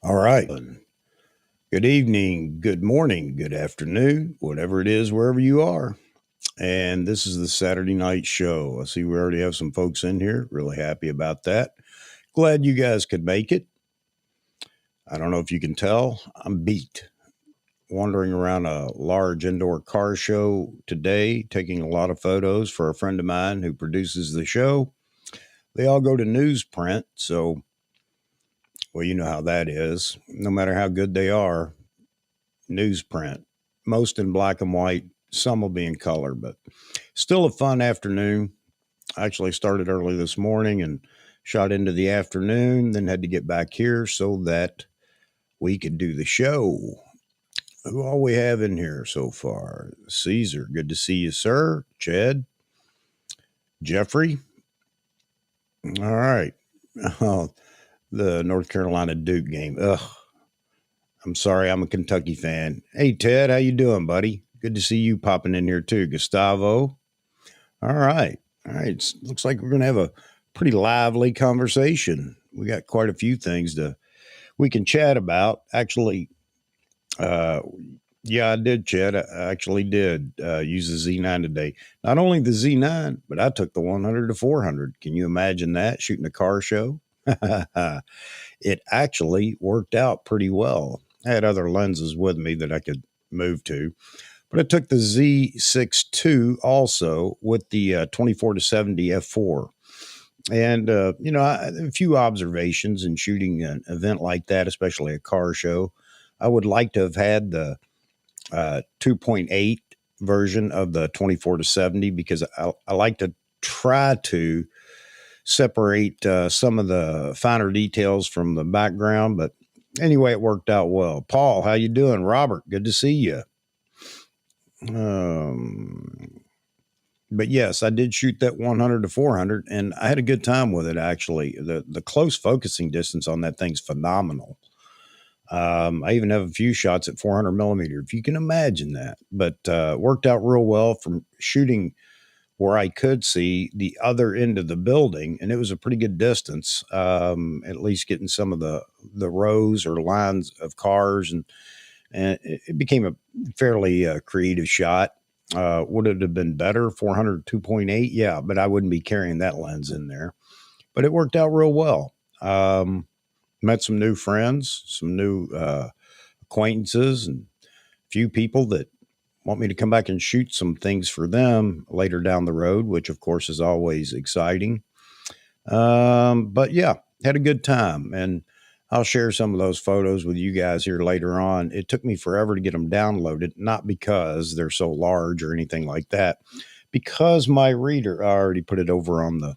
All right. Good evening, good morning, good afternoon, whatever it is, wherever you are. And this is the Saturday night show. I see we already have some folks in here. Really happy about that. Glad you guys could make it. I don't know if you can tell, I'm beat. Wandering around a large indoor car show today, taking a lot of photos for a friend of mine who produces the show. They all go to newsprint, so, well, you know how that is. No matter how good they are, newsprint, most in black and white, some will be in color, but still a fun afternoon. I actually started early this morning and shot into the afternoon, then had to get back here so that we could do the show. Who all we have in here so far? Caesar, good to see you, sir. Chad, Jeffrey. All right. Oh, the North Carolina Duke game. Ugh. I'm sorry, I'm a Kentucky fan. Hey, Ted, how you doing, buddy? Good to see you popping in here too. Gustavo. All right. All right. Looks like we're going to have a pretty lively conversation. We got quite a few things we can chat about. Actually, uh, yeah, I did, Chad. I actually did use the Z9 today. Not only the Z9, but I took the 100 to 400. Can you imagine that? Shooting a car show? It actually worked out pretty well. I had other lenses with me that I could move to. But I took the Z6 II also with the 24 to 70 f4. And, a few observations in shooting an event like that, especially a car show. I would like to have had the 2.8 version of the 24 to 70 because I like to try to separate some of the finer details from the background. But anyway, it worked out well. Paul, how you doing? Robert, good to see you. But yes, I did shoot that 100 to 400 and I had a good time with it. Actually, the close focusing distance on that thing's phenomenal. I even have a few shots at 400 millimeter, if you can imagine that, but worked out real well from shooting where I could see the other end of the building. And it was a pretty good distance, at least getting some of the rows or lines of cars. And it became a fairly creative shot. Would it have been better 400 2.8? Yeah, but I wouldn't be carrying that lens in there. But it worked out real well. Met some new friends, some new acquaintances, and a few people that want me to come back and shoot some things for them later down the road, which of course is always exciting. But yeah, had a good time, and I'll share some of those photos with you guys here later on. It took me forever to get them downloaded, not because they're so large or anything like that, because my reader, I already put it over on the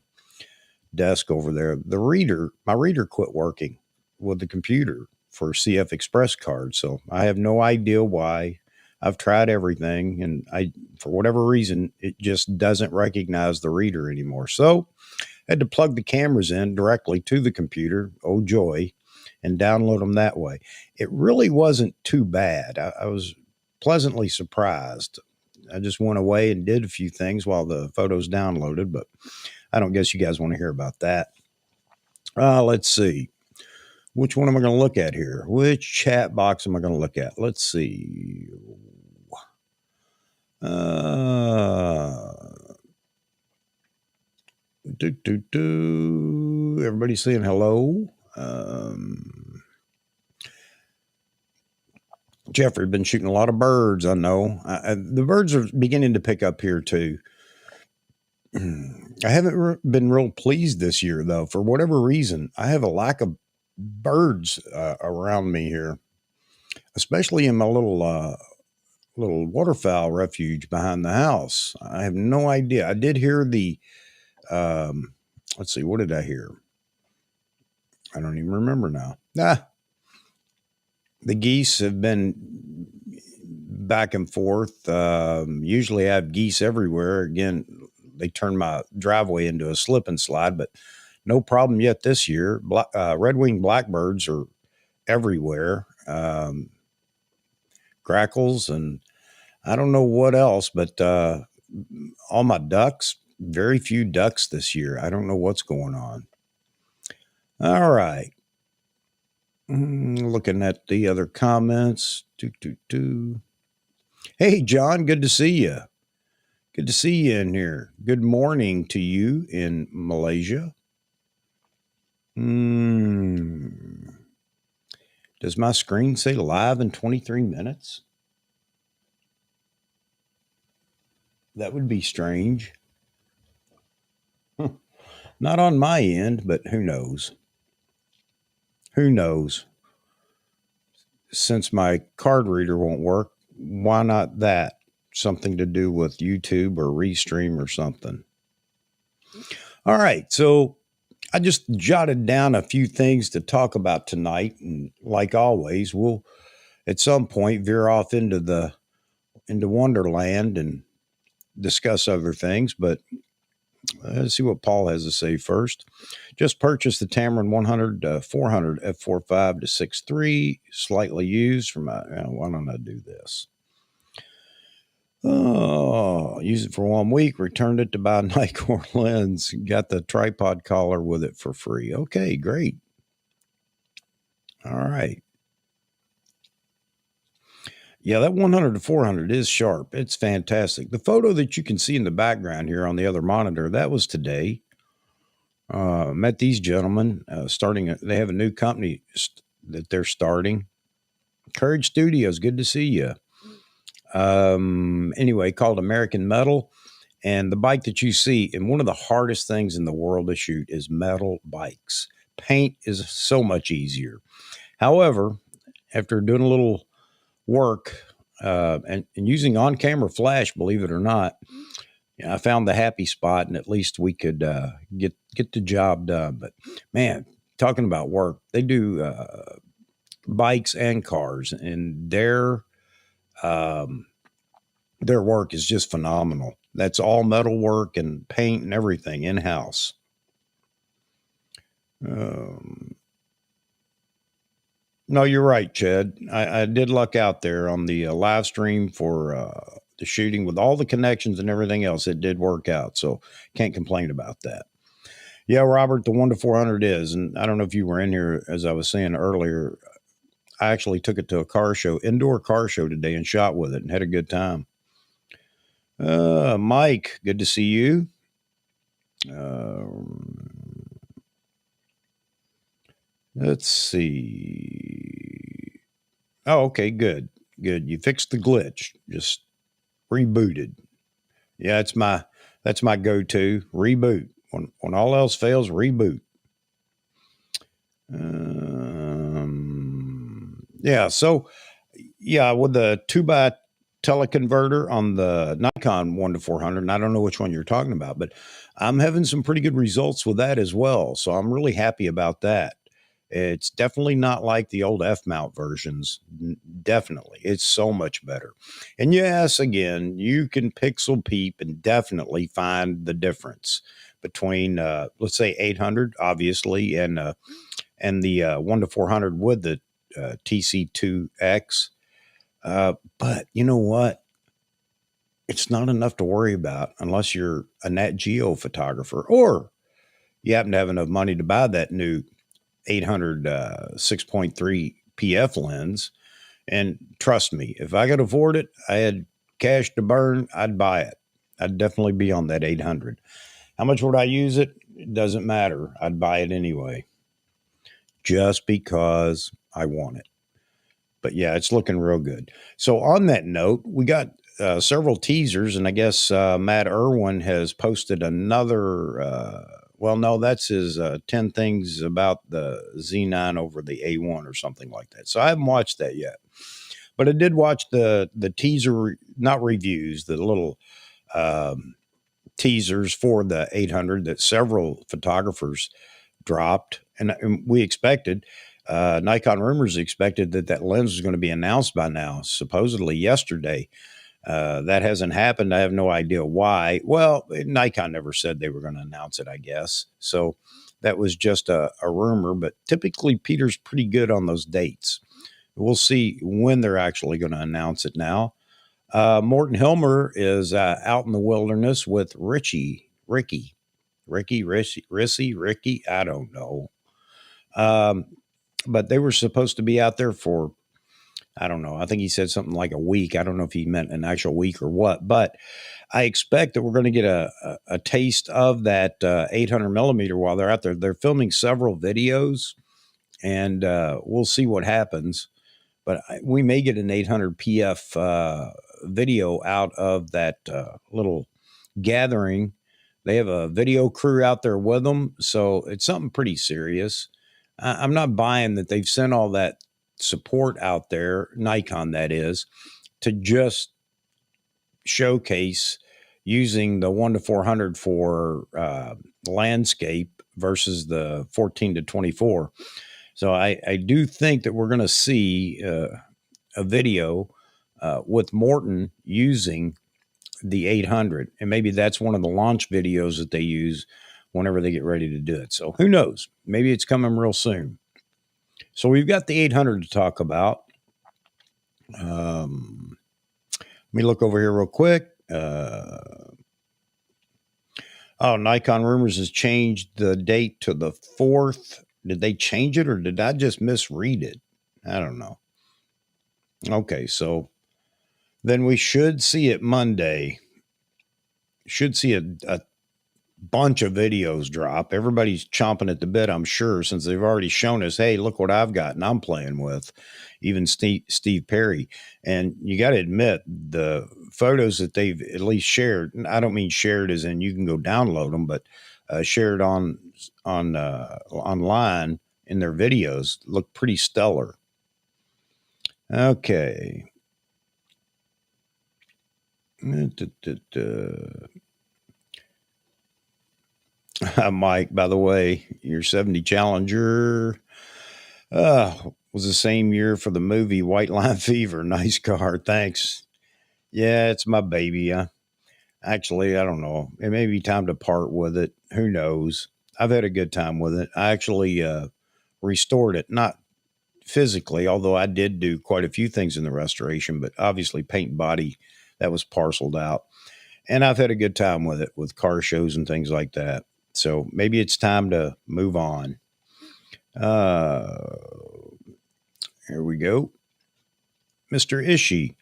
desk over there. My reader quit working with the computer for CF Express cards. So I have no idea why. I've tried everything, and for whatever reason, it just doesn't recognize the reader anymore. So I had to plug the cameras in directly to the computer. Oh, joy. And download them that way. It really wasn't too bad. I was pleasantly surprised. I just went away and did a few things while the photos downloaded, but I don't guess you guys want to hear about that. Let's see. Which one am I going to look at here? Which chat box am I going to look at? Let's see. Everybody's saying hello. Jeffrey, been shooting a lot of birds. I know the birds are beginning to pick up here too. I haven't been real pleased this year though. For whatever reason, I have a lack of birds around me here, especially in my little waterfowl refuge behind the house. I have no idea. I did hear let's see, what did I hear? I don't even remember now. The geese have been back and forth. Usually I have geese everywhere. Again, they turn my driveway into a slip and slide, but no problem yet this year. Red-winged blackbirds are everywhere. Grackles, and I don't know what else, but all my ducks, very few ducks this year. I don't know what's going on. All right. Looking looking at the other comments. Hey, John, good to see you. Good to see you in here. Good morning to you in Malaysia. Does my screen say live in 23 minutes? That would be strange. Not on my end, but who knows? Who knows? Since my card reader won't work, why not that? Something to do with YouTube or Restream or something. All right, so I just jotted down a few things to talk about tonight, and like always, we'll at some point veer off into Wonderland and discuss other things. But let's see what Paul has to say first. Just purchased the Tamron 100 400 f4.5 to 6.3, slightly used for my. Why don't I do this? Oh, used it for 1 week, returned it to buy a Nikon lens, got the tripod collar with it for free. Okay, great. All right. Yeah, that 100 to 400 is sharp. It's fantastic. The photo that you can see in the background here on the other monitor, that was today. Met these gentlemen they have a new company that they're starting. Courage Studios, good to see you. Anyway, called American Metal. And the bike that you see, and one of the hardest things in the world to shoot is metal bikes. Paint is so much easier. However, after doing a little work and using on-camera flash, believe it or not, I found the happy spot, and at least we could get the job done. But man, talking about work, they do bikes and cars, and their work is just phenomenal. That's all metal work and paint and everything in-house. No, you're right, Chad. I did luck out there on the live stream for the shooting with all the connections and everything else. It did work out, so can't complain about that. Yeah, Robert, the 1 to 400 is, and I don't know if you were in here, as I was saying earlier, I actually took it to a car show, indoor car show today, and shot with it and had a good time. Mike, good to see you. Let's see. Oh, okay, good. You fixed the glitch. Just rebooted. Yeah, that's my go-to. Reboot. When all else fails, reboot. Yeah, so yeah, with the 2x teleconverter on the Nikon 1 to 400, and I don't know which one you're talking about, but I'm having some pretty good results with that as well. So I'm really happy about that. It's definitely not like the old F-mount versions. Definitely. It's so much better. And yes, again, you can pixel peep and definitely find the difference between, let's say 800, obviously, and the 1 to 400 with the TC2X. But you know what? It's not enough to worry about unless you're a Nat Geo photographer or you happen to have enough money to buy that new 800 6.3 PF lens. And trust me, if I could afford it, I had cash to burn, I'd buy it. I'd definitely be on that 800. How much would I use it? It doesn't matter. I'd buy it anyway, just because I want it. But yeah, it's looking real good. So on that note, we got several teasers, and I guess Matt Irwin has posted another. Well, no, that's his 10 things about the Z9 over the A1 or something like that. So I haven't watched that yet, but I did watch the teaser, not reviews, the little teasers for the 800 that several photographers dropped, and we expected. Nikon Rumors expected that lens was going to be announced by now, supposedly yesterday. That hasn't happened. I have no idea why. Well, Nikon never said they were going to announce it, I guess. So that was just a rumor, but typically Peter's pretty good on those dates. We'll see when they're actually going to announce it now. Morton Hilmer is out in the wilderness with Ricky, I don't know. but they were supposed to be out there for, I don't know. I think he said something like a week. I don't know if he meant an actual week or what, but I expect that we're going to get a taste of that 800 millimeter while they're out there. They're filming several videos, and we'll see what happens. But we may get an 800 PF video out of that little gathering. They have a video crew out there with them, so it's something pretty serious. I'm not buying that they've sent all that support out there, Nikon that is, to just showcase using the 1-400 for landscape versus the 14-24. So I do think that we're going to see a video with Morton using the 800, and maybe that's one of the launch videos that they use whenever they get ready to do it. So who knows? Maybe it's coming real soon. So we've got the 800 to talk about. Let me look over here real quick. Nikon Rumors has changed the date to the 4th. Did they change it, or did I just misread it? I don't know. Okay, so then we should see it Monday. Should see a bunch of videos drop. Everybody's chomping at the bit, I'm sure, since they've already shown us, hey, look what I've got and I'm playing with. Even Steve Perry. And you got to admit, the photos that they've at least shared, I don't mean shared as in you can go download them, but shared on online in their videos look pretty stellar. Okay. Mike, by the way, your 70 Challenger was the same year for the movie White Line Fever. Nice car. Thanks. Yeah, it's my baby. Actually, I don't know. It may be time to part with it. Who knows? I've had a good time with it. I actually restored it, not physically, although I did do quite a few things in the restoration, but obviously paint and body, that was parceled out. And I've had a good time with it, with car shows and things like that. So maybe it's time to move on. Here we go. Mr. Ishii.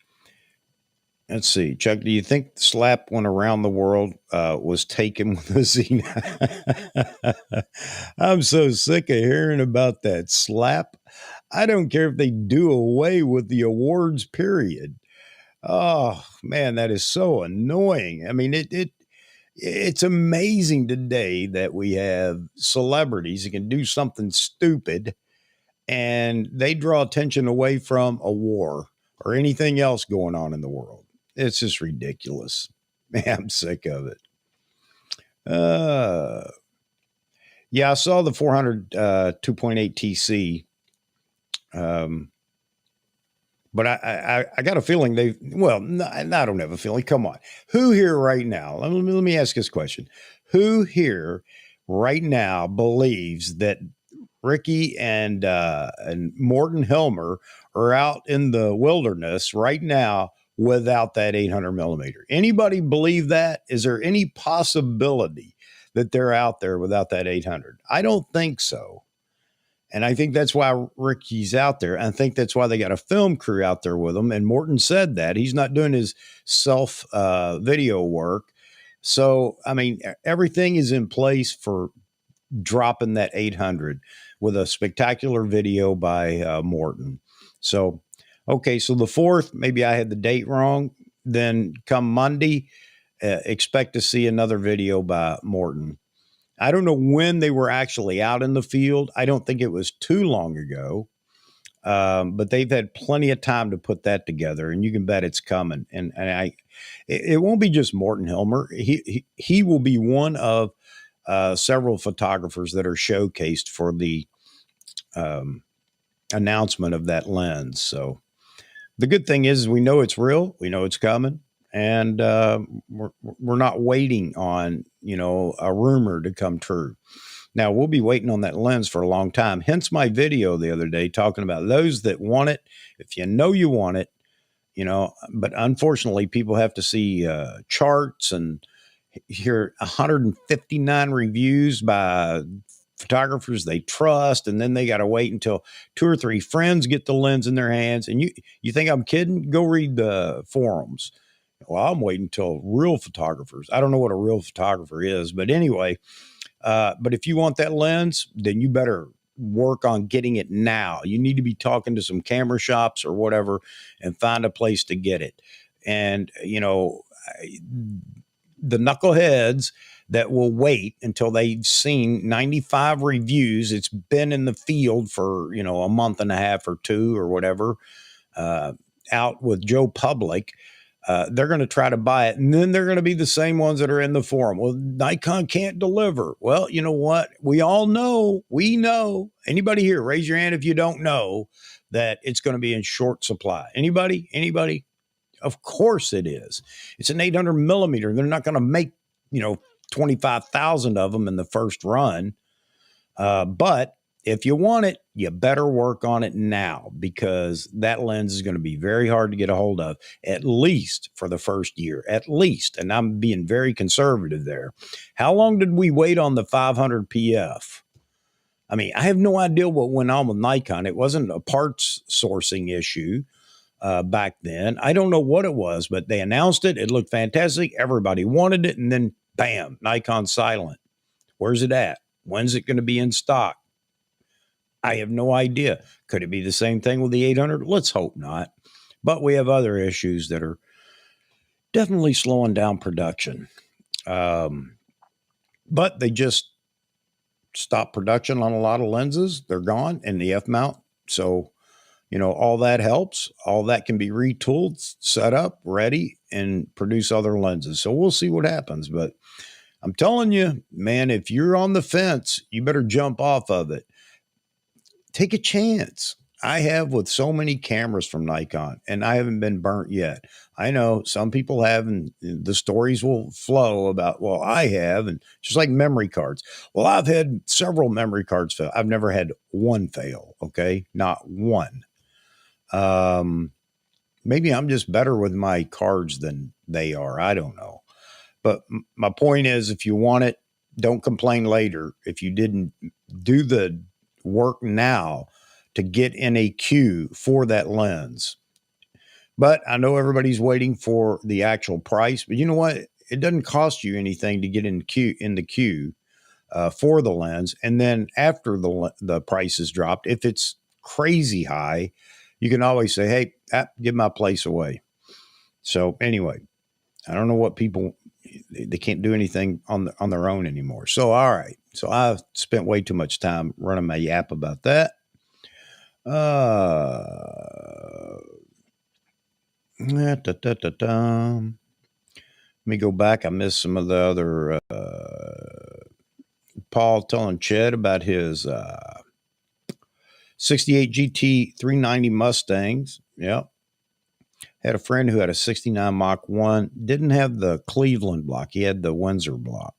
Let's see. Chuck, do you think the slap went around the world was taken with a Z? I'm so sick of hearing about that slap. I don't care if they do away with the awards, period. Oh, man, that is so annoying. I mean, it's amazing today that we have celebrities that can do something stupid and they draw attention away from a war or anything else going on in the world. It's just ridiculous. Man, I'm sick of it. Yeah, I saw the 400 2.8 TC. But I got a feeling I don't have a feeling. Come on. Who here right now, let me ask this question. Who here right now believes that Ricky and Morton Helmer are out in the wilderness right now without that 800 millimeter? Anybody believe that? Is there any possibility that they're out there without that 800? I don't think so. And I think that's why Ricky's out there. I think that's why they got a film crew out there with him. And Morton said that he's not doing his self video work. So, I mean, everything is in place for dropping that 800 with a spectacular video by Morton. So, okay, so the 4th, maybe I had the date wrong. Then come Monday, expect to see another video by Morton. I don't know when they were actually out in the field. I don't think it was too long ago, but they've had plenty of time to put that together, and you can bet it's coming. And it won't be just Morton Helmer. He will be one of several photographers that are showcased for the announcement of that lens. So the good thing is we know it's real. We know it's coming. And we're not waiting on, a rumor to come true. Now, we'll be waiting on that lens for a long time. Hence my video the other day talking about those that want it. If you know you want it, but unfortunately, people have to see charts and hear 159 reviews by photographers they trust, and then they got to wait until 2 or 3 friends get the lens in their hands. And you think I'm kidding? Go read the forums. Well, I'm waiting until real photographers. I don't know what a real photographer is, but anyway, but if you want that lens, then you better work on getting it now. You need to be talking to some camera shops or whatever and find a place to get it. And, the knuckleheads that will wait until they've seen 95 reviews, it's been in the field for, a month and a half or 2 or whatever, out with Joe Public. They're going to try to buy it, and then they're going to be the same ones that are in the forum. Well, Nikon can't deliver. Well, you know what? We all know. We know. Anybody here, raise your hand if you don't know that it's going to be in short supply. Anybody? Anybody? Of course it is. It's an 800mm. They're not going to make, 25,000 of them in the first run. But if you want it, you better work on it now, because that lens is going to be very hard to get a hold of, at least for the first year, at least. And I'm being very conservative there. How long did we wait on the 500 PF? I mean, I have no idea what went on with Nikon. It wasn't a parts sourcing issue back then. I don't know what it was, but they announced it. It looked fantastic. Everybody wanted it. And then, bam, Nikon silent. Where's it at? When's it going to be in stock? I have no idea. Could it be the same thing with the 800? Let's hope not. But we have other issues that are definitely slowing down production. But they just stopped production on a lot of lenses. They're gone in the F mount. So, all that helps. All that can be retooled, set up, ready, and produce other lenses. So we'll see what happens. But I'm telling you, man, if you're on the fence, you better jump off of it. Take a chance. I have with so many cameras from Nikon, and I haven't been burnt yet. I know some people have, and the stories will flow about, well, I have, and just like memory cards. Well, I've had several memory cards fail. I've never had one fail, okay? Not one. Maybe I'm just better with my cards than they are. I don't know. But my point is, if you want it, don't complain later if you didn't do the work now to get in a queue for that lens. But I know everybody's waiting for the actual price, but you know what? It doesn't cost you anything to get in the queue for the lens. And then after the price is dropped, if it's crazy high, you can always say, hey, give my place away. So anyway, I don't know what people, they can't do anything on their own anymore. So, all right. So I've spent way too much time running my yap about that. Let me go back. I missed some of the other, Paul telling Ched about his 68 GT 390 Mustangs. Yep. Had a friend who had a 69 Mach 1, didn't have the Cleveland block. He had the Windsor block.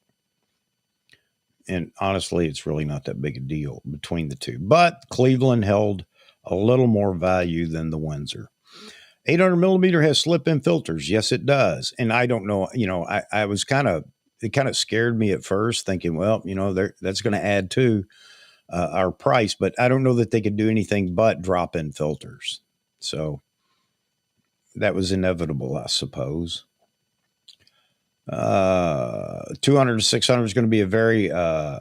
And honestly, it's really not that big a deal between the two. But Cleveland held a little more value than the Windsor. 800mm has slip-in filters. Yes, it does. And I don't know, I was it kind of scared me at first, thinking, well, that's going to add to our price. But I don't know that they could do anything but drop-in filters. So that was inevitable, I suppose. 200 to 600 is going to be a very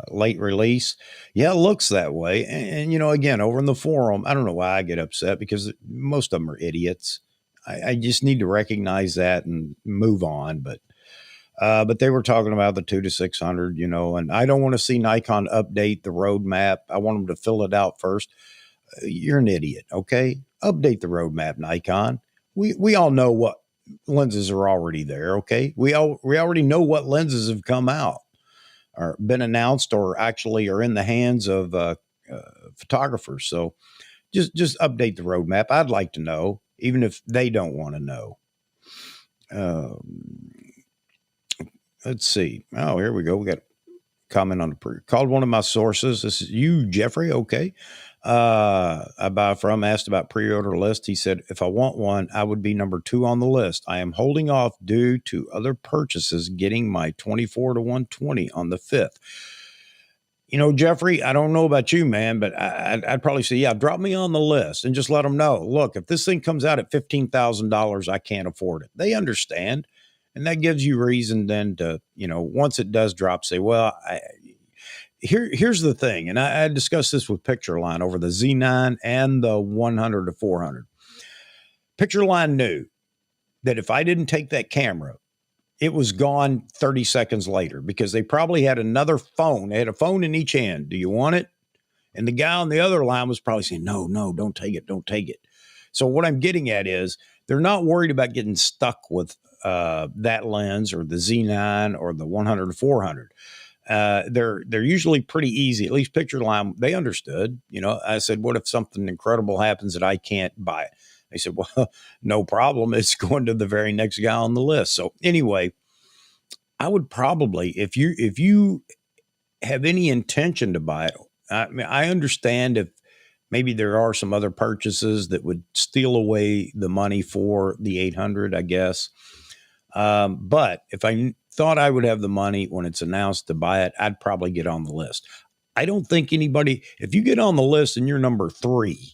late release. Yeah, it looks that way. And again, over in the forum, I don't know why I get upset, because most of them are idiots. I just need to recognize that and move on. But they were talking about the 2 to 600, and I don't want to see Nikon update the roadmap. I want them to fill it out first. You're an idiot. Okay. Update the roadmap, Nikon. We all know what lenses are already there. Okay. We already know what lenses have come out or been announced or actually are in the hands of photographers. So just update the roadmap. I'd like to know, even if they don't want to know. Let's see. Oh, here we go. We got a comment on the called one of my sources. This is you, Jeffrey. Okay. I buy from, asked about pre-order list. He said, if I want one, I would be number 2 on the list. I am holding off due to other purchases, getting my 24 to 120 on the 5th. Jeffrey, I don't know about you, man, but I'd probably say, yeah, drop me on the list and just let them know. Look, if this thing comes out at $15,000, I can't afford it. They understand. And that gives you reason then to, once it does drop, say, well, here's the thing. And I discussed this with Picture Line over the Z9 and the 100 to 400. Picture Line knew that if I didn't take that camera, it was gone 30 seconds later because they probably had another phone. They had a phone in each hand. Do you want it? And the guy on the other line was probably saying, no, don't take it. Don't take it. So what I'm getting at is they're not worried about getting stuck with that lens or the Z9 or the 100 to 400. They're usually pretty easy. At least Picture Line, they understood. I said, what if something incredible happens that I can't buy it? They said, well, no problem. It's going to the very next guy on the list. So anyway, I would probably, if you have any intention to buy it, I mean, I understand if maybe there are some other purchases that would steal away the money for the 800, I guess. But if I thought I would have the money when it's announced to buy it, I'd probably get on the list. I don't think anybody, if you get on the list and you're number 3,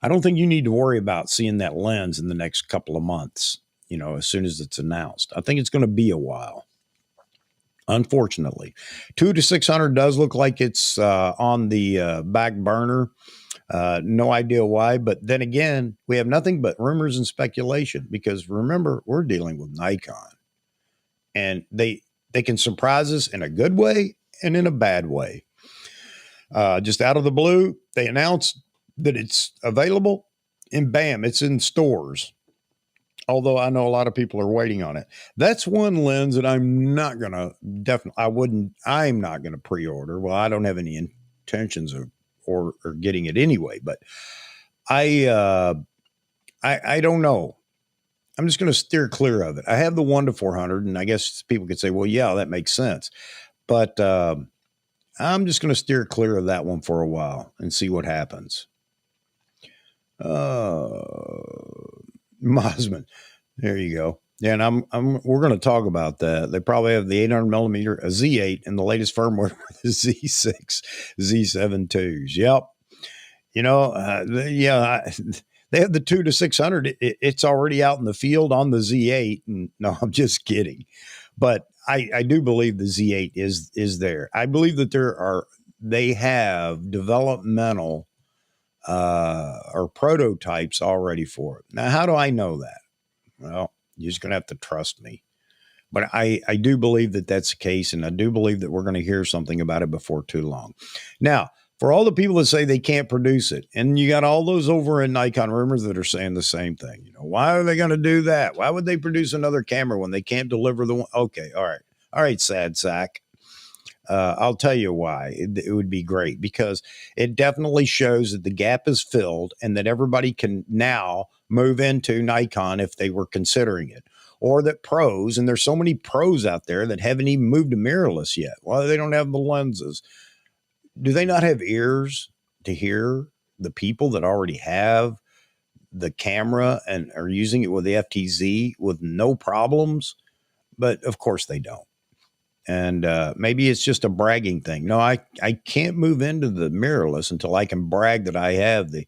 I don't think you need to worry about seeing that lens in the next couple of months, as soon as it's announced. I think it's going to be a while. Unfortunately, 2 to 600 does look like it's on the back burner. No idea why, but then again, we have nothing but rumors and speculation because remember, we're dealing with Nikon, and they can surprise us in a good way and in a bad way. Just out of the blue, they announced that it's available, and bam, it's in stores. Although I know a lot of people are waiting on it. That's one lens that I'm not going to I'm not going to pre-order. Well, I don't have any intentions of or getting it anyway, but I don't know. I'm just going to steer clear of it. I have the 1 to 400, and I guess people could say, well, yeah, that makes sense. But I'm just going to steer clear of that one for a while and see what happens. Mosman. There you go. Yeah, and we're going to talk about that. They probably have the 800mm, a Z8, and the latest firmware with the Z6, Z7 twos. Yep. They have the 2 to 600. It's already out in the field on the Z8. And no, I'm just kidding. But I do believe the Z8 is there. I believe that they have developmental or prototypes already for it. Now, how do I know that? Well, you're just going to have to trust me. But I do believe that that's the case, and I do believe that we're going to hear something about it before too long. Now, for all the people that say they can't produce it, and you got all those over in Nikon rumors that are saying the same thing. Why are they going to do that? Why would they produce another camera when they can't deliver the one? Okay, all right, sad sack. I'll tell you why it would be great, because it definitely shows that the gap is filled and that everybody can now move into Nikon if they were considering it, or that pros, and there's so many pros out there that haven't even moved to mirrorless yet. Well, they don't have the lenses. Do they not have ears to hear the people that already have the camera and are using it with the FTZ with no problems? But of course they don't. And maybe it's just a bragging thing. No, I can't move into the mirrorless until I can brag that I have the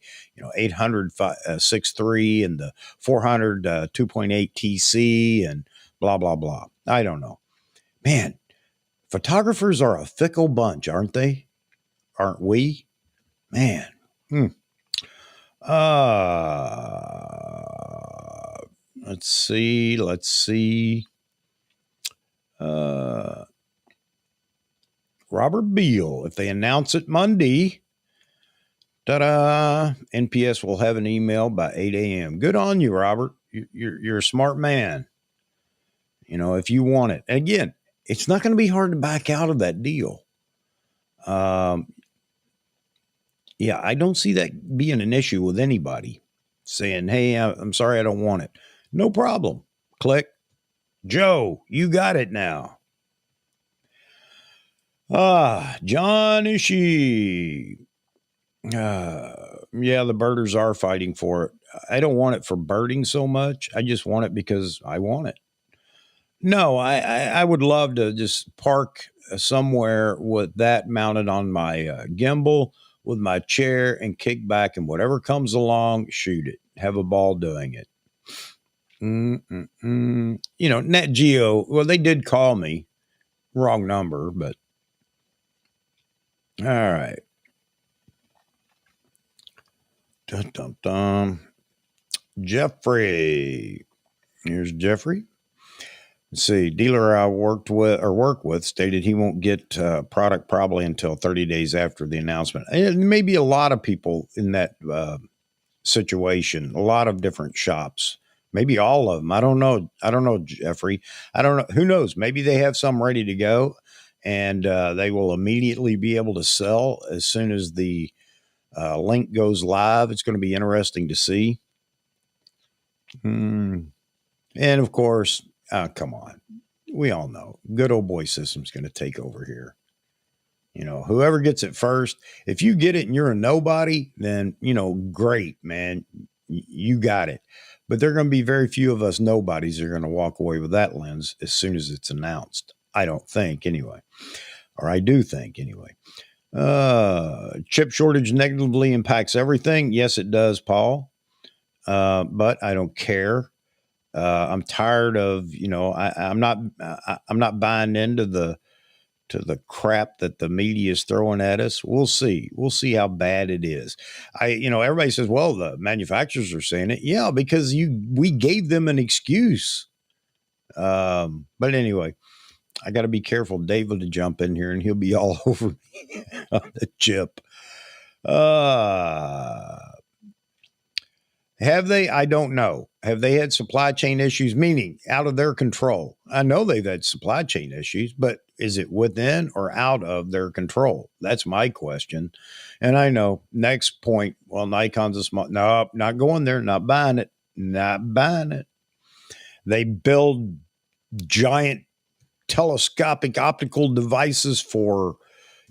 800 6.3 and the 400 2.8 TC and blah, blah, blah. I don't know. Man, photographers are a fickle bunch, aren't they? Aren't we? Man. Let's see. Robert Beal, if they announce it Monday, ta-da, NPS will have an email by 8 a.m. Good on you, Robert. You're a smart man. If you want it. And again, it's not going to be hard to back out of that deal. Yeah, I don't see that being an issue with anybody saying, hey, I'm sorry, I don't want it. No problem. Click. Joe, you got it now. John Ishii. Yeah, the birders are fighting for it. I don't want it for birding so much. I just want it because I want it. No, I would love to just park somewhere with that mounted on my gimbal with my chair and kick back and whatever comes along, shoot it. Have a ball doing it. You know, Net Geo, well, they did call me. Wrong number, but all right. Dun, dun, dun. Jeffrey. Here's Jeffrey. Let's see. Dealer I work with stated he won't get product probably until 30 days after the announcement. And maybe a lot of people in that situation, a lot of different shops, maybe all of them. I don't know. I don't know, Jeffrey. I don't know. Who knows? Maybe they have some ready to go and they will immediately be able to sell as soon as the link goes live. It's going to be interesting to see. And of course, come on. We all know good old boy system's going to take over here. You know, whoever gets it first, if you get it and you're a nobody, then, you know, great, man. You got it. But there are going to be very few of us nobodies that are going to walk away with that lens as soon as it's announced. I don't think, anyway. Or I do think, anyway. Chip shortage negatively impacts everything. Yes, it does, Paul. But I don't care. I'm tired of, you know, I'm not buying into the crap that the media is throwing at us. We'll see. We'll see how bad it is. You know, everybody says, well, the manufacturers are saying it. Yeah, because we gave them an excuse. But anyway, I got to be careful, David, to jump in here and he'll be all over me on the chip. Have they? I don't know. Have they had supply chain issues, meaning out of their control? I know they've had supply chain issues, but is it within or out of their control? That's my question. And I know, next point, well, Nikon's a small, no, not going there, not buying it, not buying it. They build giant telescopic optical devices for,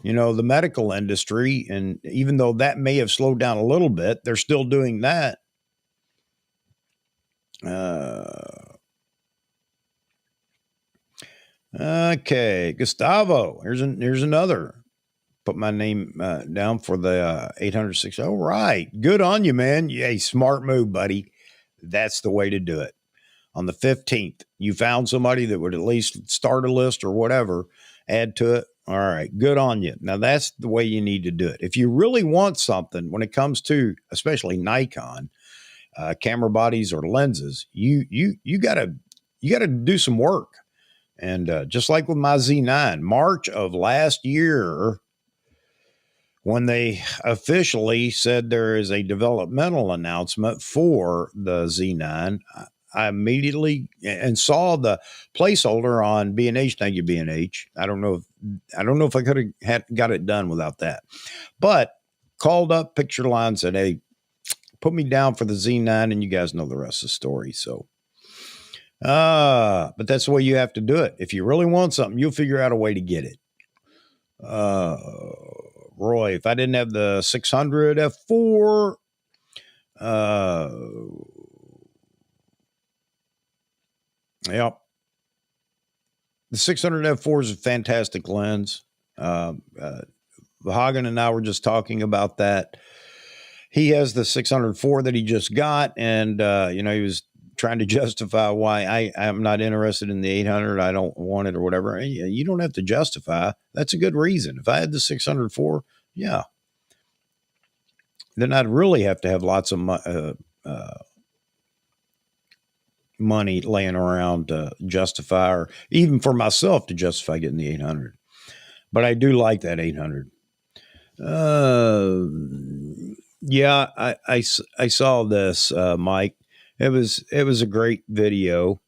you know, the medical industry. And even though that may have slowed down a little bit, they're still doing that. Okay, Gustavo. Here's another. Put my name down for the 806. All right, good on you, man. Yeah, smart move, buddy. That's the way to do it. On the 15th, you found somebody that would at least start a list or whatever, add to it. All right, good on you. Now that's the way you need to do it. If you really want something, when it comes to especially Nikon, camera bodies or lenses, you gotta do some work. And just like with my Z9, March of last year, when they officially said there is a developmental announcement for the Z9, I immediately and saw the placeholder on B&H. Thank you, B&H. I don't know if I could have got it done without that, but called up Picture Line, said, "Hey, put me down for the Z9," and you guys know the rest of the story. So, but that's the way you have to do it. If you really want something, you'll figure out a way to get it. Roy, if I didn't have the 600 f4, yep. The 600 f4 is a fantastic lens. Hagen and I were just talking about that. He has the 604 that he just got, and you know, he was trying to justify why I'm not interested in the 800. I don't want it or whatever. You don't have to justify. That's a good reason. If I had the 604, yeah, then I'd really have to have lots of money laying around to justify, or even for myself to justify getting the 800. But I do like that 800. Yeah, I saw this, Mike. It was a great video.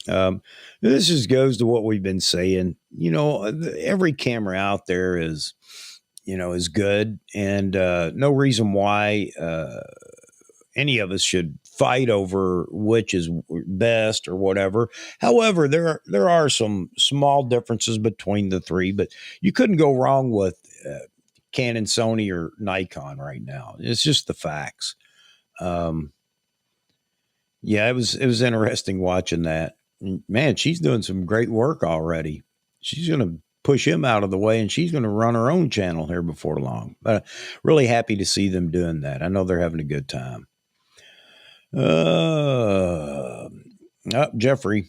This just goes to what we've been saying. You know, every camera out there is, you know, is good, and no reason why any of us should fight over which is best or whatever. However, there are some small differences between the three, but you couldn't go wrong with Canon, Sony, or Nikon right now. It's just the facts. Yeah, it was interesting watching that. man, she's doing some great work already. She's going to push him out of the way, and she's going to run her own channel here before long. But really happy to see them doing that. I know they're having a good time. Jeffrey.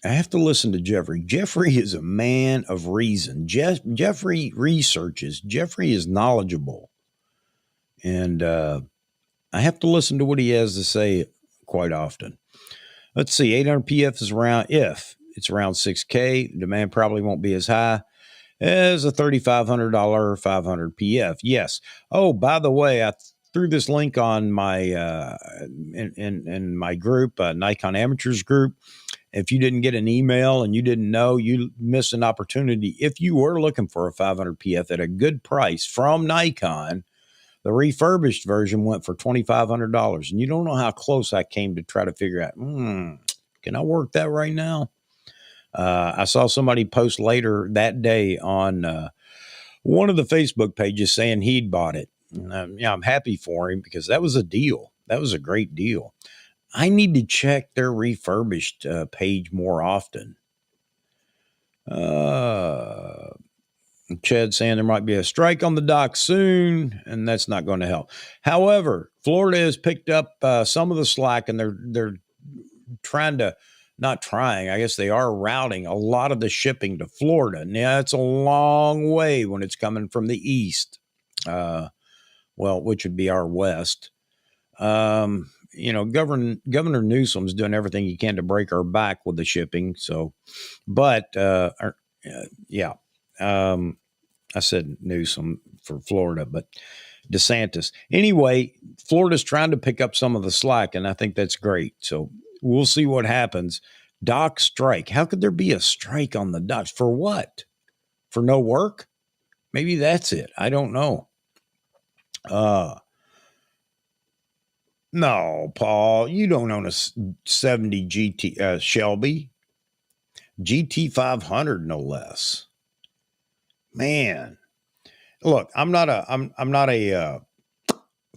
I have to listen to Jeffrey. Jeffrey is a man of reason. Jeffrey researches. Jeffrey is knowledgeable. And I have to listen to what he has to say quite often. Let's see. 800 PF is around, if it's around 6K, demand probably won't be as high as a $3,500 500 PF. Yes. Oh, by the way, I threw this link on my in my group, Nikon Amateurs group. If you didn't get an email and you didn't know, you missed an opportunity. If you were looking for a 500 PF at a good price from Nikon, the refurbished version went for $2,500. And you don't know how close I came to try to figure out, can I work that right now? I saw somebody post later that day on one of the Facebook pages saying he'd bought it. And, I'm happy for him because that was a deal. That was a great deal. I need to check their refurbished page more often. Chad saying there might be a strike on the dock soon, and that's not going to help. However, Florida has picked up some of the slack, and they're trying to, not trying, I guess they are routing a lot of the shipping to Florida. Now, it's a long way when it's coming from the east, which would be our west. Governor Newsom's doing everything he can to break our back with the shipping. So, but I said Newsom for Florida, but DeSantis. Anyway, Florida's trying to pick up some of the slack, and I think that's great. So we'll see what happens. Dock strike. How could there be a strike on the docks? For what? For no work? Maybe that's it. I don't know. No, Paul, you don't own a 70 GT Shelby. GT 500, no less. Man, look, I'm not a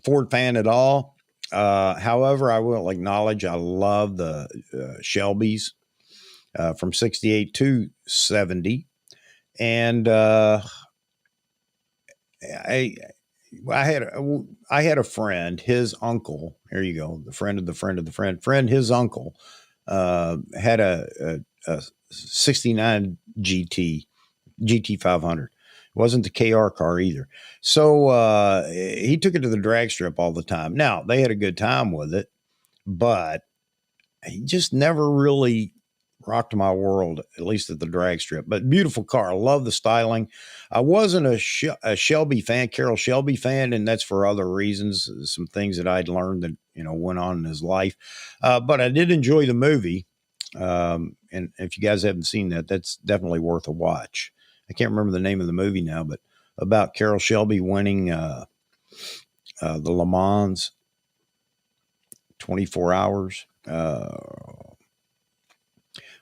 Ford fan at all. However, I will acknowledge I love the Shelbys from 68 to 70. And I had a friend, his uncle, there you go, the friend of the friend of the friend, his uncle had a 69 GT 500. It wasn't the KR car either. So he took it to the drag strip all the time. Now, they had a good time with it, but he just never really rocked my world, at least at the drag strip. But beautiful car. I love the styling. I wasn't a Shelby fan, Carroll Shelby fan, and that's for other reasons, some things that I'd learned that, went on in his life. But I did enjoy the movie. And if you guys haven't seen that, that's definitely worth a watch. I can't remember the name of the movie now, but about Carroll Shelby winning the Le Mans 24 hours. All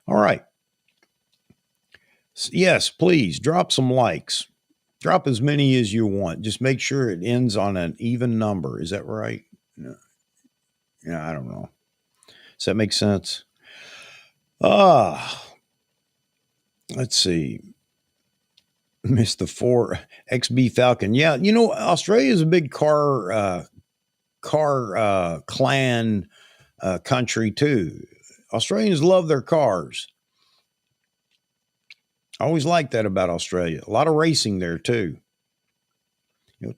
right. Yes, please drop some likes. Drop as many as you want. Just make sure it ends on an even number. Is that right? No. Yeah, I don't know. Does that make sense? Let's see. Missed the 4 XB Falcon. Yeah, Australia is a big car clan country too. Australians love their cars. I always liked that about Australia. A lot of racing there too.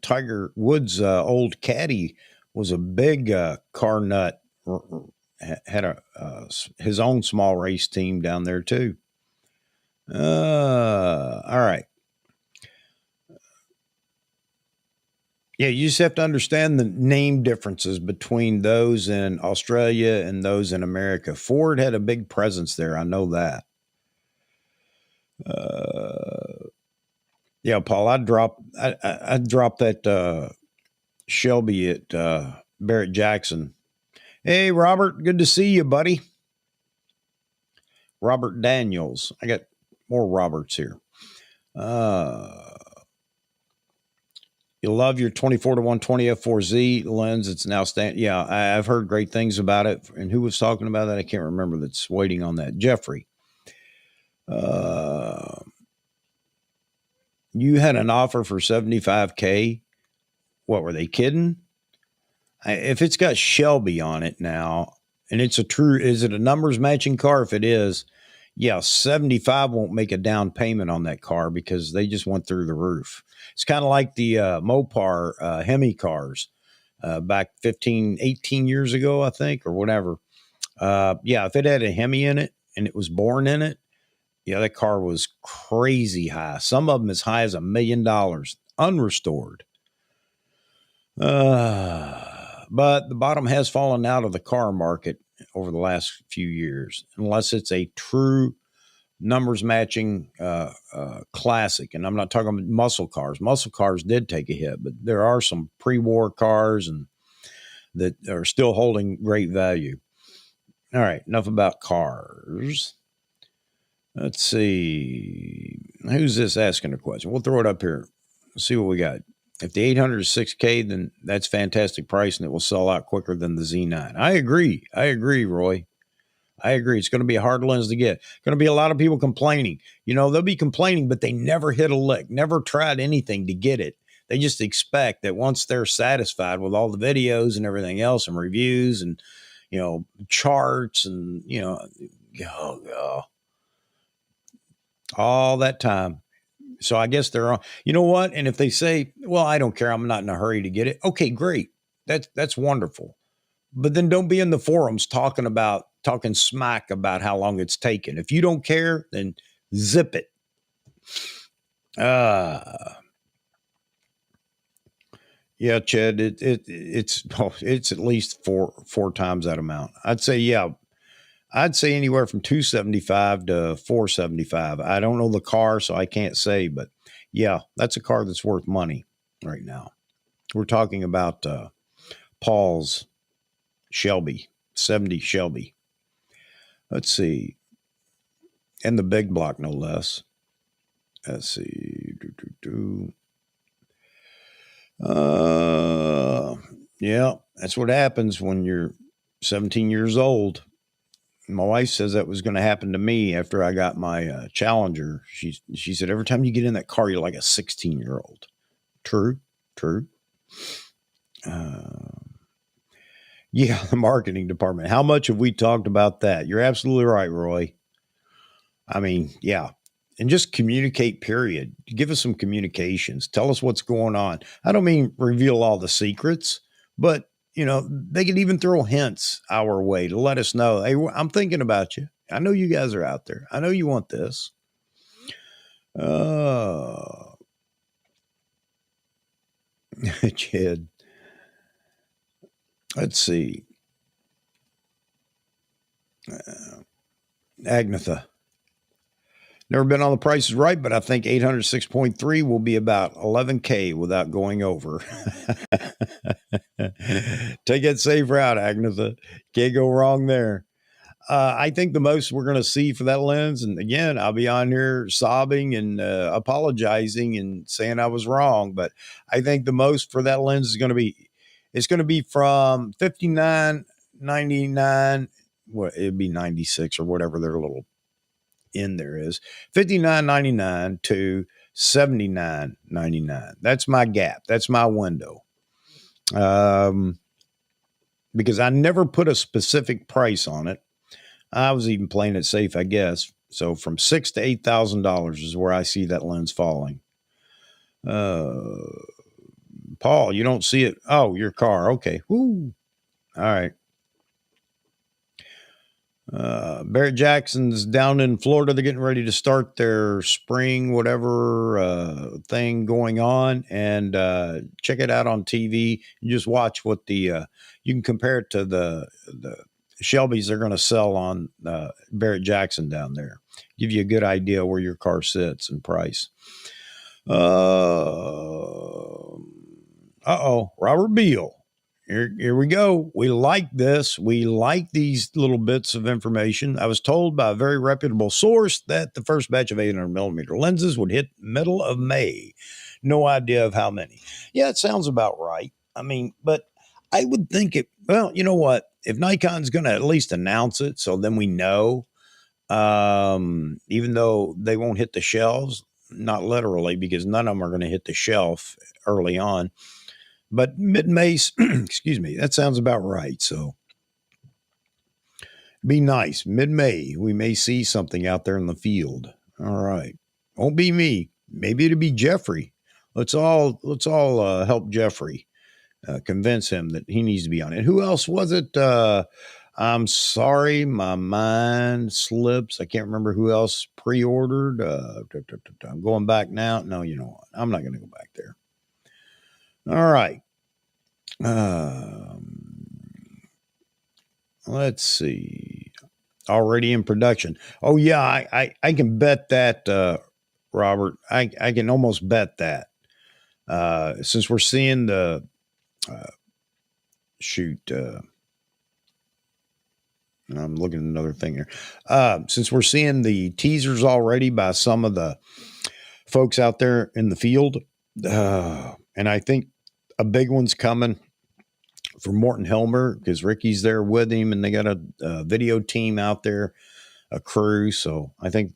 Tiger Woods' old caddy was a big car nut. Had his own small race team down there too. All right. Yeah, you just have to understand the name differences between those in Australia and those in America. Ford had a big presence there. I know that. Yeah, Paul, I'd drop that Shelby at Barrett Jackson. Hey, Robert, good to see you, buddy. Robert Daniels. I got more Roberts here. You love your 24 to 120 f4Z lens. It's now Yeah, I've heard great things about it. And who was talking about that? I can't remember. That's waiting on that. Jeffrey. You had an offer for 75K. What were they kidding? If it's got Shelby on it now, and it's is it a numbers matching car? If it is, yeah, 75 won't make a down payment on that car because they just went through the roof. It's kind of like the Mopar Hemi cars back 15, 18 years ago, I think, or whatever. Yeah, if it had a Hemi in it and it was born in it, yeah, that car was crazy high. Some of them as high as $1 million unrestored. But the bottom has fallen out of the car market over the last few years, unless it's a true numbers matching classic. And I'm not talking about muscle cars. Muscle cars did take a hit, but there are some pre-war cars and that are still holding great value. All right, enough about cars. Let's see. Who's this asking a question? We'll throw it up here. Let's see what we got. If the 800 is 6K, then that's fantastic price and it will sell out quicker than the Z9. I agree, Roy. I agree. It's going to be a hard lens to get. Going to be a lot of people complaining. You know, they'll be complaining, but they never hit a lick, never tried anything to get it. They just expect that once they're satisfied with all the videos and everything else and reviews and, you know, charts and, you know, all that time. So I guess they're on, you know what? And if they say, well, I don't care, I'm not in a hurry to get it. Okay, great. That's wonderful. But then don't be in the forums talking smack about how long it's taken. If you don't care, then zip it. Yeah, Chad, it's at least four times that amount. I'd say anywhere from 275 to 475. I don't know the car, so I can't say, but yeah, that's a car that's worth money right now. We're talking about Paul's Shelby, 70 Shelby. Let's see. And the big block, no less. Let's see. Yeah, that's what happens when you're 17 years old. My wife says that was going to happen to me after I got my Challenger. She said, every time you get in that car, you're like a 16-year-old. True. Yeah, the marketing department. How much have we talked about that? You're absolutely right, Roy. I mean, yeah. And just communicate, period. Give us some communications. Tell us what's going on. I don't mean reveal all the secrets, but, you know, they could even throw hints our way to let us know, hey, I'm thinking about you. I know you guys are out there. I know you want this. Chad. Let's see. Agnetha. Never been on The Price is Right, but I think 806.3 will be about 11K without going over. Take that safe route, Agnetha. Can't go wrong there. I think the most we're going to see for that lens, and again, I'll be on here sobbing and apologizing and saying I was wrong, but I think the most for that lens is going to be, it's going to be from $59.99. Well, it'd be 96 or whatever their little in there is, $59.99 to $79.99. That's my gap. That's my window. Because I never put a specific price on it. I was even playing it safe, I guess. So from $6,000 to $8,000 is where I see that lens falling. Paul, you don't see it. Oh, your car. Okay. Woo. All right. Barrett Jackson's down in Florida. They're getting ready to start their spring, whatever thing going on, and check it out on TV. You just watch what you can compare it to the Shelbys they're going to sell on Barrett Jackson down there. Give you a good idea where your car sits and price. Robert Beal. Here we go. We like this. We like these little bits of information. I was told by a very reputable source that the first batch of 800mm lenses would hit middle of May. No idea of how many. Yeah, it sounds about right. I mean, but I would think it, well, you know what? If Nikon's going to at least announce it, so then we know, even though they won't hit the shelves, not literally, because none of them are going to hit the shelf early on, but mid-May, excuse me, that sounds about right. So be nice. Mid-May, we may see something out there in the field. All right. Won't be me. Maybe it'll be Jeffrey. Let's all help Jeffrey, convince him that he needs to be on it. Who else was it? I'm sorry, my mind slips. I can't remember who else pre-ordered. I'm going back now. No, you know what? I'm not going to go back there. All right. Let's see. Already in production. Oh yeah, I can bet that, Robert. I can almost bet that. Since we're seeing the shoot. I'm looking at another thing here. Since we're seeing the teasers already by some of the folks out there in the field, and I think a big one's coming for Morton Helmer because Ricky's there with him, and they got a video team out there, a crew. So I think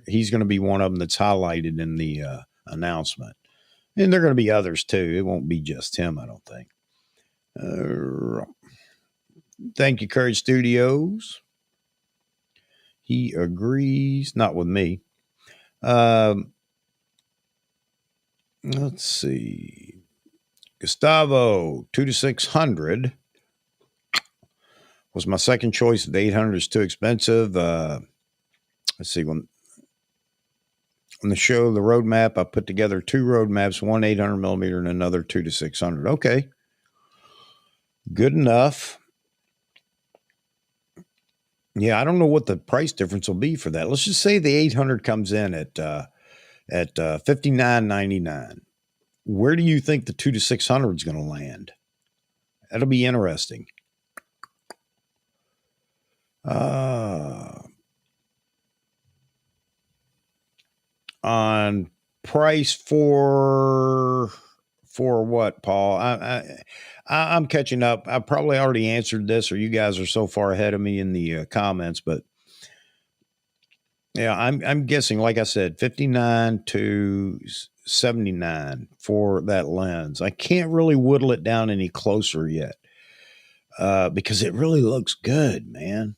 he's going to be one of them that's highlighted in the announcement, and there are going to be others too. It won't be just him, I don't think. Thank you, Courage Studios. He agrees, not with me. Let's see. Gustavo, 2-600 was my second choice. The 800 is too expensive. Let's see. When the show, the roadmap, I put together two roadmaps, one 800 millimeter and another 2-600. Okay. Good enough. Yeah, I don't know what the price difference will be for that. Let's just say the 800 comes in at $59.99. Where do you think the 2-600 is going to land? That'll be interesting. On price for what, Paul? I'm catching up. I probably already answered this, or you guys are so far ahead of me in the comments. But yeah, I'm guessing, like I said, 59 to 79 for that lens. I can't really whittle it down any closer yet, because it really looks good, man.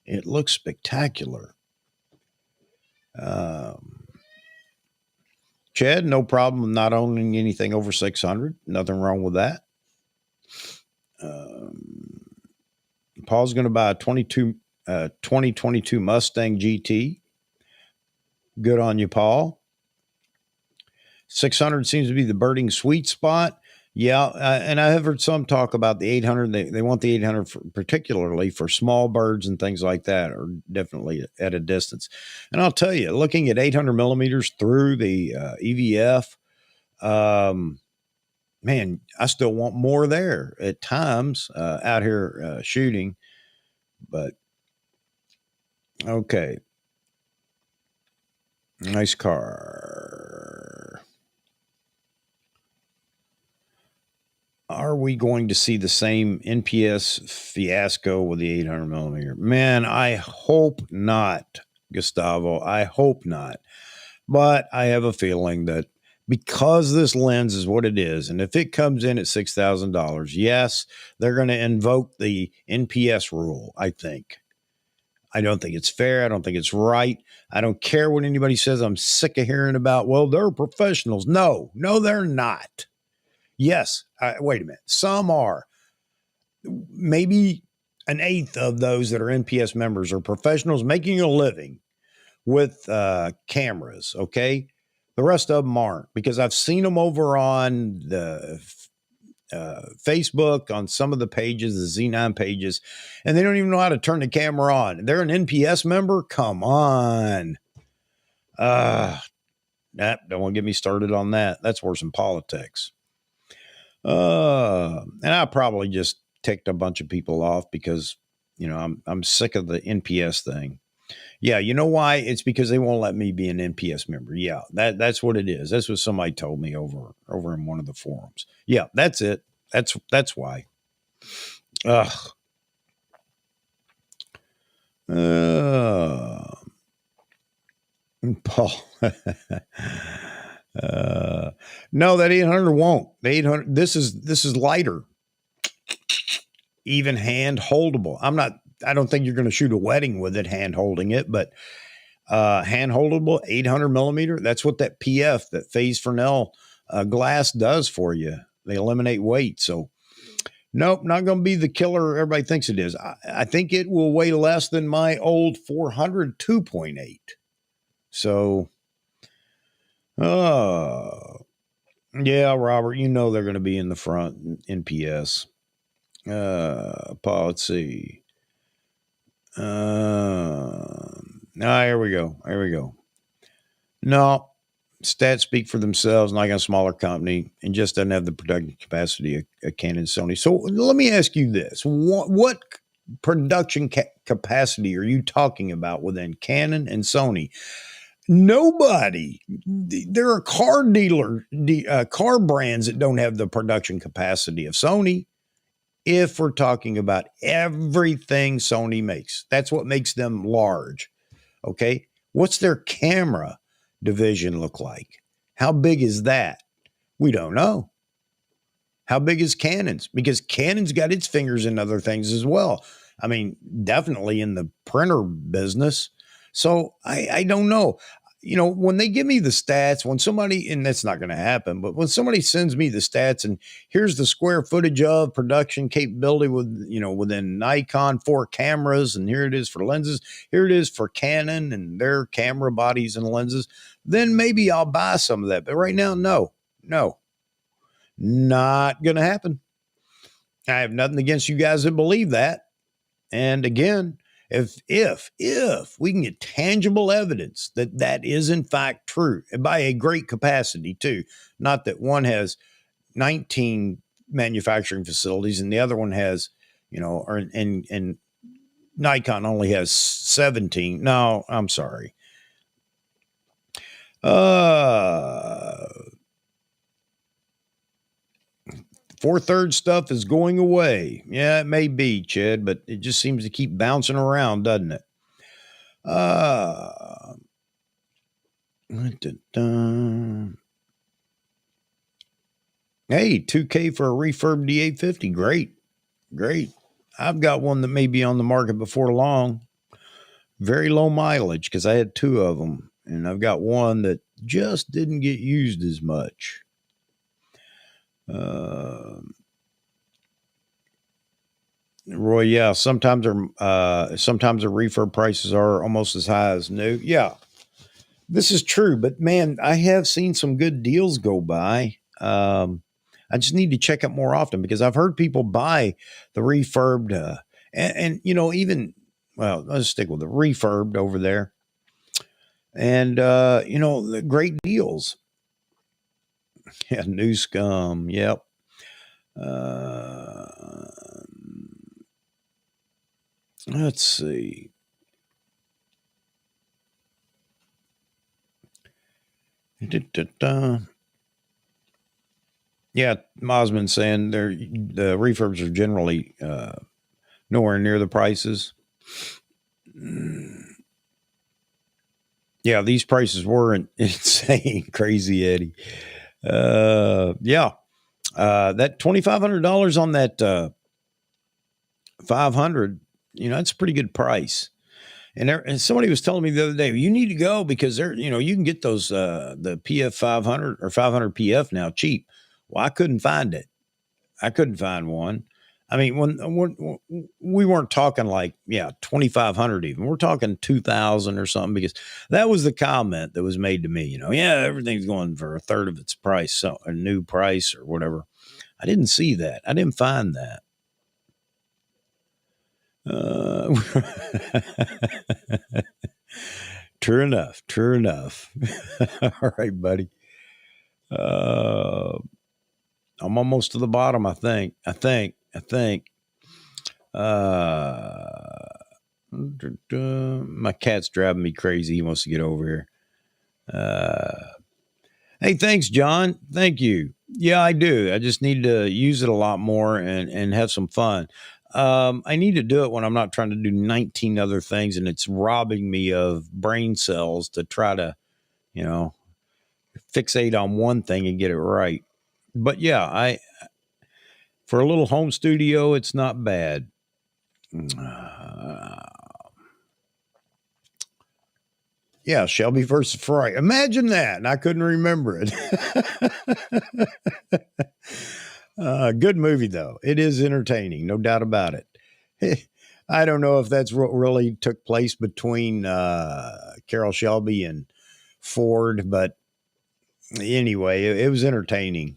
It looks spectacular. Chad, no problem with not owning anything over 600. Nothing wrong with that. Paul's going to buy a 2022 Mustang GT. Good on you, Paul. 600 seems to be the birding sweet spot. Yeah, and I have heard some talk about the 800. They want the 800 particularly for small birds and things like that, or definitely at a distance. And I'll tell you, looking at 800 millimeters through the EVF, man, I still want more there at times out here shooting. But okay, nice car. Are we going to see the same NPS fiasco with the 800 millimeter? Man, I hope not, Gustavo. I hope not. But I have a feeling that because this lens is what it is, and if it comes in at $6,000, yes, they're going to invoke the NPS rule, I think. I don't think it's fair. I don't think it's right. I don't care what anybody says. I'm sick of hearing about, well, they're professionals. No, they're not. Yes. Wait a minute. Some are. Maybe an eighth of those that are NPS members are professionals making a living with cameras. Okay. The rest of them aren't, because I've seen them over on the Facebook, on some of the pages, the Z9 pages, and they don't even know how to turn the camera on. They're an NPS member. Come on. Don't want to get me started on that. That's worse than politics. And I probably just ticked a bunch of people off because, I'm sick of the NPS thing. Yeah, you know why? It's because they won't let me be an NPS member. Yeah, that's what it is. That's what somebody told me over in one of the forums. Yeah, that's it. That's why. Ugh. Uh, Paul. No, that 800 won't. The 800. This is lighter, even hand holdable. I don't think you're going to shoot a wedding with it hand holding it, but hand holdable 800mm. That's what that PF, that phase Fresnel glass does for you. They eliminate weight. So nope, not going to be the killer everybody thinks it is. I think it will weigh less than my old 400 2.8. So, yeah, Robert, you know they're going to be in the front in PS. Paul, let's see. Here we go. Here we go. No, stats speak for themselves. Like a smaller company, and just doesn't have the production capacity of Canon and Sony. So let me ask you this: what production capacity are you talking about within Canon and Sony? Nobody. There are car car brands that don't have the production capacity of Sony. If we're talking about everything Sony makes, that's what makes them large. Okay. What's their camera division look like? How big is that? We don't know. How big is Canon's? Because Canon's got its fingers in other things as well. I mean, definitely in the printer business. So I don't know. When they give me the stats, when somebody, and that's not going to happen, but when somebody sends me the stats and here's the square footage of production capability within Nikon 4 cameras, and here it is for lenses, here it is for Canon and their camera bodies and lenses, then maybe I'll buy some of that. But right now, no, not going to happen. I have nothing against you guys that believe that. And again, if we can get tangible evidence that that is in fact true, and by a great capacity too, not that one has 19 manufacturing facilities and the other one has, and Nikon only has 17. No, I'm sorry. 4/3 stuff is going away. Yeah, it may be, Chad, but it just seems to keep bouncing around, doesn't it? Hey, 2K for a refurb D850. Great. I've got one that may be on the market before long. Very low mileage because I had 2 of them. And I've got one that just didn't get used as much. Roy, yeah, sometimes the refurb prices are almost as high as new. Yeah, this is true, but man, I have seen some good deals go by. I just need to check it more often because I've heard people buy the refurbed, and even, well, let's stick with the refurbed over there, and the great deals. Yeah, new scum. Yep. Let's see. Yeah, Mosman saying the refurbs are generally nowhere near the prices. Yeah, these prices were insane, crazy, Eddie. Yeah, that $2,500 on that 500, that's a pretty good price. And somebody was telling me the other day, you need to go because you can get those the PF 500 or 500 PF now cheap. Well, I couldn't find it. I couldn't find one. I mean, when we weren't talking like 2,500 even. We're talking 2,000 or something because that was the comment that was made to me. Everything's going for a third of its price, so a new price or whatever. I didn't see that. I didn't find that. True enough. All right, buddy. I'm almost to the bottom, I think. My cat's driving me crazy. He wants to get over here. Hey, thanks, John. Thank you. Yeah, I do. I just need to use it a lot more and have some fun. I need to do it when I'm not trying to do 19 other things and it's robbing me of brain cells to try to, you know, fixate on one thing and get it right. But yeah, I for a little home studio, it's not bad. Yeah, Shelby versus Ferrari. Imagine that. And I couldn't remember it. Good movie, though. It is entertaining, no doubt about it. I don't know if that's what really took place between Carroll Shelby and Ford, but anyway, it was entertaining.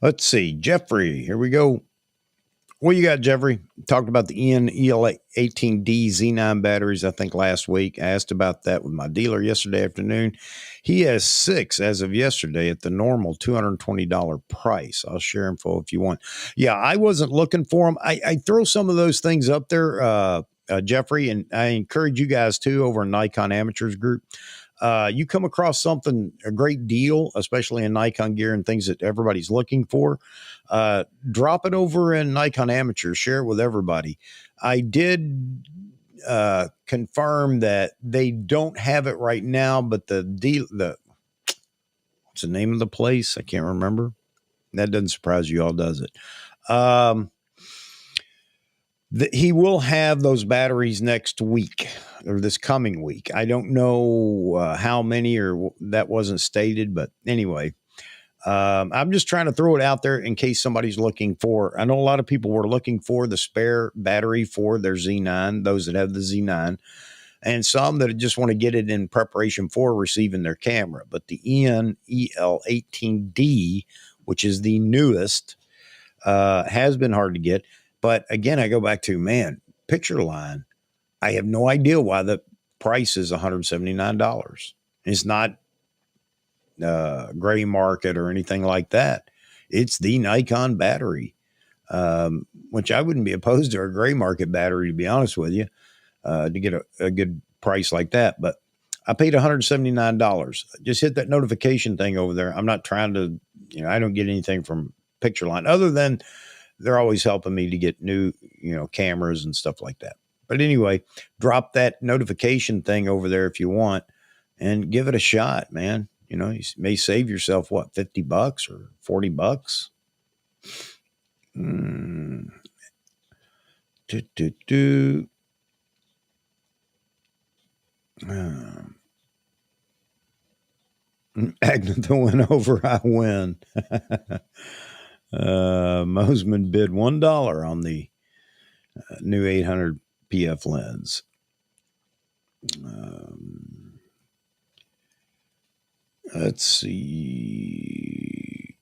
Let's see. Jeffrey, here we go. What you got, Jeffrey? Talked about the EL18D Z9 batteries, I think, last week. I asked about that with my dealer yesterday afternoon. He has 6 as of yesterday at the normal $220 price. I'll share info if you want. Yeah, I wasn't looking for them. I throw some of those things up there, Jeffrey, and I encourage you guys too over in Nikon Amateurs Group. You come across something, a great deal, especially in Nikon gear and things that everybody's looking for, drop it over in Nikon Amateur, share it with everybody. I did confirm that they don't have it right now, but what's the name of the place? I can't remember. That doesn't surprise you all, does it? He will have those batteries next week or this coming week. I don't know how many, or that wasn't stated, but anyway, I'm just trying to throw it out there in case somebody's looking for. I know a lot of people were looking for the spare battery for their Z9, those that have the Z9, and some that just want to get it in preparation for receiving their camera. But the EL18D, which is the newest, has been hard to get. But again, I go back to, man, picture line. I have no idea why the price is $179. It's not gray market or anything like that. It's the Nikon battery, which I wouldn't be opposed to a gray market battery, to be honest with you, to get a good price like that. But I paid $179. Just hit that notification thing over there. I'm not trying to, I don't get anything from Picture Line other than they're always helping me to get new, cameras and stuff like that. But anyway, drop that notification thing over there if you want and give it a shot, man. You may save yourself, what, $50 or $40? Agnetha went over, I win. Mosman bid $1 on the new 800 PF lens. Let's see.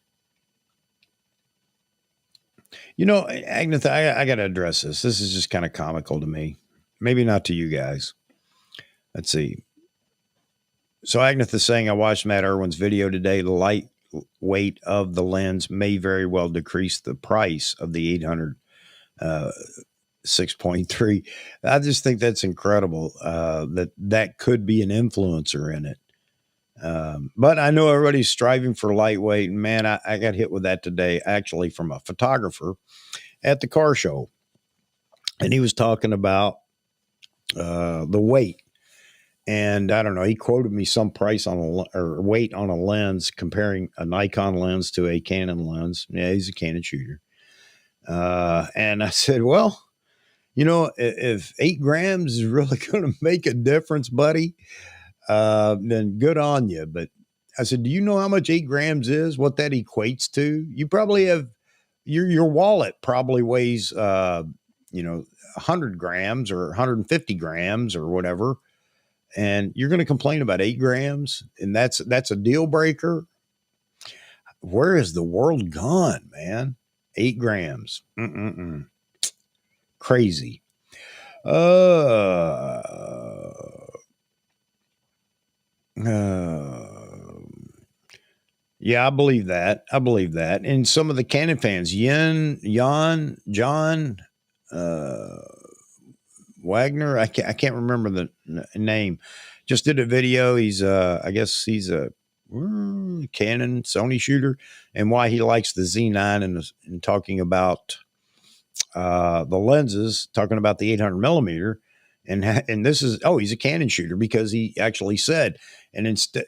Agnetha, I got to address this. This is just kind of comical to me. Maybe not to you guys. Let's see. So Agnetha saying, I watched Matt Irwin's video today. The lightweight of the lens may very well decrease the price of the 800 6.3. I just think that's incredible that could be an influencer in it. But I know everybody's striving for lightweight. And man, I got hit with that today, actually, from a photographer at the car show. And he was talking about the weight. And I don't know, he quoted me some price or weight on a lens, comparing a Nikon lens to a Canon lens. Yeah, he's a Canon shooter. And I said, well, if 8 grams is really going to make a difference, buddy, then good on you. But I said, do you know how much 8 grams is, what that equates to? You probably have your wallet probably weighs, 100 grams or 150 grams or whatever. And you're going to complain about 8 grams. And that's a deal breaker. Where is the world gone, man? 8 grams. Crazy. Yeah, I believe that. I believe that. And some of the Canon fans, John, uh, Wagner, I can't remember the name, just did a video. He's, I guess he's a Canon, Sony shooter, and why he likes the Z9 and talking about the lenses, talking about the 800 millimeter, and this is he's a Canon shooter because he actually said, and instead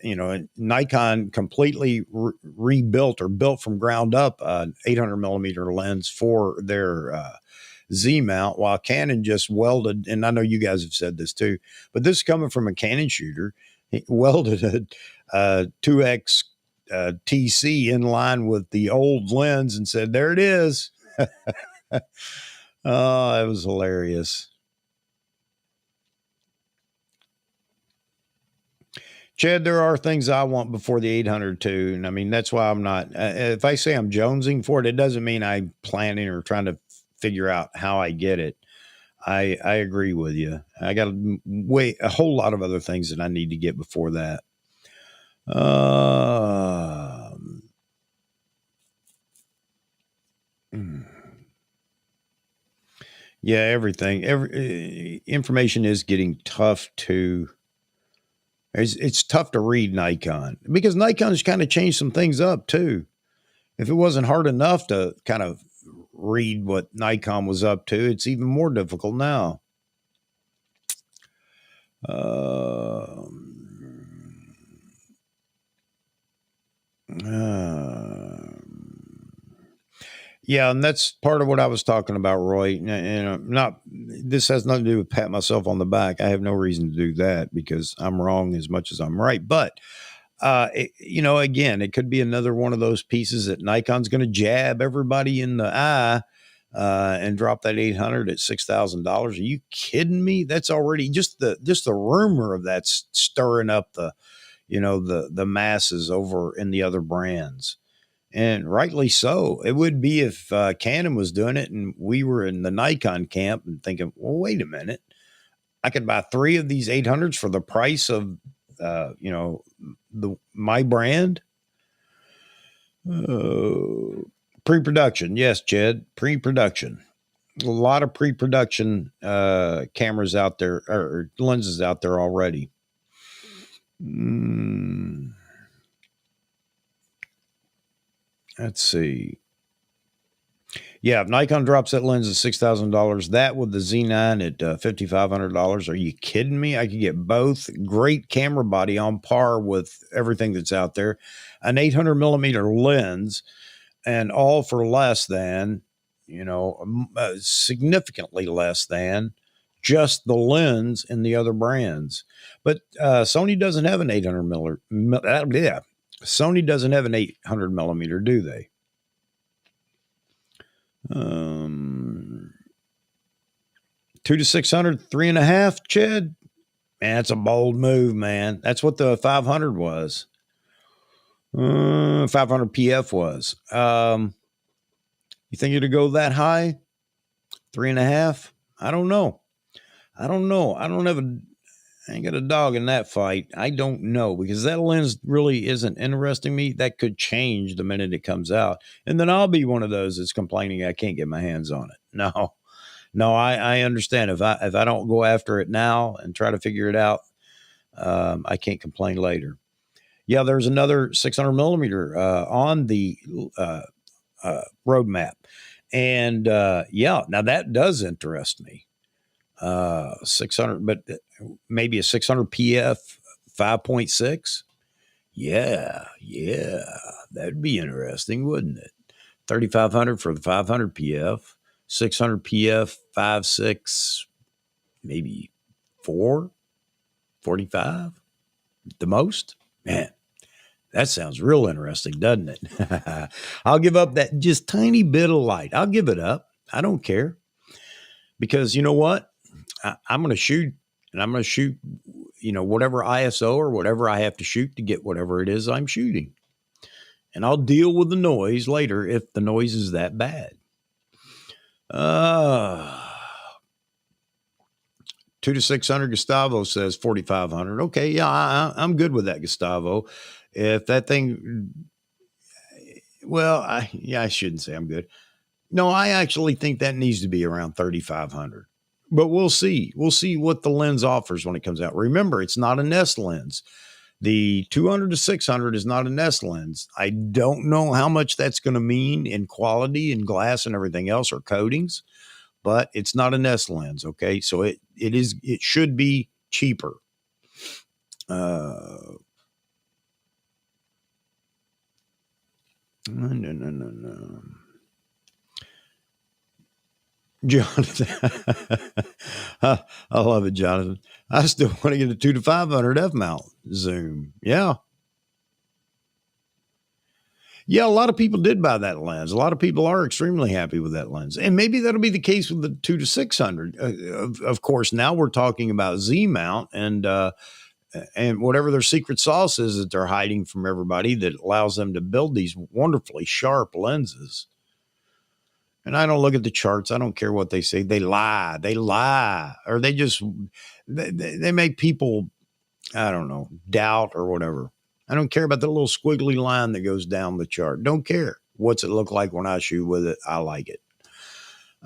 Nikon completely rebuilt or built from ground up an 800 millimeter lens for their Z mount, while Canon just welded. And I know you guys have said this too, but this is coming from a Canon shooter. He welded a 2x TC in line with the old lens and said, "There it is." Oh, it was hilarious. Chad, there are things I want before the 800 too. And I mean, that's why I'm not, if I say I'm jonesing for it, it doesn't mean I'm planning or trying to figure out how I get it. I agree with you. I got a whole lot of other things that I need to get before that. Yeah, everything, every information is getting tough to. It's tough to read Nikon because Nikon's kind of changed some things up too. If it wasn't hard enough to kind of read what Nikon was up to, it's even more difficult now. Uh, yeah, and that's part of what I was talking about, Roy. And not this has nothing to do with pat myself on the back. I have no reason to do that because I'm wrong as much as I'm right. But again, it could be another one of those pieces that Nikon's going to jab everybody in the eye and drop that 800 at $6,000. Are you kidding me? That's already just the rumor of that's stirring up the masses over in the other brands. And rightly so. It would be if Canon was doing it and we were in the Nikon camp and thinking, well, wait a minute. I could buy 3 of these 800s for the price of, my brand. Pre-production. Yes, Chad. Pre-production. A lot of pre-production cameras out there or lenses out there already. Let's see. Yeah, if Nikon drops that lens at $6,000, that with the Z9 at $5,500, are you kidding me? I could get both. Great camera body on par with everything that's out there. An 800 millimeter lens, and all for less than, significantly less than just the lens in the other brands. But Sony doesn't have an 800 millimeter. Sony doesn't have an 800 millimeter, do they? 2 to 600, 3.5, Chad. Man, that's a bold move, man. That's what the 500 was. 500 PF was. You think it'd go that high? 3.5? I don't know. I ain't got a dog in that fight. I don't know because that lens really isn't interesting me. That could change the minute it comes out. And then I'll be one of those that's complaining I can't get my hands on it. No, I understand. If I don't go after it now and try to figure it out, I can't complain later. Yeah, there's another 600 millimeter on the roadmap. And now that does interest me. 600, but maybe a 600 PF 5.6. Yeah, that'd be interesting, wouldn't it? 3,500 for the 500 PF, 600 PF 5.6, maybe 4.45, the most. Man, that sounds real interesting, doesn't it? I'll give up that just tiny bit of light. I'll give it up. I don't care. Because you know what? I'm going to shoot, and I'm going to shoot, whatever ISO or whatever I have to shoot to get whatever it is I'm shooting. And I'll deal with the noise later if the noise is that bad. 2 to 600 Gustavo says 4,500. Okay, yeah, I'm good with that, Gustavo. If that thing Well, I shouldn't say I'm good. No, I actually think that needs to be around 3,500. But we'll see. We'll see what the lens offers when it comes out. Remember, it's not a Nest lens. The 200 to 600 is not a Nest lens. I don't know how much that's going to mean in quality and glass and everything else or coatings, but it's not a Nest lens. Okay, so it should be cheaper. No. Jonathan, I love it, Jonathan. I still want to get a 2 to 500 f mount zoom. Yeah, yeah. A lot of people did buy that lens. A lot of people are extremely happy with that lens, and maybe that'll be the case with the 2 to 600. Of course, now we're talking about Z mount and whatever their secret sauce is that they're hiding from everybody that allows them to build these wonderfully sharp lenses. And I don't look at the charts. I don't care what they say. They lie. They lie. Or they make people, I don't know, doubt or whatever. I don't care about the little squiggly line that goes down the chart. Don't care. What's it look like when I shoot with it? I like it.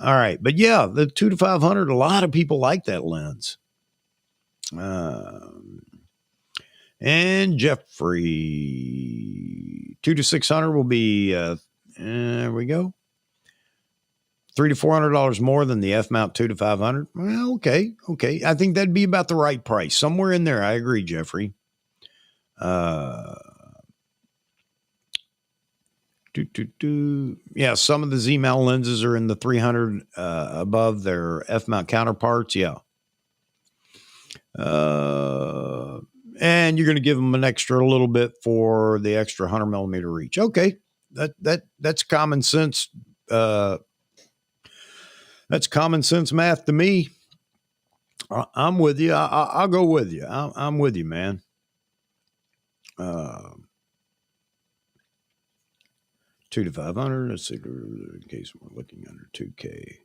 All right. But yeah, the 2 to 500, a lot of people like that lens. And Jeffrey, 2 to 600 will be, there we go. $300 to $400 more than the F mount 2 to 500. Well, okay. I think that'd be about the right price, somewhere in there. I agree, Jeffrey. Yeah, some of the Z mount lenses are in the 300 above their F mount counterparts. Yeah. And you're going to give them an extra little bit for the extra 100mm reach. Okay, that's common sense. That's common sense math to me. I'm with you. I'll go with you. I'm with you, man. 2 to 500. Let's see, in case we're looking under 2K.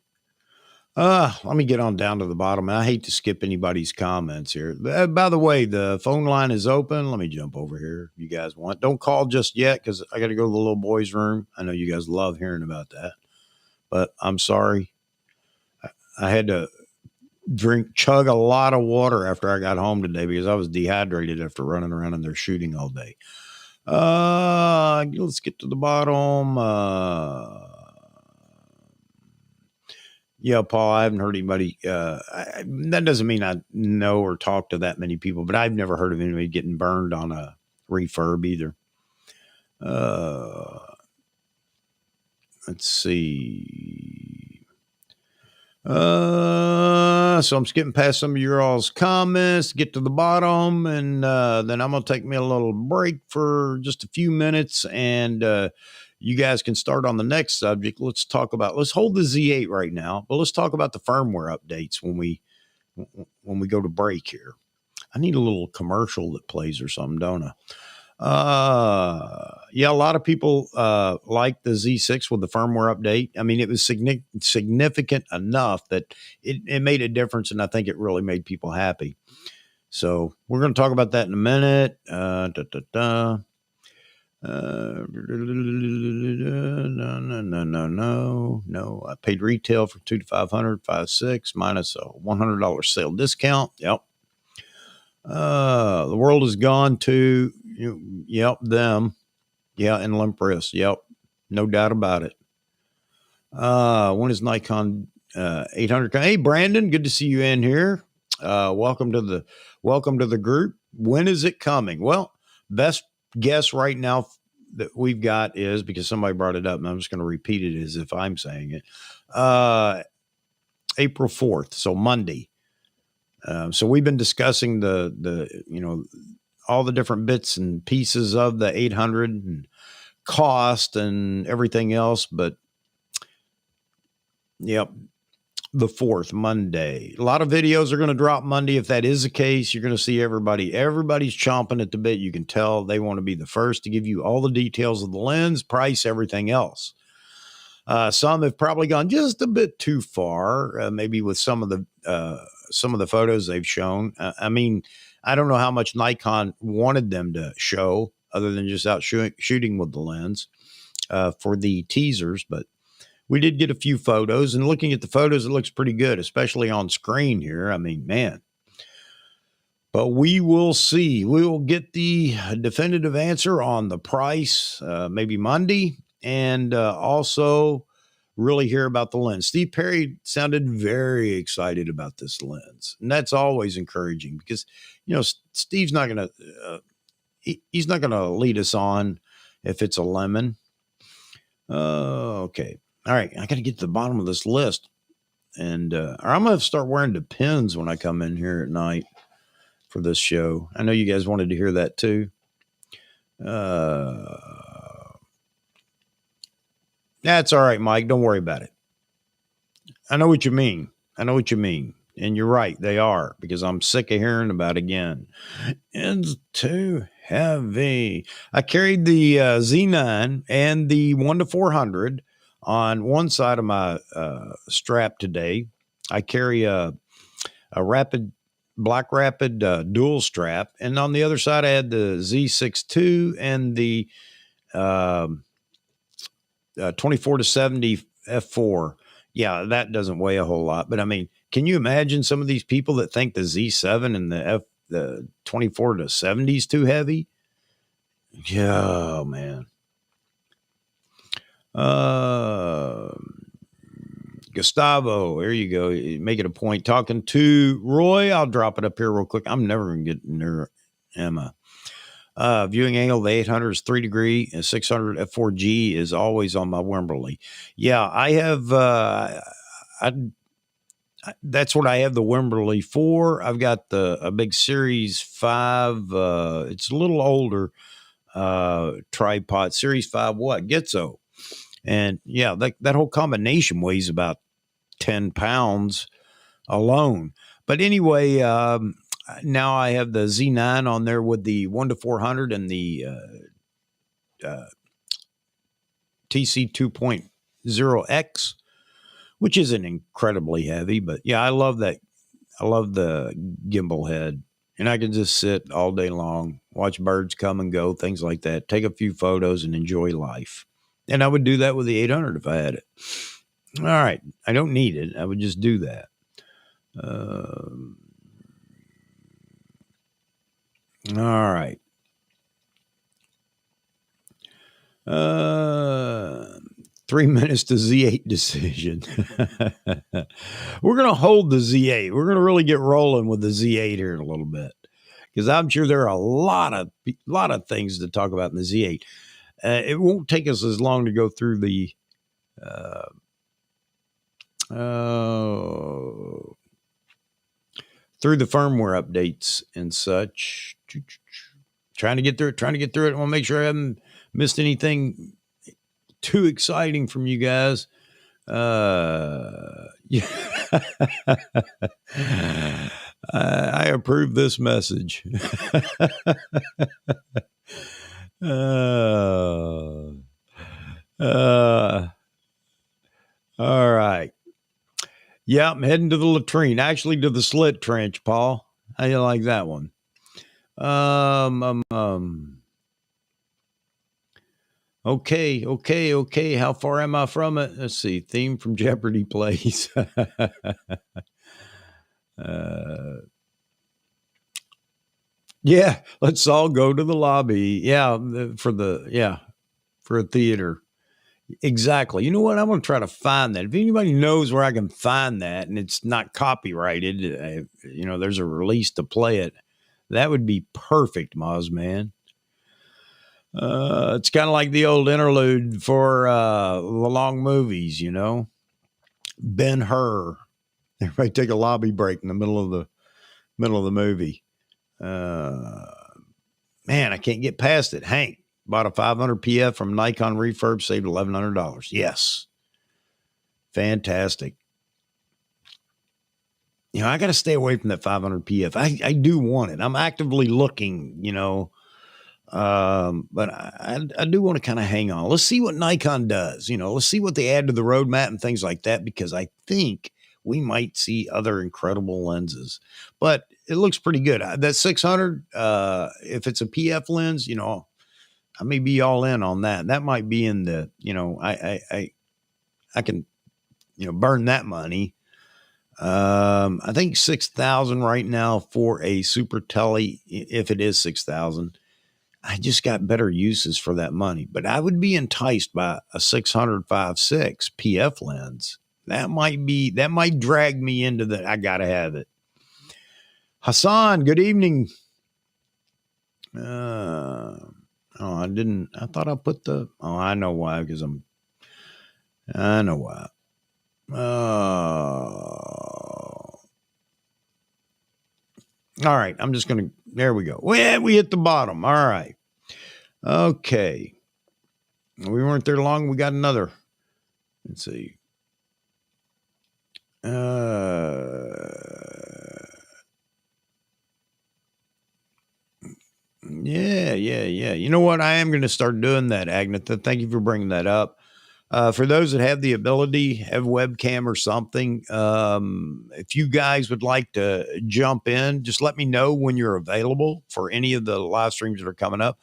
Let me get on down to the bottom. I hate to skip anybody's comments here. By the way, the phone line is open. Let me jump over here if you guys want. Don't call just yet because I got to go to the little boy's room. I know you guys love hearing about that, but I'm sorry. I had to chug a lot of water after I got home today because I was dehydrated after running around in there shooting all day. Let's get to the bottom. Yeah, Paul, I haven't heard anybody. That doesn't mean I know or talk to that many people, but I've never heard of anybody getting burned on a refurb either. Let's see. So I'm skipping past some of your all's comments, get to the bottom, and then I'm going to take me a little break for just a few minutes, and you guys can start on the next subject. Let's hold the Z8 right now, but let's talk about the firmware updates when we go to break here. I need a little commercial that plays or something, don't I? Yeah, a lot of people like the Z6 with the firmware update. I mean, it was significant enough that it made a difference, and I think it really made people happy. So we're going to talk about that in a minute. No. I paid retail for 2 to 500, 5.6 minus a $100 sale discount. Yep. The world has gone to, them. Yeah, and limp wrist. Yep. No doubt about it. When is Nikon 800? Hey, Brandon, good to see you in here. Welcome to the group. When is it coming? Well, best guess right now that we've got is, because somebody brought it up and I'm just going to repeat it as if I'm saying it. April 4th. So Monday. So we've been discussing the all the different bits and pieces of the 800 and cost and everything else, but yep, the 4th, Monday. A lot of videos are going to drop Monday. If that is the case, you're going to see everybody's chomping at the bit. You can tell they want to be the first to give you all the details of the lens, price, everything else. Some have probably gone just a bit too far, maybe with some of the photos they've shown. I mean, I don't know how much Nikon wanted them to show other than just out shooting with the lens. for the teasers, but we did get a few photos, and looking at the photos, it looks pretty good, especially on screen here. I mean, man. But we will see. We will get the definitive answer on the price maybe Monday, and also really hear about the lens. Steve Perry sounded very excited about this lens, and that's always encouraging because, Steve's not going to he's not going to lead us on if it's a lemon. Okay. All right. I got to get to the bottom of this list, and or I'm going to start wearing Depends when I come in here at night for this show. I know you guys wanted to hear that too. That's all right, Mike. Don't worry about it. I know what you mean. And you're right. They are, because I'm sick of hearing about it again. It's too heavy. I carried the Z9 and the 1-400 on one side of my strap today. I carry a Black Rapid dual strap, and on the other side I had the Z6 II and the 24-70 f4. Yeah, that doesn't weigh a whole lot, but I mean, can you imagine some of these people that think the Z7 and the 24-70 is too heavy? Yeah, man. Gustavo, there you go. Make it a point talking to Roy. I'll drop it up here real quick. I'm never going to get near Emma. Viewing angle of the 800 is 3 degree, and 600 f4G is always on my Wimberley. Yeah, I have, that's what I have the Wimberley for. I've got a big Series 5. It's a little older tripod. Series 5 what? Gitzo. And yeah, that whole combination weighs about 10 pounds alone. But anyway, now I have the Z9 on there with the 1-400 and the TC 2.0X, which isn't incredibly heavy, but yeah, I love that. I love the gimbal head, and I can just sit all day long, watch birds come and go, things like that, take a few photos and enjoy life. And I would do that with the 800 if I had it. All right. I don't need it. I would just do that. All right. 3 minutes to Z8 decision. We're going to hold the Z8. We're going to really get rolling with the Z8 here in a little bit, because I'm sure there are a lot of things to talk about in the Z8. It won't take us as long to go through the firmware updates and such. Trying to get through it. I want to make sure I haven't missed anything too exciting from you guys. Yeah. I approve this message. All right. Yeah, I'm heading to the latrine. Actually, to the slit trench, Paul. How you like that one? Okay. How far am I from it? Let's see. Theme from Jeopardy plays. Yeah, let's all go to the lobby. Yeah, for a theater. Exactly. You know what? I'm going to try to find that. If anybody knows where I can find that and it's not copyrighted, there's a release to play it, that would be perfect, Moz man. It's kind of like the old interlude for the long movies, Ben-Hur. Everybody take a lobby break in the middle of the movie. Man, I can't get past it. Hank bought a 500 PF from Nikon Refurb, saved $1,100. Yes. Fantastic. I got to stay away from that 500 PF. I do want it. I'm actively looking, but I do want to kind of hang on. Let's see what Nikon does. Let's see what they add to the roadmap and things like that, because I think we might see other incredible lenses. But it looks pretty good. That 600, if it's a PF lens, I may be all in on that. That might be in the, I can, burn that money. I think 6,000 right now for a super tele. If it is 6,000, I just got better uses for that money. But I would be enticed by a 600 5.6 PF lens. That might drag me into the. I gotta have it. Hassan, good evening. I didn't. I thought I put the. Oh, I know why. Because I know why. All right. I'm just gonna. There we go. We hit the bottom. All right. Okay. We weren't there long. We got another. Let's see. Yeah. You know what? I am going to start doing that, Agnetha. Thank you for bringing that up. For those that have the ability, have webcam or something, if you guys would like to jump in, just let me know when you're available for any of the live streams that are coming up.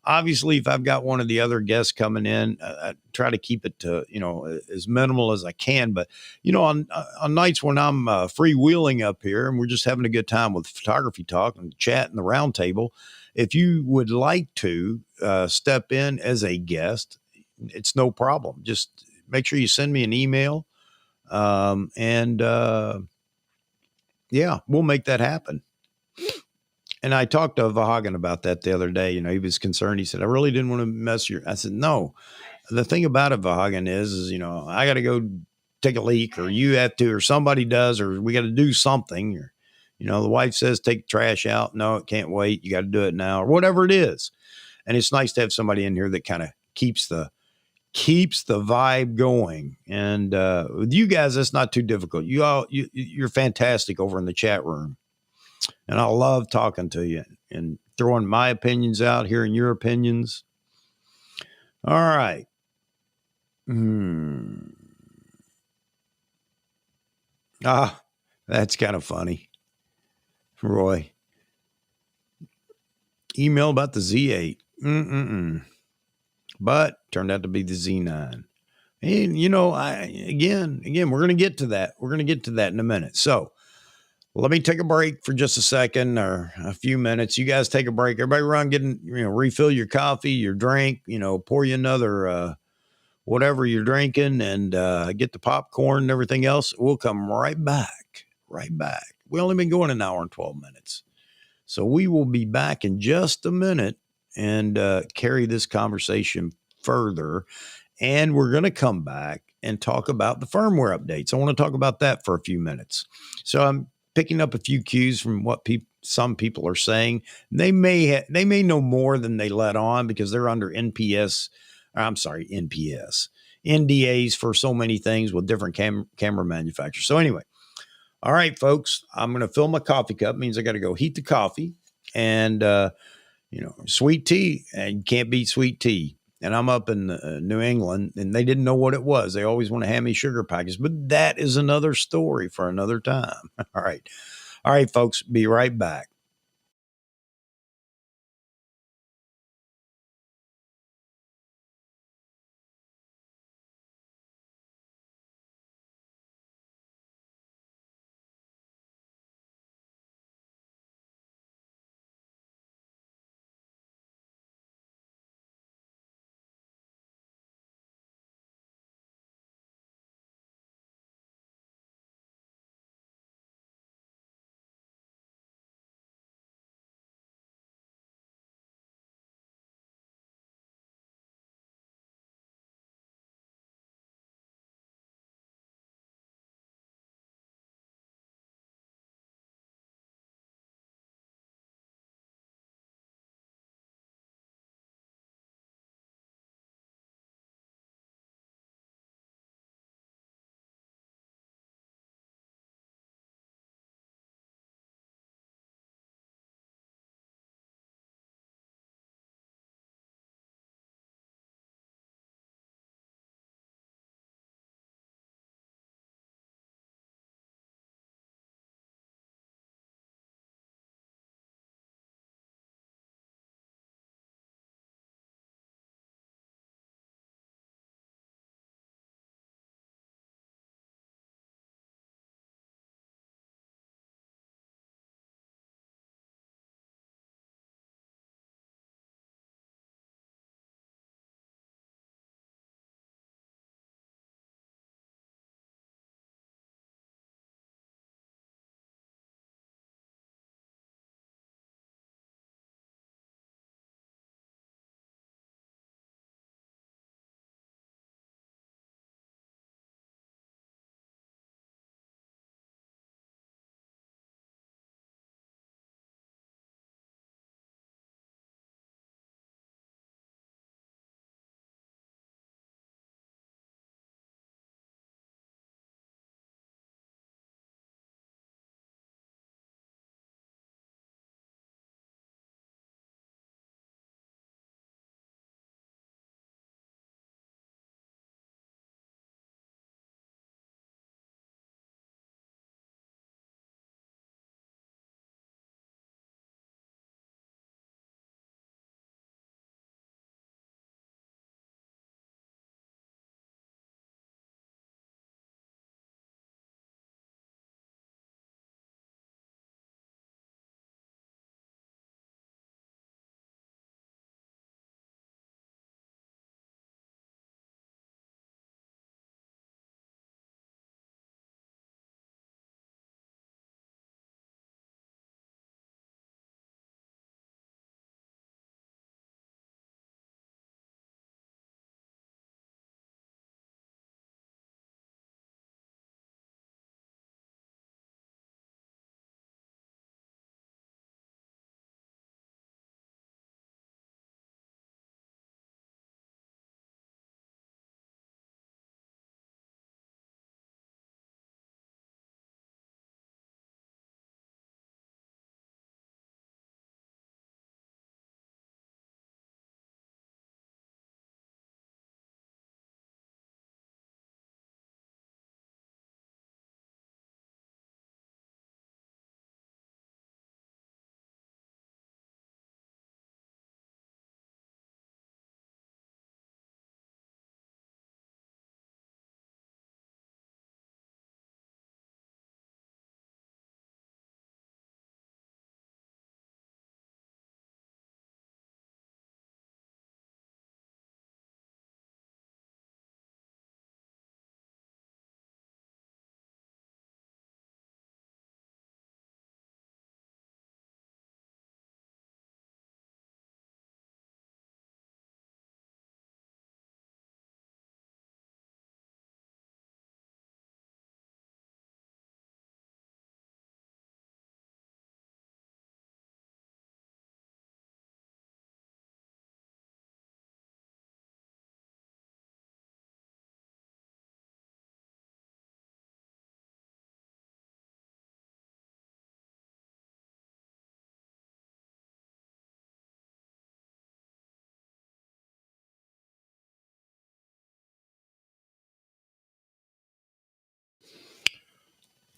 Obviously, if I've got one of the other guests coming in, I try to keep it to, as minimal as I can. But, on nights when I'm freewheeling up here and we're just having a good time with photography talk and chat and the round table, if you would like to step in as a guest, it's no problem. Just make sure you send me an email. And yeah, we'll make that happen. And I talked to Vahagan about that the other day. He was concerned. He said, I really didn't want to mess your. I said, no. The thing about it, Vahagan, is I got to go take a leak, or you have to, or somebody does, or we got to do something. Or, the wife says, take the trash out. No, it can't wait. You got to do it now, or whatever it is. And it's nice to have somebody in here that kind of keeps the vibe going. And with you guys, that's not too difficult. You're fantastic over in the chat room. And I love talking to you and throwing my opinions out, hearing your opinions. All right. That's kind of funny. Roy. Email about the Z8. But turned out to be the Z9. And, again, we're going to get to that. We're going to get to that in a minute. So let me take a break for just a second or a few minutes. You guys take a break. Everybody run, refill your coffee, your drink, pour you another, whatever you're drinking, and get the popcorn and everything else. We'll come right back. We only been going an hour and 12 minutes. So we will be back in just a minute and carry this conversation further. And we're going to come back and talk about the firmware updates. I want to talk about that for a few minutes. So I'm picking up a few cues from what some people are saying. They may know more than they let on because they're under NDAs for so many things with different camera manufacturers. So anyway, all right, folks, I'm going to fill my coffee cup. Means I got to go heat the coffee, and sweet tea, and you can't beat sweet tea. And I'm up in New England, and they didn't know what it was. They always want to hand me sugar packets, but that is another story for another time. All right, folks, be right back.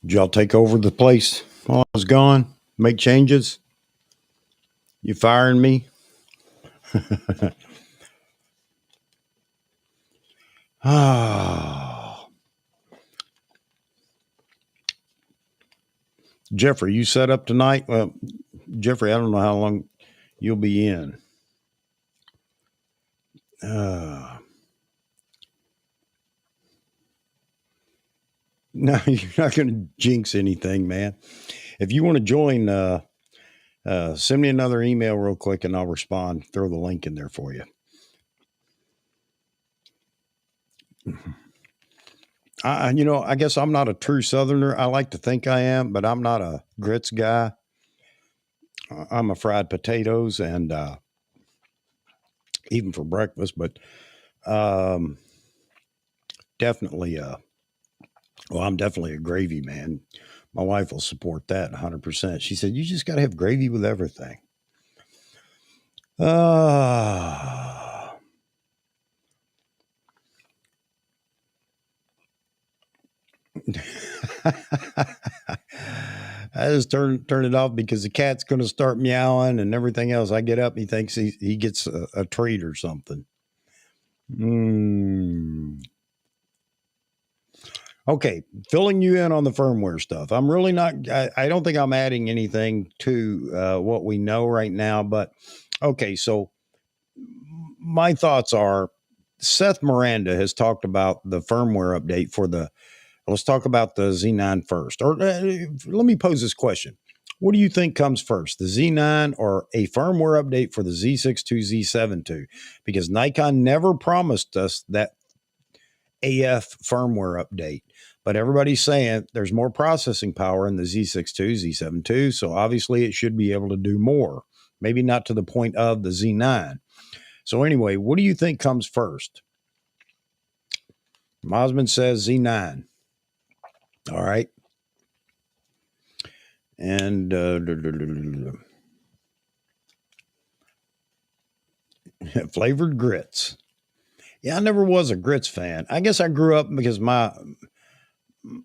Did y'all take over the place while I was gone? Make changes? You firing me? Ah, Jeffrey, you set up tonight? Well, Jeffrey, I don't know how long you'll be in. No, you're not going to jinx anything, man. If you want to join, send me another email real quick and I'll respond. Throw the link in there for you. I guess I'm not a true Southerner. I like to think I am, but I'm not a grits guy. I'm a fried potatoes and even for breakfast, but definitely, I'm definitely a gravy man. My wife will support that 100%. She said, you just got to have gravy with everything. I just turn it off because the cat's going to start meowing and everything else. I get up, he thinks he gets a treat or something. Okay, filling you in on the firmware stuff. I'm really not. I don't think I'm adding anything to what we know right now. But okay, so my thoughts are: Seth Miranda has talked about the firmware update for the. Let's talk about the Z9 first. Or let me pose this question. What do you think comes first, the Z9 or a firmware update for the Z6 II, Z7 II? Because Nikon never promised us that AF firmware update, but everybody's saying there's more processing power in the Z6 II, Z7 II, so obviously it should be able to do more. Maybe not to the point of the Z9. So anyway, what do you think comes first? Mosman says Z9. All right. And flavored grits. Yeah, I never was a grits fan. I guess I grew up because my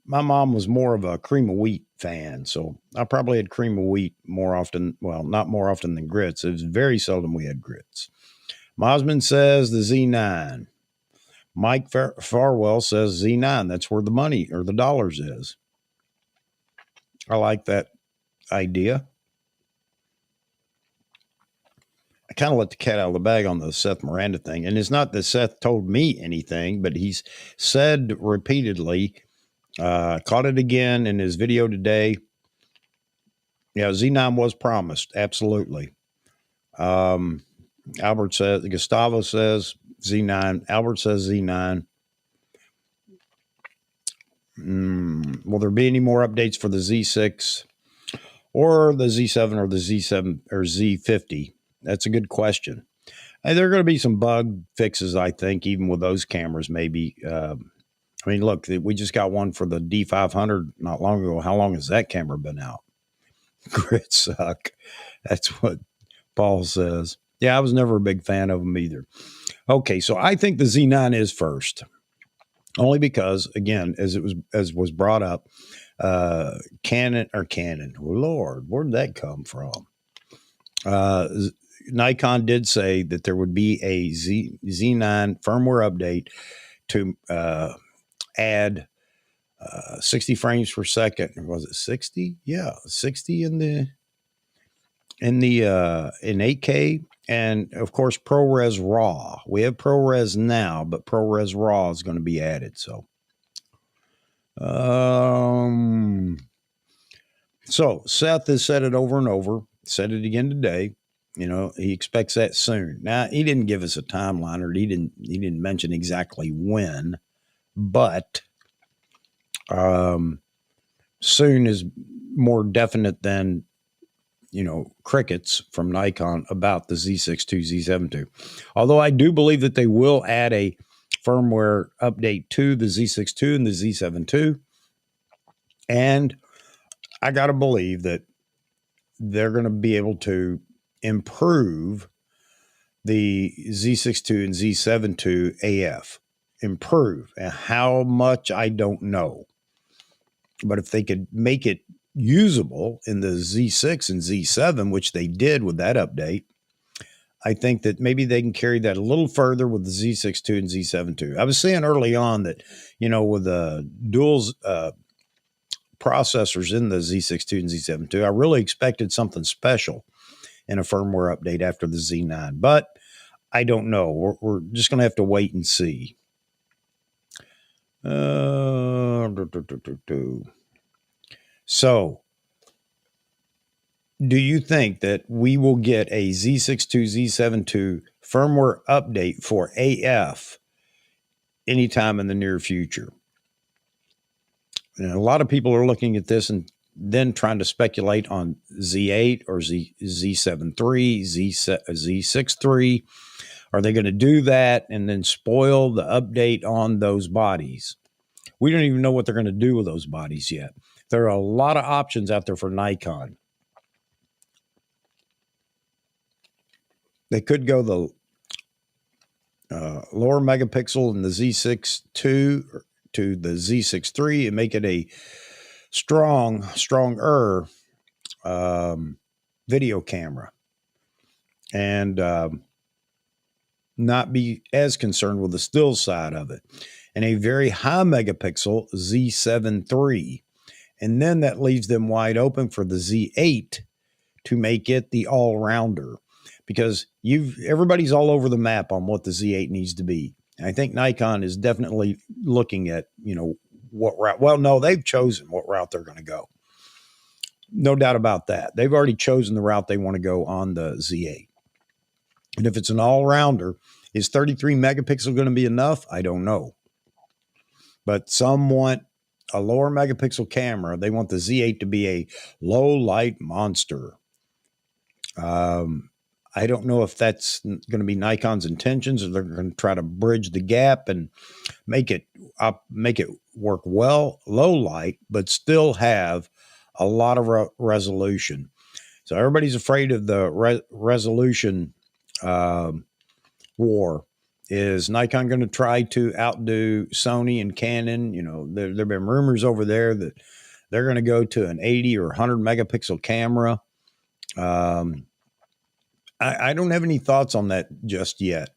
mom was more of a cream of wheat fan, so I probably had cream of wheat more often. Well, not more often than grits. It was very seldom we had grits. Mosman says the Z9. Mike Farwell says Z9. That's where the money or the dollars is. I like that idea. I kind of let the cat out of the bag on the Seth Miranda thing. And it's not that Seth told me anything, but he's said repeatedly, caught it again in his video today. Yeah, Z9 was promised. Absolutely. Albert says, Gustavo says Z9. Albert says Z9. Will there be any more updates for the Z6 or the Z7 or the Z7 or Z50? That's a good question. And there are going to be some bug fixes, I think, even with those cameras, maybe. I mean, look, we just got one for the D500 not long ago. How long has that camera been out? Grit suck. That's what Paul says. Yeah, I was never a big fan of them either. Okay, so I think the Z9 is first, only because, again, as was brought up, Canon. Lord, where did that come from? Nikon did say that there would be a Z9 firmware update to add 60 frames per second. Was it 60? Yeah, 60 in 8K, and of course ProRes RAW. We have ProRes now, but ProRes RAW is going to be added. So Seth has said it over and over. Said it again today. He expects that soon. Now, he didn't give us a timeline, or he didn't mention exactly when, but soon is more definite than crickets from Nikon about the Z6 II, Z7 II. Although I do believe that they will add a firmware update to the Z6 II and the Z7 II, and I got to believe that they're going to be able to improve the Z6 II and Z7 II AF. Improve. And how much, I don't know. But if they could make it usable in the Z6 and Z7, which they did with that update, I think that maybe they can carry that a little further with the Z6 II and Z7 II. I was saying early on that, with the dual processors in the Z6 II and Z7 II, I really expected something special in a firmware update after the Z9, but I don't know. We're just going to have to wait and see. So, do you think that we will get a Z6 II, Z7 II firmware update for AF anytime in the near future? And a lot of people are looking at this and then trying to speculate on Z8 or Z7 III, Z6 III. Are they going to do that and then spoil the update on those bodies? We don't even know what they're going to do with those bodies yet. There are a lot of options out there for Nikon. They could go the lower megapixel in the Z6 II to the Z6 III and make it a stronger video camera, and not be as concerned with the still side of it, and a very high megapixel Z7 III. And then that leaves them wide open for the Z8 to make it the all-rounder, because everybody's all over the map on what the Z8 needs to be. And I think Nikon is definitely looking at, what route. Well, no, they've chosen what route they're going to go. No doubt about that. They've already chosen the route they want to go on the Z8. And if it's an all-rounder, is 33 megapixel going to be enough? I don't know. But some want a lower megapixel camera. They want the Z8 to be a low light monster. I don't know if that's going to be Nikon's intentions, or they're going to try to bridge the gap and make it work well, low light, but still have a lot of resolution. So everybody's afraid of the resolution war. Is Nikon going to try to outdo Sony and Canon? There have been rumors over there that they're going to go to an 80 or 100 megapixel camera. I don't have any thoughts on that just yet.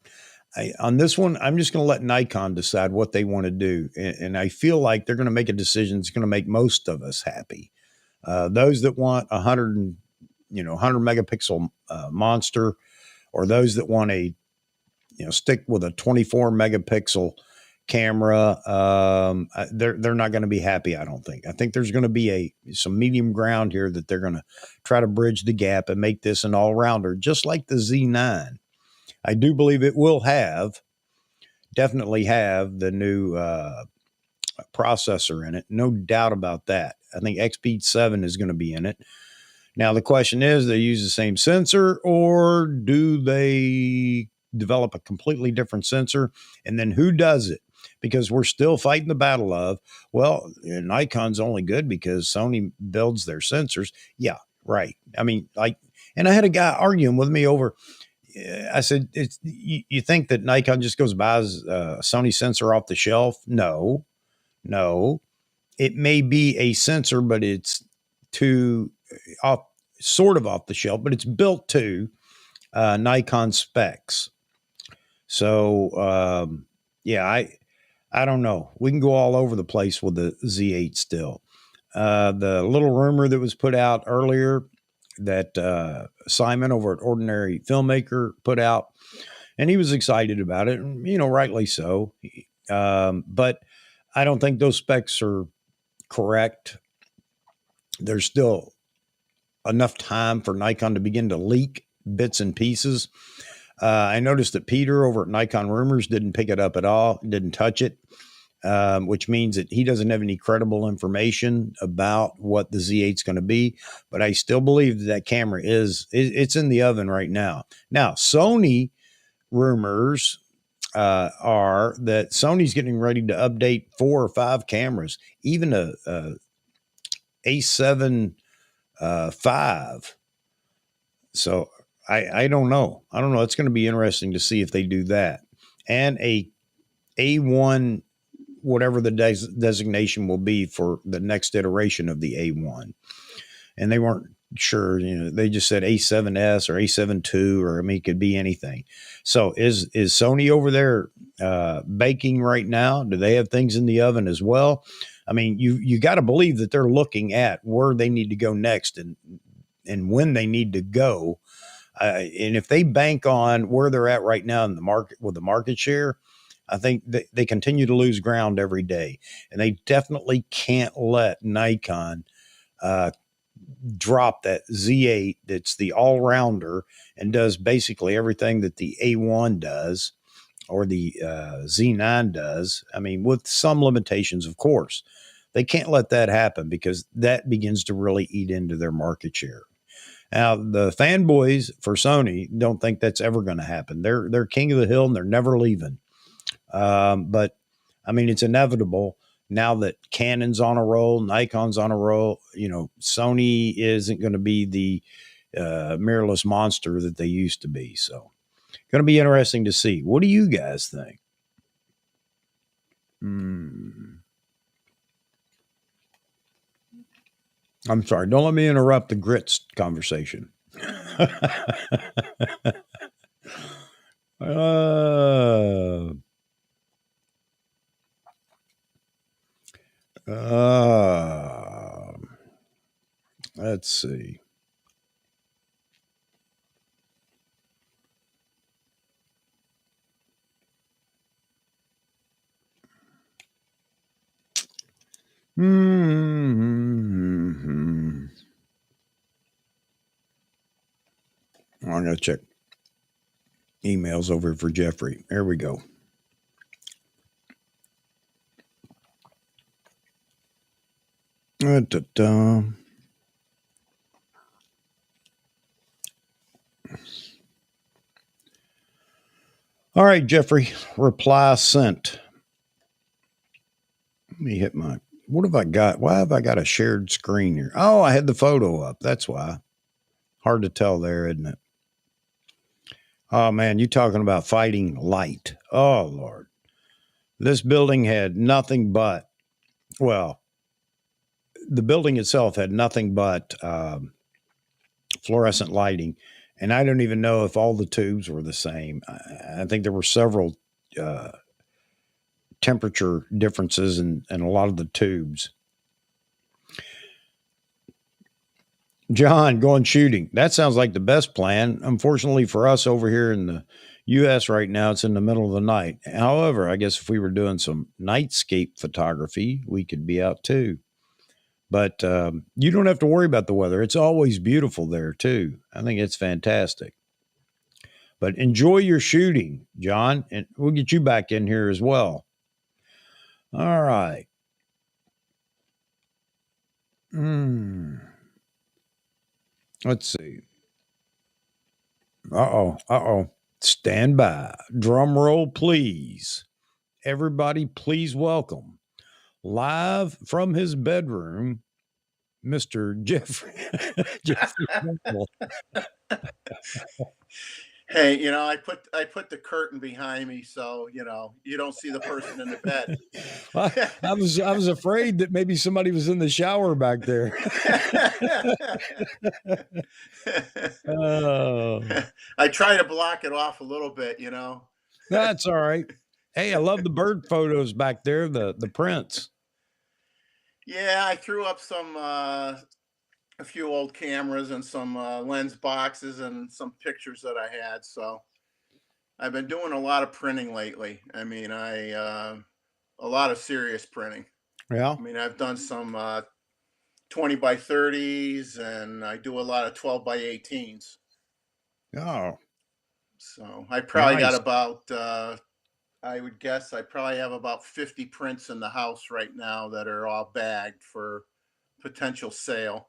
On this one, I'm just going to let Nikon decide what they want to do. And I feel like they're going to make a decision that's going to make most of us happy. Those that want 100 megapixel monster, or those that want a, stick with a 24 megapixel camera, they're not going to be happy. I don't think. I think there's going to be some medium ground here that they're going to try to bridge the gap and make this an all-rounder, just like the Z9. I do believe it will definitely have the new processor in it. No doubt about that. I think XP 7 is going to be in it. Now, the question is, they use the same sensor, or do they develop a completely different sensor? And then who does it? Because we're still fighting the battle of, well, Nikon's only good because Sony builds their sensors. Yeah, right. I mean, and I had a guy arguing with me over, I said, you think that Nikon just goes buys a Sony sensor off the shelf? No. It may be a sensor, but it's sort of off the shelf, but it's built to Nikon specs. So, I don't know. We can go all over the place with the Z8 still. The little rumor that was put out earlier that Simon over at Ordinary Filmmaker put out, and he was excited about it, rightly so. But I don't think those specs are correct. There's still enough time for Nikon to begin to leak bits and pieces. I noticed that Peter over at Nikon Rumors didn't pick it up at all, didn't touch it, which means that he doesn't have any credible information about what the Z8 is going to be. But I still believe that camera it's in the oven right now. Now, Sony rumors are that Sony's getting ready to update 4 or 5 cameras, even a A7 V. So I don't know. It's going to be interesting to see if they do that. And a A1 whatever the designation will be for the next iteration of the A1. And they weren't sure, they just said A7S or A7 II, or I mean, it could be anything. So is Sony over there baking right now? Do they have things in the oven as well? I mean, you got to believe that they're looking at where they need to go next and when they need to go. And if they bank on where they're at right now in the market with the market share, I think they continue to lose ground every day. And they definitely can't let Nikon drop that Z8 that's the all-rounder and does basically everything that the A1 does or the Z9 does. I mean, with some limitations, of course. They can't let that happen because that begins to really eat into their market share. Now, the fanboys for Sony don't think that's ever going to happen. They're king of the hill and they're never leaving. But I mean, it's inevitable now that Canon's on a roll, Nikon's on a roll. Sony isn't going to be the mirrorless monster that they used to be. So, going to be interesting to see. What do you guys think? I'm sorry. Don't let me interrupt the grits conversation. Let's see. I'm going to check emails over for Jeffrey. There we go. All right, Jeffrey, reply sent. Let me hit what have I got? Why have I got a shared screen here? Oh, I had the photo up. That's why. Hard to tell there, isn't it? Oh, man, you talking about fighting light. Oh, Lord. This building had nothing but, well, the building itself had nothing but fluorescent lighting. And I don't even know if all the tubes were the same. I think there were several temperature differences in a lot of the tubes. John, going shooting. That sounds like the best plan. Unfortunately for us over here in the U.S. right now, it's in the middle of the night. However, I guess if we were doing some nightscape photography, we could be out too. But you don't have to worry about the weather. It's always beautiful there too. I think it's fantastic. But enjoy your shooting, John, and we'll get you back in here as well. All right. Let's see. Uh-oh. Stand by. Drum roll, please. Everybody, please welcome, live from his bedroom, Mr. Jeffrey. Jeffrey Hey, I put the curtain behind me, so you don't see the person in the bed. I was afraid that maybe somebody was in the shower back there. I try to block it off a little bit, That's all right. Hey, I love the bird photos back there, the prints. Yeah, I threw up a few old cameras and some lens boxes and some pictures that I had. So I've been doing a lot of printing lately. I mean, a lot of serious printing. Yeah. I mean, I've done some 20 by 30s and I do a lot of 12 by 18s. Oh. So I probably got about, I would guess I probably have about 50 prints in the house right now that are all bagged for potential sale.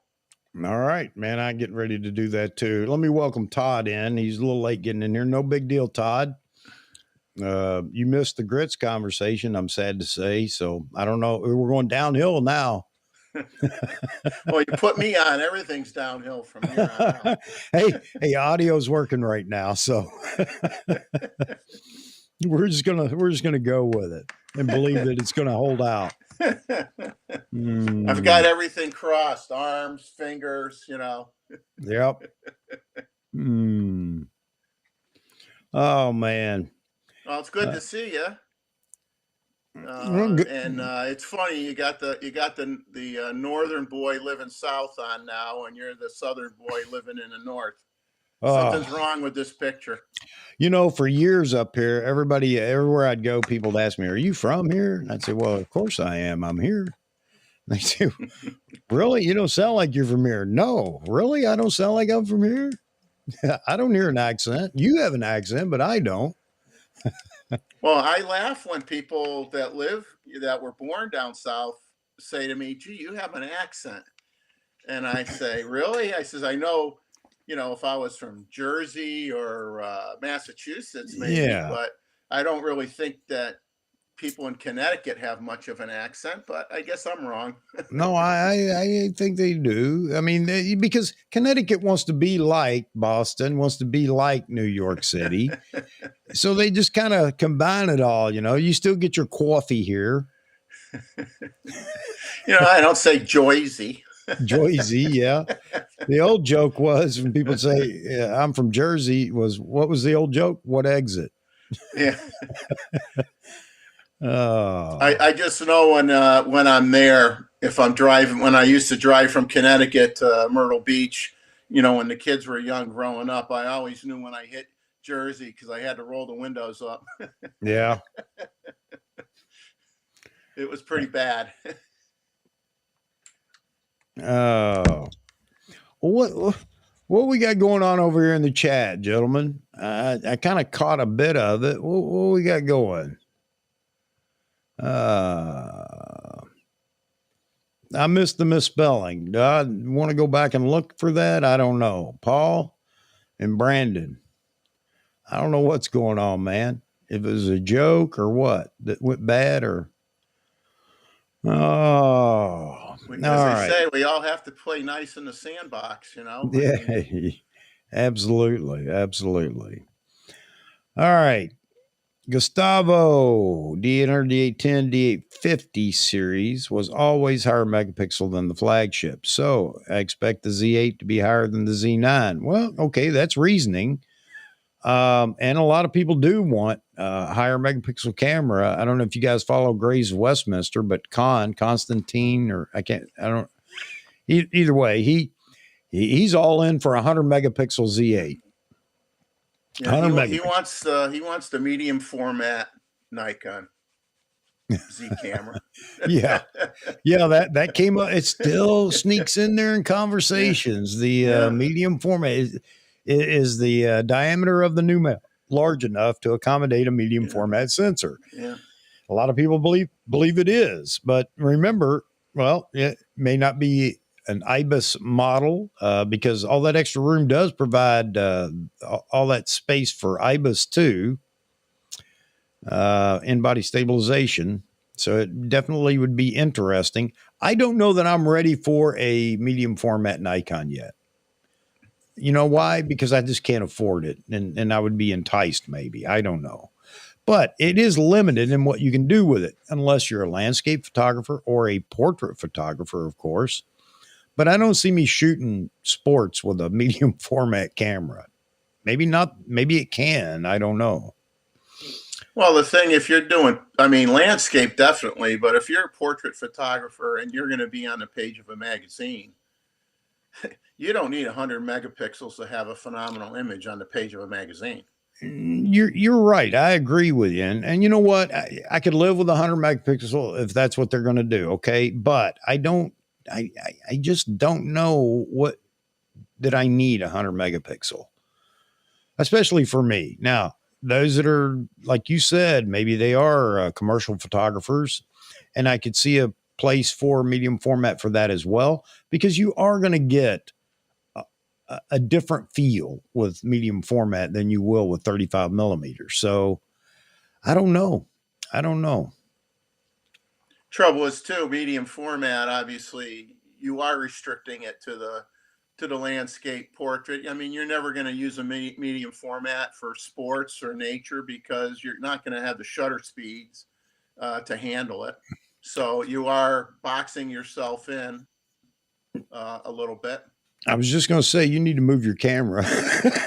All right, man. I'm getting ready to do that too. Let me welcome Todd in. He's a little late getting in here. No big deal, Todd. You missed the grits conversation, I'm sad to say. So I don't know. We're going downhill now. Well, you put me on, everything's downhill from here on out. Hey, audio's working right now. So We're just gonna go with it and believe that it's gonna hold out. I've got Mm, everything crossed, arms, fingers, you know. yep. Mm. Oh man. Well, it's good Uh, to see you. well, good. And it's funny you got the northern boy living south on now, and you're the southern boy living in the north. Something's Oh, wrong with this picture. for years up here, everybody, everywhere I'd go, people would ask me, "Are you from here?" And I'd say, "Well, of course I am. I'm here." And they say, "Really? You don't sound like you're from here." No, really, I don't sound like I'm from here. I don't hear an accent. You have an accent, but I don't. Well, I laugh when people that were born down south say to me, "Gee, you have an accent." And I say, "Really?" I says, "I know, if I was from Jersey or Massachusetts, maybe, Yeah. but I don't really think that people in Connecticut have much of an accent, but I guess I'm wrong." No, I think they do. I mean, because Connecticut wants to be like Boston, wants to be like New York City. So they just kind of combine it all. You still get your coffee here. I don't say Joyzy. Joyzy, yeah. The old joke was when people say, yeah, I'm from Jersey, what was the old joke? What exit? Yeah. Oh, I just know when I'm there, if I'm driving, when I used to drive from Connecticut to Myrtle Beach, when the kids were young growing up, I always knew when I hit Jersey because I had to roll the windows up. yeah. It was pretty bad. Oh, what we got going on over here in the chat, gentlemen? I kind of caught a bit of it. What we got going? Uh, I missed the misspelling. Do I want to go back and look for that? I don't know. Paul and Brandon. I don't know what's going on, man. If it was a joke or what that went bad or. Oh, all As they right. say, we all have to play nice in the sandbox. I Yeah, mean, absolutely. Absolutely. All right. Gustavo, D800, D810, D850 series was always higher megapixel than the flagship. So I expect the Z8 to be higher than the Z9. Well, okay, that's reasoning. And a lot of people do want a higher megapixel camera. I don't know if you guys follow Grays Westminster, but Constantine, or I don't, either way, he's all in for a 100 megapixel Z8. yeah, 100 he megapixel. wants the medium format Nikon Z camera. Yeah. Yeah, that came up. It still sneaks in there in Yeah, conversations. The yeah, medium format is the diameter of the new mount large enough to accommodate a medium yeah, format sensor. yeah. A lot of people believe it is, but remember, well, it may not be an IBIS model because all that extra room does provide all that space for IBIS too, in body stabilization. So it definitely would be interesting. I don't know that I'm ready for a medium format Nikon yet. You know why? Because I just can't afford it, and I would be enticed maybe. I don't know. But it is limited in what you can do with it, unless you're a landscape photographer or a portrait photographer, of course. But I don't see me shooting sports with a medium format camera. Maybe not. Maybe it can. I don't know. Well, the thing, if you're doing, I mean, landscape definitely, but if you're a portrait photographer and you're going to be on the page of a magazine, you don't need 100 megapixels to have a phenomenal image on the page of a magazine. You're right. I agree with you. And you know what? I could live with 100 megapixel if that's what they're going to do. Okay, but I don't. I just don't know what that I need 100 megapixel, especially for me. Now, those that are like you said, maybe they are commercial photographers, and I could see a place for medium format for that as well, because you are going to get a, a different feel with medium format than you will with 35 millimeters. So I don't know. I don't know. Trouble is too, medium format, obviously, you are restricting it to to the landscape portrait. I mean, you're never going to use a medium format for sports or nature because you're not going to have the shutter speeds to handle it. So you are boxing yourself in a little bit. I was just going to say, you need to move your camera.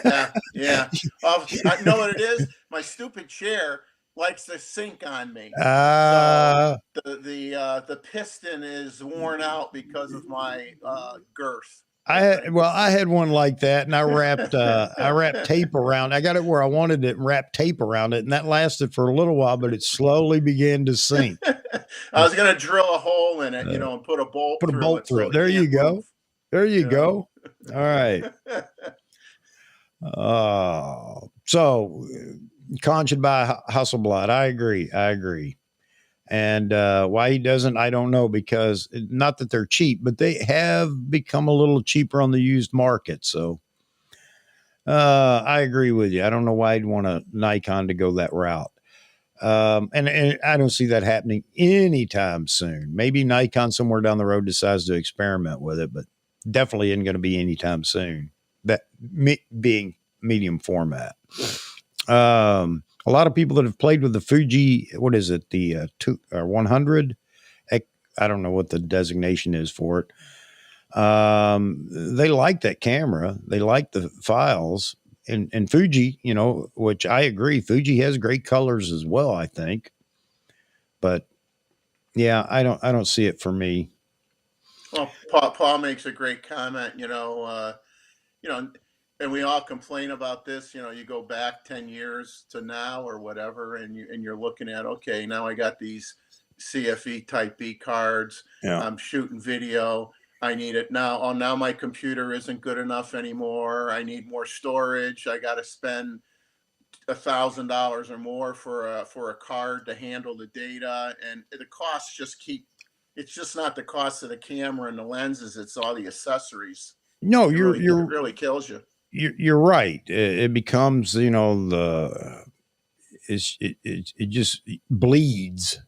Yeah, yeah. I know what it is. My stupid chair likes to sink on me, so uh, the piston is worn out because of my girth. I I had, think. well, I had one like that, and I wrapped tape around. I got it where I wanted it, and wrapped tape around it, and that lasted for a little while, but it slowly began to sink. I was gonna drill a hole in it, Uh, and put a bolt Put a through bolt it through so it. it There you can't move. go. There you You know. go. All right. So Con should buy Hasselblad. I agree. I agree. And why he doesn't, I don't know, because not that they're cheap, but they have become a little cheaper on the used market. So I agree with you. I don't know why he'd want a Nikon to go that route. And I don't see that happening anytime soon. Maybe Nikon somewhere down the road decides to experiment with it, but definitely isn't going to be anytime soon. That being medium format. A lot of people that have played with the Fuji, what is it, the 100? I don't know what the designation is for it. They like that camera. They like the files. And Fuji, which I agree, Fuji has great colors as well, I think. But yeah, I don't see it for me. Well, Paul makes a great comment. You know, and we all complain about this. You go back 10 years to now or whatever, and you're looking at, okay, now I got these CFE Type B cards. Yeah. I'm shooting video. I need it now. Oh, now my computer isn't good enough anymore. I need more storage. I got to spend $1,000 or more for a card to handle the data, and the costs just keep. It's just not the cost of the camera and the lenses; it's all the accessories. No, It you're really it you're really kills you. you're right. It becomes, it just bleeds,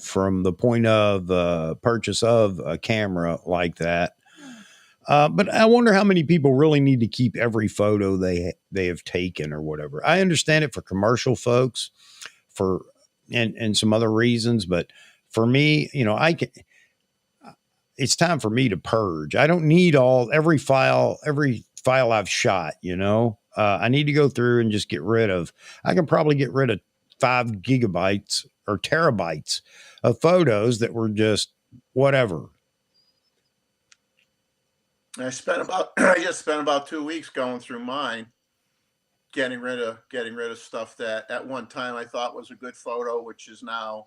from the point of purchase of a camera like that. But I wonder how many people really need to keep every photo they have taken or whatever. I understand it for commercial folks, for and some other reasons, but for me, I can. It's time for me to purge. I don't need every file I've shot. I need to go through and just get rid of. I can probably get rid of 5 gigabytes or terabytes of photos that were just whatever. I just spent about 2 weeks going through mine, getting rid of stuff that at one time I thought was a good photo, which is now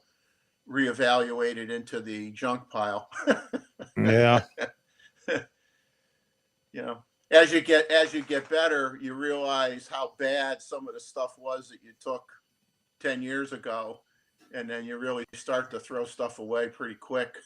reevaluated into the junk pile. Yeah. As you get better, you realize how bad some of the stuff was that you took 10 years ago, and then you really start to throw stuff away pretty quick.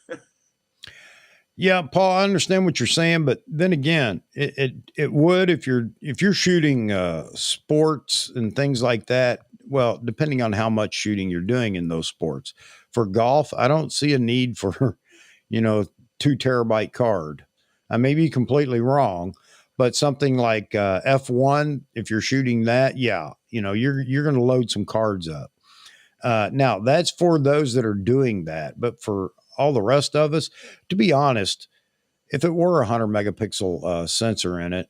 Yeah, Paul, I understand what you're saying, but then again, it would if you're shooting sports and things like that. Well, depending on how much shooting you're doing in those sports. For golf, I don't see a need for, you know, 2 terabyte card. I may be completely wrong, but something like F1, if you're shooting that, yeah, you're going to load some cards up. Now that's for those that are doing that, but for all the rest of us, to be honest, if it were a 100 megapixel sensor in it,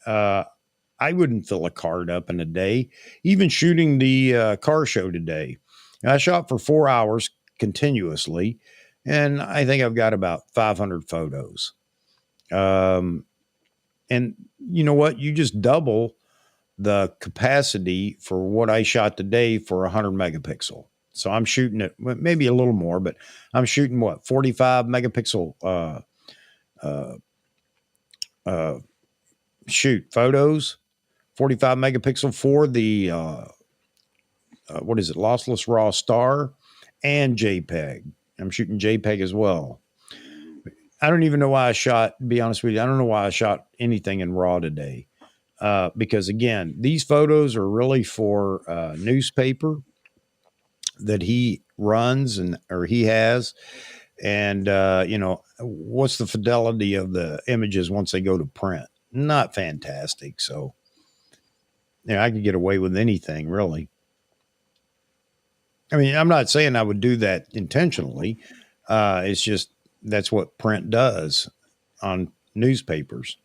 uh, I wouldn't fill a card up in a day. Even shooting the car show today, I shot for 4 hours continuously, and I think I've got about 500 photos. Um, and you know what? You just double the capacity for what I shot today for 100 megapixel. So I'm shooting it maybe a little more, but I'm shooting what, 45 megapixel uh, uh, shoot photos, 45 megapixel for the what is it, lossless raw star and JPEG. I'm shooting JPEG as well. I don't even know why I shot. Be honest with you, I don't know why I shot anything in raw today. Because again, these photos are really for newspaper that he runs or he has. And, what's the fidelity of the images once they go to print? Not fantastic. So, I could get away with anything, really. I mean, I'm not saying I would do that intentionally. It's just that's what print does on newspapers.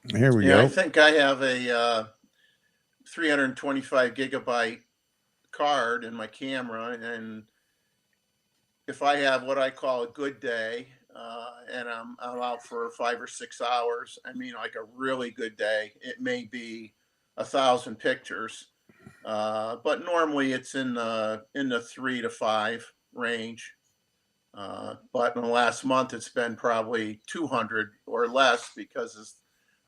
Here we Yeah, I go. think I have a 325 gigabyte card in my camera, and if I have what I call a good day, and I'm out for 5 or 6 hours, I mean, like a really good day, it may be 1,000 pictures, but normally it's in the 3 to 5 range. But in the last month, it's been probably 200 or less because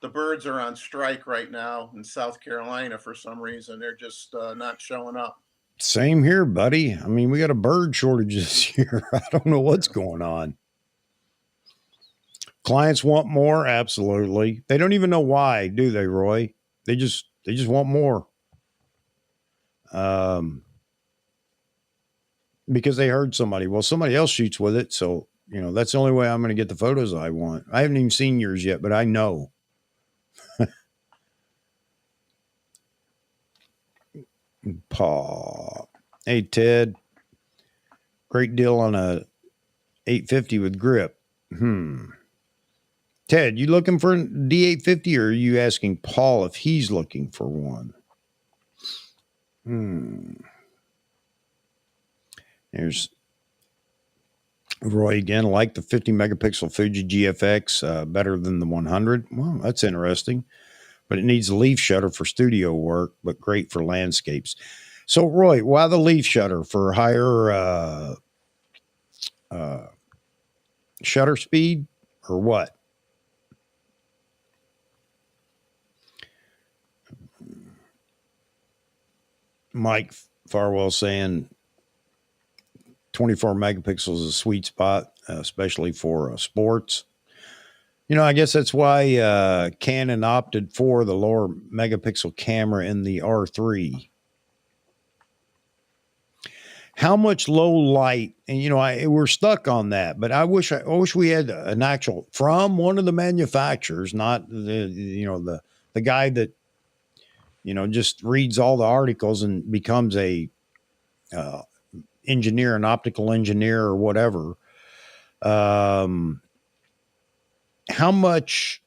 the birds are on strike right now in South Carolina for some reason. They're just not showing up. Same here, buddy. I mean, we got a bird shortage this year. I don't know what's Yeah. going on. Clients want more, absolutely. They don't even know why, do they, Roy? They just want more. Um, because they heard somebody. Well, somebody else shoots with it, so that's the only way I'm going to get the photos I want. I haven't even seen yours yet, but I know. Paw. Hey, Ted. Great deal on a 850 with grip. Ted, you looking for a D850 or are you asking Paul if he's looking for one? There's Roy again, like the 50 megapixel Fuji GFX, better than the 100. Well, that's interesting. But it needs a leaf shutter for studio work, but great for landscapes. So, Roy, why the leaf shutter for higher uh, shutter speed or what? Mike Farwell saying 24 megapixels is a sweet spot, especially for sports. I guess that's why Canon opted for the lower megapixel camera in the R3. How much low light? And we're stuck on that. But I wish we had an actual from one of the manufacturers, not the guy that just reads all the articles and becomes a engineer, an optical engineer or whatever. How much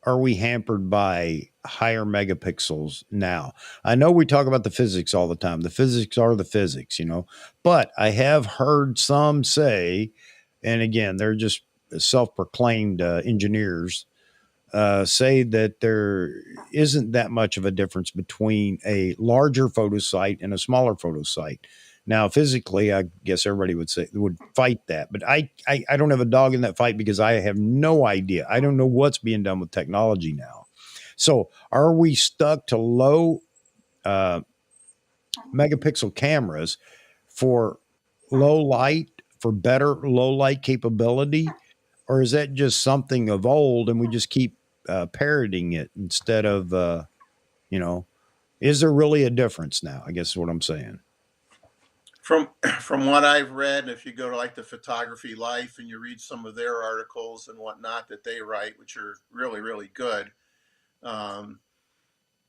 are we hampered by higher megapixels now? I know we talk about the physics all the time. The physics are the physics, but I have heard some say, and again, they're just self-proclaimed engineers, say that there isn't that much of a difference between a larger photo site and a smaller photo site. Now, physically, I guess everybody would fight that, but I don't have a dog in that fight because I have no idea. I don't know what's being done with technology now. So, are we stuck to low uh, megapixel cameras for low light, for better low light capability, or is that just something of old and we just keep parroting it instead of is there really a difference now? I guess is what I'm saying. From from what I've read, if you go to like the Photography Life and you read some of their articles and whatnot that they write, which are really really good, um,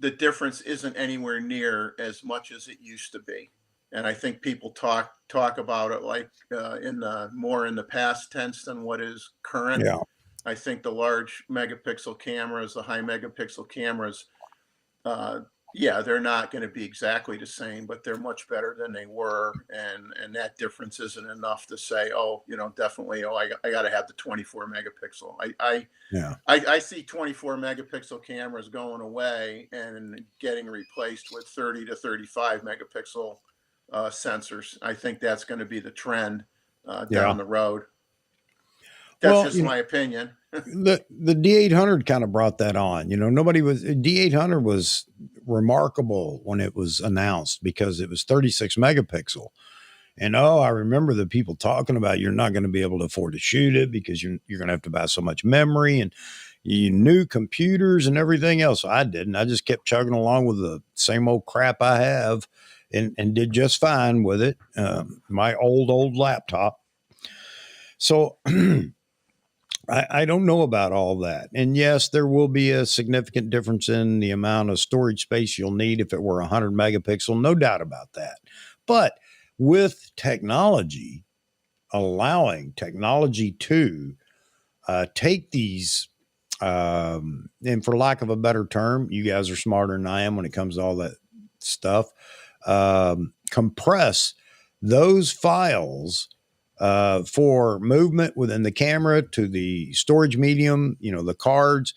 the difference isn't anywhere near as much as it used to be. And I think people talk about it like in the more in the past tense than what is current. Yeah. I think the large megapixel cameras, the high megapixel cameras, uh, yeah, they're not going to be exactly the same, but they're much better than they were, and that difference isn't enough to say, oh, definitely, oh, I got to have the 24 megapixel. Yeah. I see 24 megapixel cameras going away and getting replaced with 30 to 35 megapixel sensors. I think that's going to be the trend Yeah. down the road. That's Well, just my opinion. the D800 kind of brought that on. Nobody was D800 was remarkable when it was announced because it was 36 megapixel. And I remember the people talking about you're not going to be able to afford to shoot it because you're going to have to buy so much memory and you new computers and everything else. I didn't. I just kept chugging along with the same old crap I have. and did just fine with it. My old laptop. So I don't know about all that. And yes, there will be a significant difference in the amount of storage space you'll need if it were 100 megapixel, no doubt about that. But with technology, allowing technology to take these, and for lack of a better term, you guys are smarter than I am when it comes to all that stuff, compress those files for movement within the camera to the storage medium, the cards,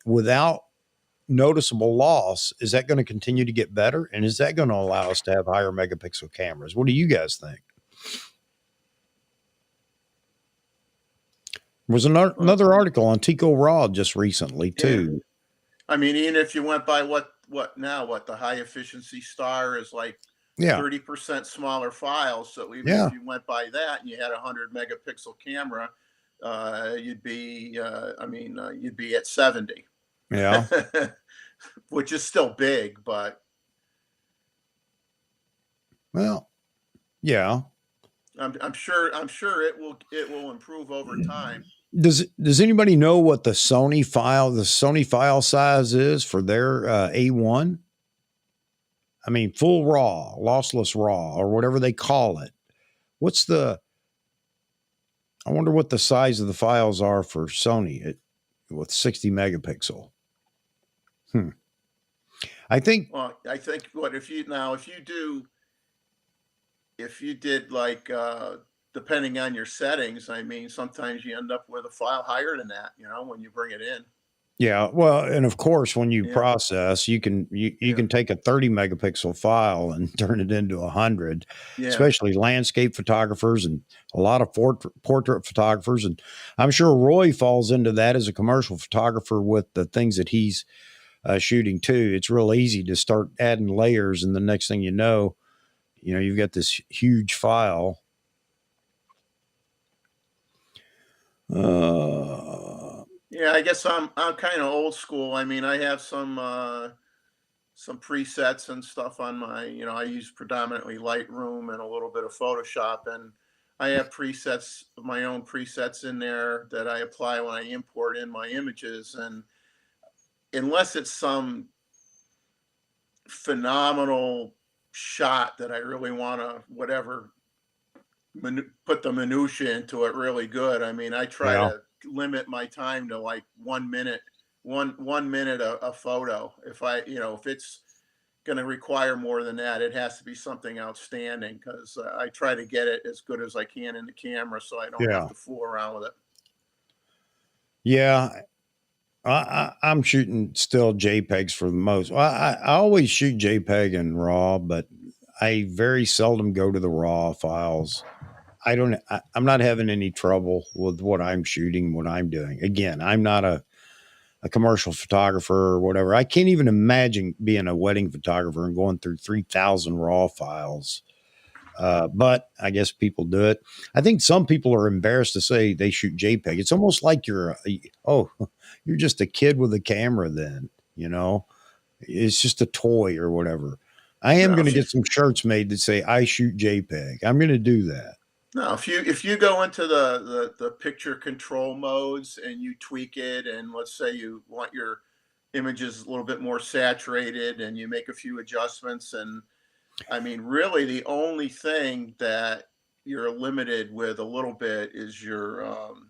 without noticeable loss. Is that going to continue to get better? And is that going to allow us to have higher megapixel cameras? What do you guys think? There was Well, another article on Tico Raw just recently yeah. too. I mean, even if you went by what the high efficiency star is like Yeah. 30% smaller files. So even Yeah. if you went by that and you had a 100 megapixel camera, you'd be at 70, Yeah. which is still big, but Well, yeah. I'm sure it will improve over time. Does anybody know what the Sony file size is for their A1? I mean, full raw, lossless raw, or whatever they call it. What's the? I wonder what the size of the files are for Sony with 60 megapixel. I think. Well, I think what if you did like depending on your settings, I mean, sometimes you end up with a file higher than that, when you bring it in. Yeah, well, and of course, when you Yeah, process, you yeah, can take a 30 megapixel file and turn it into 100, yeah, especially landscape photographers and a lot of portrait photographers. And I'm sure Roy falls into that as a commercial photographer with the things that he's shooting too. It's real easy to start adding layers, and the next thing you've got this huge file. yeah. I guess I'm kind of old school. I mean, I have some presets and stuff on my. I use predominantly Lightroom and a little bit of Photoshop, and I have my own presets in there that I apply when I import in my images. And unless it's some phenomenal shot that I really want to whatever put the minutia into it really good. I mean, I try Yeah, to limit my time to like 1 minute, one minute a photo. If it's going to require more than that, it has to be something outstanding because I try to get it as good as I can in the camera, so I don't have yeah, to fool around with it. yeah. I'm shooting still JPEGs for the most. Well, I always shoot JPEG and RAW, but I very seldom go to the RAW files. I'm not having any trouble with what I'm shooting, what I'm doing. Again, I'm not a commercial photographer or whatever. I can't even imagine being a wedding photographer and going through 3,000 RAW files. But I guess people do it. I think some people are embarrassed to say they shoot JPEG. It's almost like you're just a kid with a camera then, it's just a toy or whatever. I am No, going to if you get some shirts made that say I shoot JPEG. I'm going to do that. No, if you go into the picture control modes and you tweak it, and let's say you want your images a little bit more saturated, and you make a few adjustments, and I mean, really, the only thing that you're limited with a little bit is your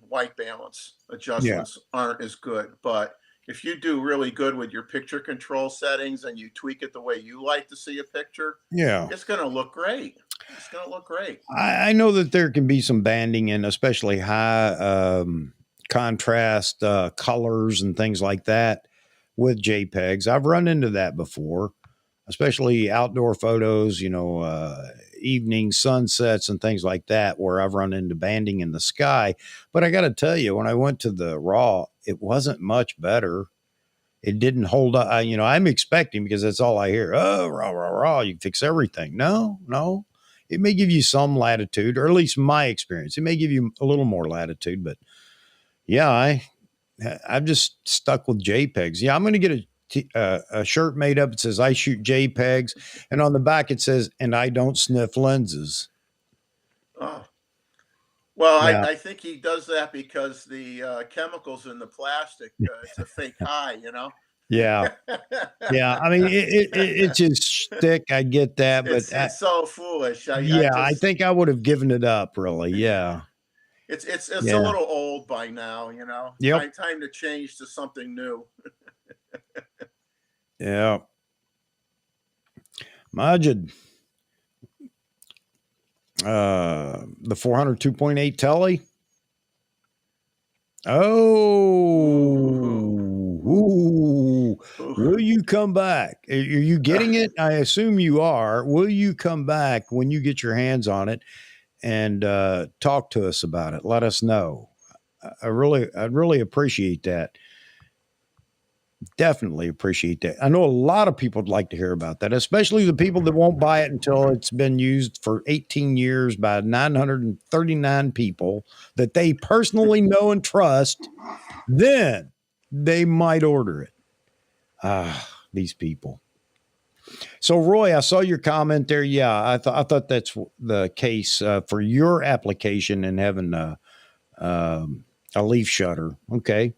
white balance Yeah. adjustments aren't as good. But if you do really good with your picture control settings and you tweak it the way you like to see a picture, Yeah. it's going to look great. It's going to look great. I know that there can be some banding and especially high contrast colors and things like that with JPEGs. I've run into that before, especially outdoor photos, evening sunsets and things like that, where I've run into banding in the sky. But I got to tell you, when I went to the RAW, it wasn't much better. It didn't hold up. I'm expecting, because that's all I hear. Oh, raw, raw, raw. You fix everything. No, no. It may give you some latitude, or at least my experience. It may give you a little more latitude, but yeah, I'm just stuck with JPEGs. Yeah, I'm going to get a a shirt made up. It says, I shoot JPEGs. And on the back, it says, and I don't sniff lenses. Oh. Well, Yeah. I think he does that because the chemicals in the plastic, it's a fake high, you know? Yeah. Yeah. I mean, it's his shtick. I get that. But It's so foolish. I yeah, I just think I would have given it up, really. Yeah. it's a Yeah. little old by now, you know. Yep. Time to change to something new. Yeah. Majid, the 400 2.8 telly. Oh, Ooh. ooh. Ooh. Will you come back? Are you getting it? I assume you are. Will you come back when you get your hands on it and talk to us about it? Let us know. I'd really appreciate that. Definitely appreciate that. I know a lot of people would like to hear about that, especially the people that won't buy it until it's been used for 18 years by 939 people that they personally know and trust. Then they might order it. Ah, these people. So, Roy, I saw your comment there. Yeah, I thought that's the case for your application and having a leaf shutter. Okay.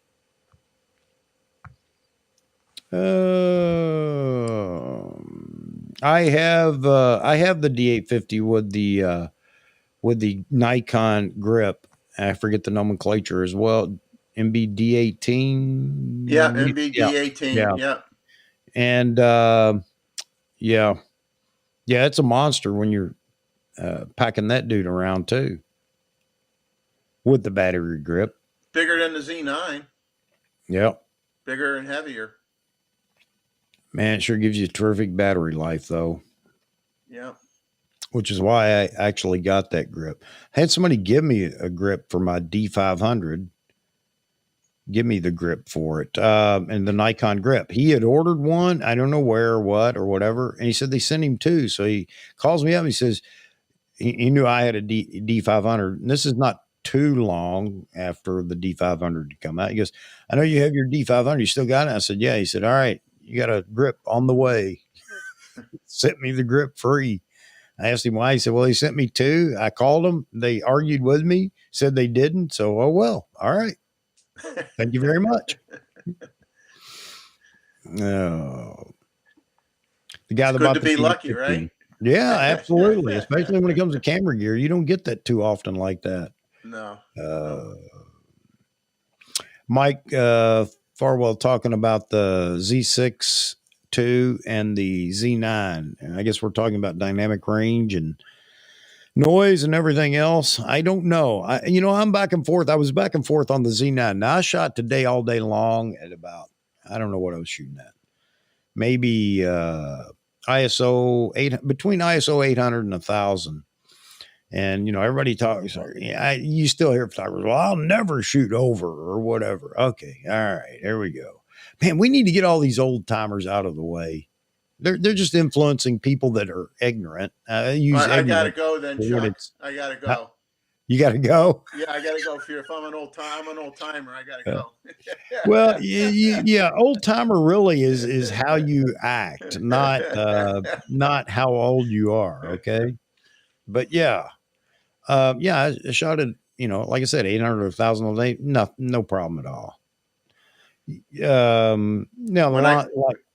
I have the D850 with the Nikon grip. I forget the nomenclature as well. Yeah, MBD18. Yeah, MBD18. yeah, Yeah. and yeah, yeah. It's a monster when you're packing that dude around too with the battery grip. Bigger than the Z9, Yep, bigger and heavier. man, it sure gives you terrific battery life though, Yeah. which is why I actually got that grip. I had somebody give me a grip for my D500. Give me the grip for it, and the Nikon grip. He had ordered one. I don't know where or what or whatever, and he said they sent him two. So he calls me up. And he says he knew I had a D500, and this is not too long after the D500 to come out. He goes, "I know you have your D500. You still got it?" I said, "Yeah." He said, "All right, you got a grip on the way." Sent me the grip free. I asked him why. He said, "Well, he sent me two. I called them. They argued with me, said they didn't. So, oh well. All right. Thank you very much." Oh, the guy It's that good bought to the be lucky, right? D850. Yeah, absolutely. Especially when it comes to camera gear, you don't get that too often like that. No, no. Uh, Mike Farwell talking about the Z6 II and the Z9. And I guess we're talking about dynamic range and noise and everything else. I don't know. I'm back and forth. I was back and forth on the Z9. Now I shot today all day long at about, I don't know what I was shooting at. Maybe ISO 8, between ISO 800 and 1000. And everybody talks. You still hear photographers. Well, I'll never shoot over or whatever. Okay, all right, there we go. Man, we need to get all these old timers out of the way. They're just influencing people that are ignorant. Use I gotta ignorant go then, for what Chuck. it's. I gotta Huh? go. You got to go. Yeah, I gotta go. If I'm an old timer. I gotta Uh, go. well, yeah, old timer really is how you act, not how old you are. Okay, but yeah, yeah, I shot it. Like I said, 800 or 1,000 a day, no problem at all. Now when I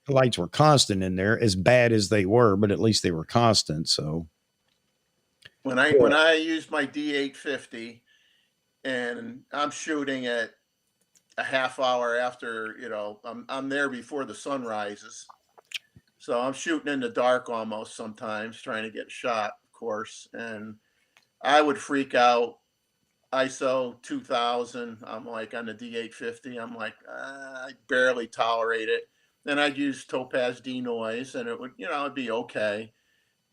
the lights were constant in there, as bad as they were, but at least they were constant. So when I use my D850 and I'm shooting at a half hour after, I'm there before the sun rises. So I'm shooting in the dark almost sometimes, trying to get a shot, of course. And I would freak out. ISO 2000. I'm like on the D850. I'm like, I barely tolerate it. Then I'd use Topaz denoise, and it would, it'd be okay.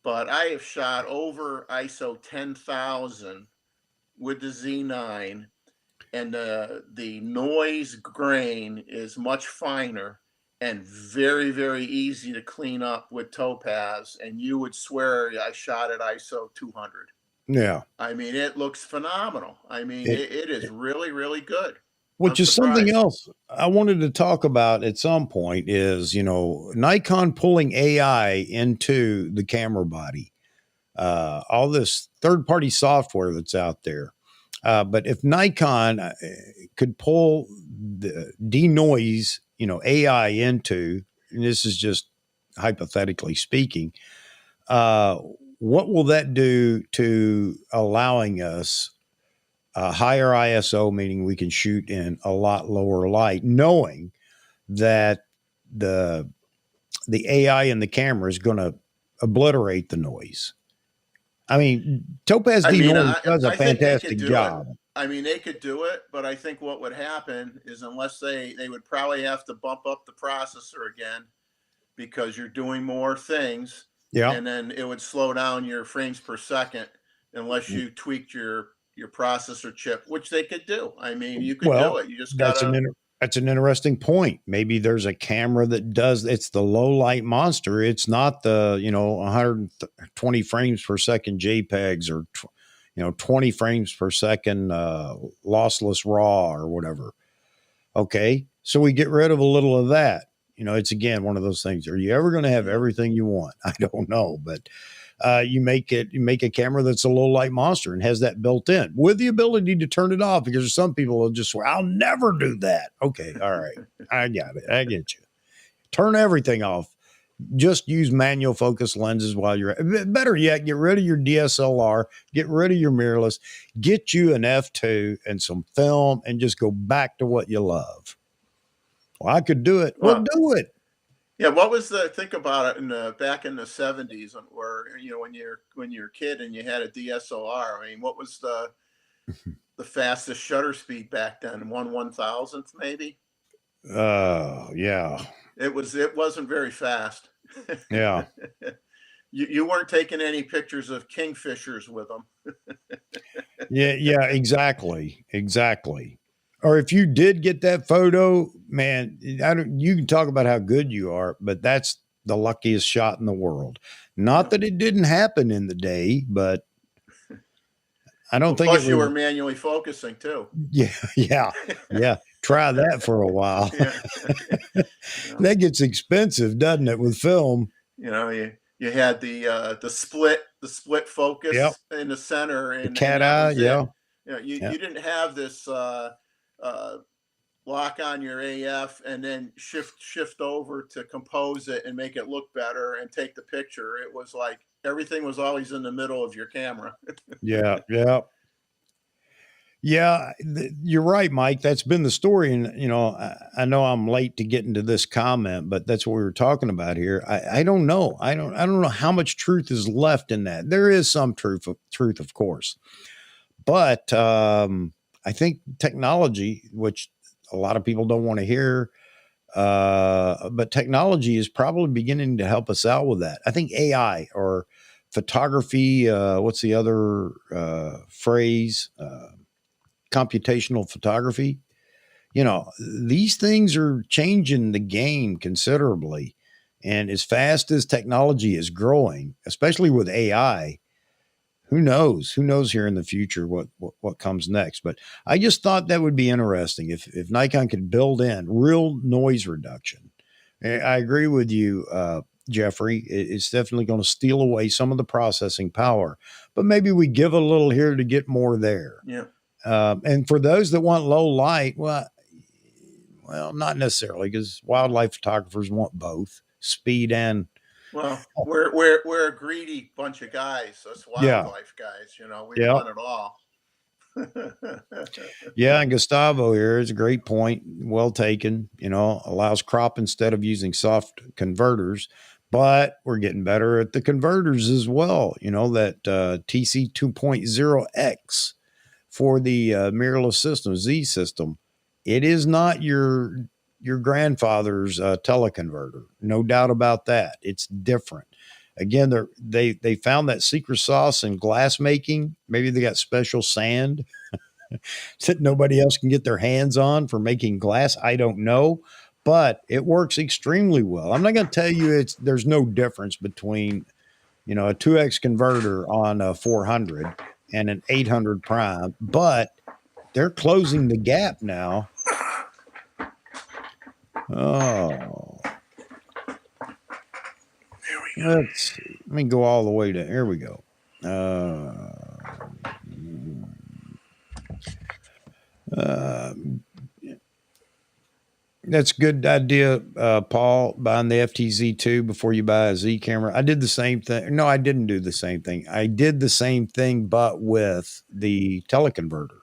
But I have shot over ISO 10,000 with the Z9, and the noise grain is much finer and very, very easy to clean up with Topaz. And you would swear I shot at ISO 200. yeah, I mean, it looks phenomenal. I mean, it, it is really, really good. I'm which is something surprised. else I wanted to talk about at some point is, Nikon pulling AI into the camera body, all this third party software that's out there. But if Nikon could pull the denoise, AI into, and this is just hypothetically speaking, uh, what will that do to allowing us a higher ISO, meaning we can shoot in a lot lower light, knowing that the the AI in the camera is going to obliterate the noise. I mean, Topaz I mean, Denoise does a I think they could fantastic do it. job. I mean, they could do it, but I think what would happen is unless they would probably have to bump up the processor again because you're doing more things, Yeah. and then it would slow down your frames per second unless you tweaked your processor chip, which they could do. I mean, you could do Well, it. You just that's gotta. that's an interesting point. Maybe there's a camera that does it's the low light monster. It's not the 120 frames per second JPEGs or 20 frames per second lossless RAW or whatever. Okay, so we get rid of a little of that. It's again one of those things. Are you ever going to have Yeah. everything you want? I don't know, but you make a camera that's a low light monster and has that built in with the ability to turn it off, because some people will just swear, I'll never do that. Okay, all right, I got it. I get you. Turn everything off. Just use manual focus lenses while you're better yet, get rid of your DSLR, get rid of your mirrorless, get you an F2 and some film and just go back to what you love. Well, I could do it. Well, Well, do it. yeah. What was the think about it in the back in the '70s, where when you're a kid and you had a DSLR? I mean, what was the fastest shutter speed back then? 1/1000th, maybe. Yeah. It wasn't very fast. Yeah. You weren't taking any pictures of kingfishers with them. Yeah, yeah, exactly. Exactly. Or if you did get that photo, man, you can talk about how good you are, but that's the luckiest shot in the world. Not Yeah. that it didn't happen in the day, but I don't Well, think it plus you was. were manually focusing too. Yeah, yeah, yeah. Try that for a while. Yeah. You know, That gets expensive, doesn't it, with film? you had the split Yep. focus in the center, The and cat that eye. was it. Yeah. You Yeah. you didn't have this uh, lock on your AF and then shift over to compose it and make it look better and take the picture. It was like everything was always in the middle of your camera. Yeah. Yeah. Yeah, you're right, Mike. That's been the story, and I know I'm late to get into this comment, but that's what we were talking about here. I don't know. I don't know how much truth is left in that. There is some truth, of course, but I think technology, which a lot of people don't want to hear, but technology is probably beginning to help us out with that. I think AI or photography. What's the other phrase? Computational photography. These things are changing the game considerably. And as fast as technology is growing, especially with AI, who knows? Who knows here in the future what comes next? But I just thought that would be interesting if Nikon could build in real noise reduction. I agree with you, Jeffrey. It's definitely going to steal away some of the processing power, but maybe we give a little here to get more there. Yeah. And for those that want low light, well, not necessarily, because wildlife photographers want both speed and Well, we're a greedy bunch of guys, us yeah, wildlife guys. We yeah, want it all. yeah. And Gustavo here is a great point. Well taken. Allows crop instead of using soft converters, but we're getting better at the converters as well. That TC 2.0X for the mirrorless system, Z system. It is not your grandfather's teleconverter, no doubt about that. It's different. Again, they found that secret sauce in glass making. Maybe they got special sand that nobody else can get their hands on for making glass. I don't know, but it works extremely well. I'm not going to tell you there's no difference between a 2x converter on a 400 and an 800 prime, but they're closing the gap now Oh, There we go. let's see. Let me go all the way to, here we go. Uh, That's a good idea, Paul, buying the FTZ2 before you buy a Z camera. I did the same thing. No, I didn't do the same thing. I did the same thing, but with the teleconverter.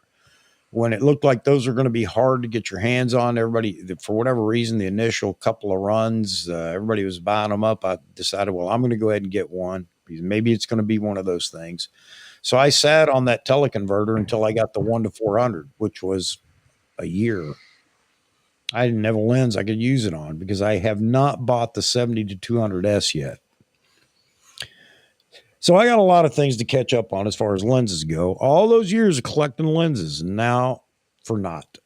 When it looked like those are going to be hard to get your hands on, everybody, for whatever reason, the initial couple of runs, everybody was buying them up. I decided, well, I'm going to go ahead and get one because maybe it's going to be one of those things. So I sat on that teleconverter until I got the 1-400, which was a year. I didn't have a lens I could use it on because I have not bought the 70-200S yet. So I got a lot of things to catch up on as far as lenses go. All those years of collecting lenses, and now for naught.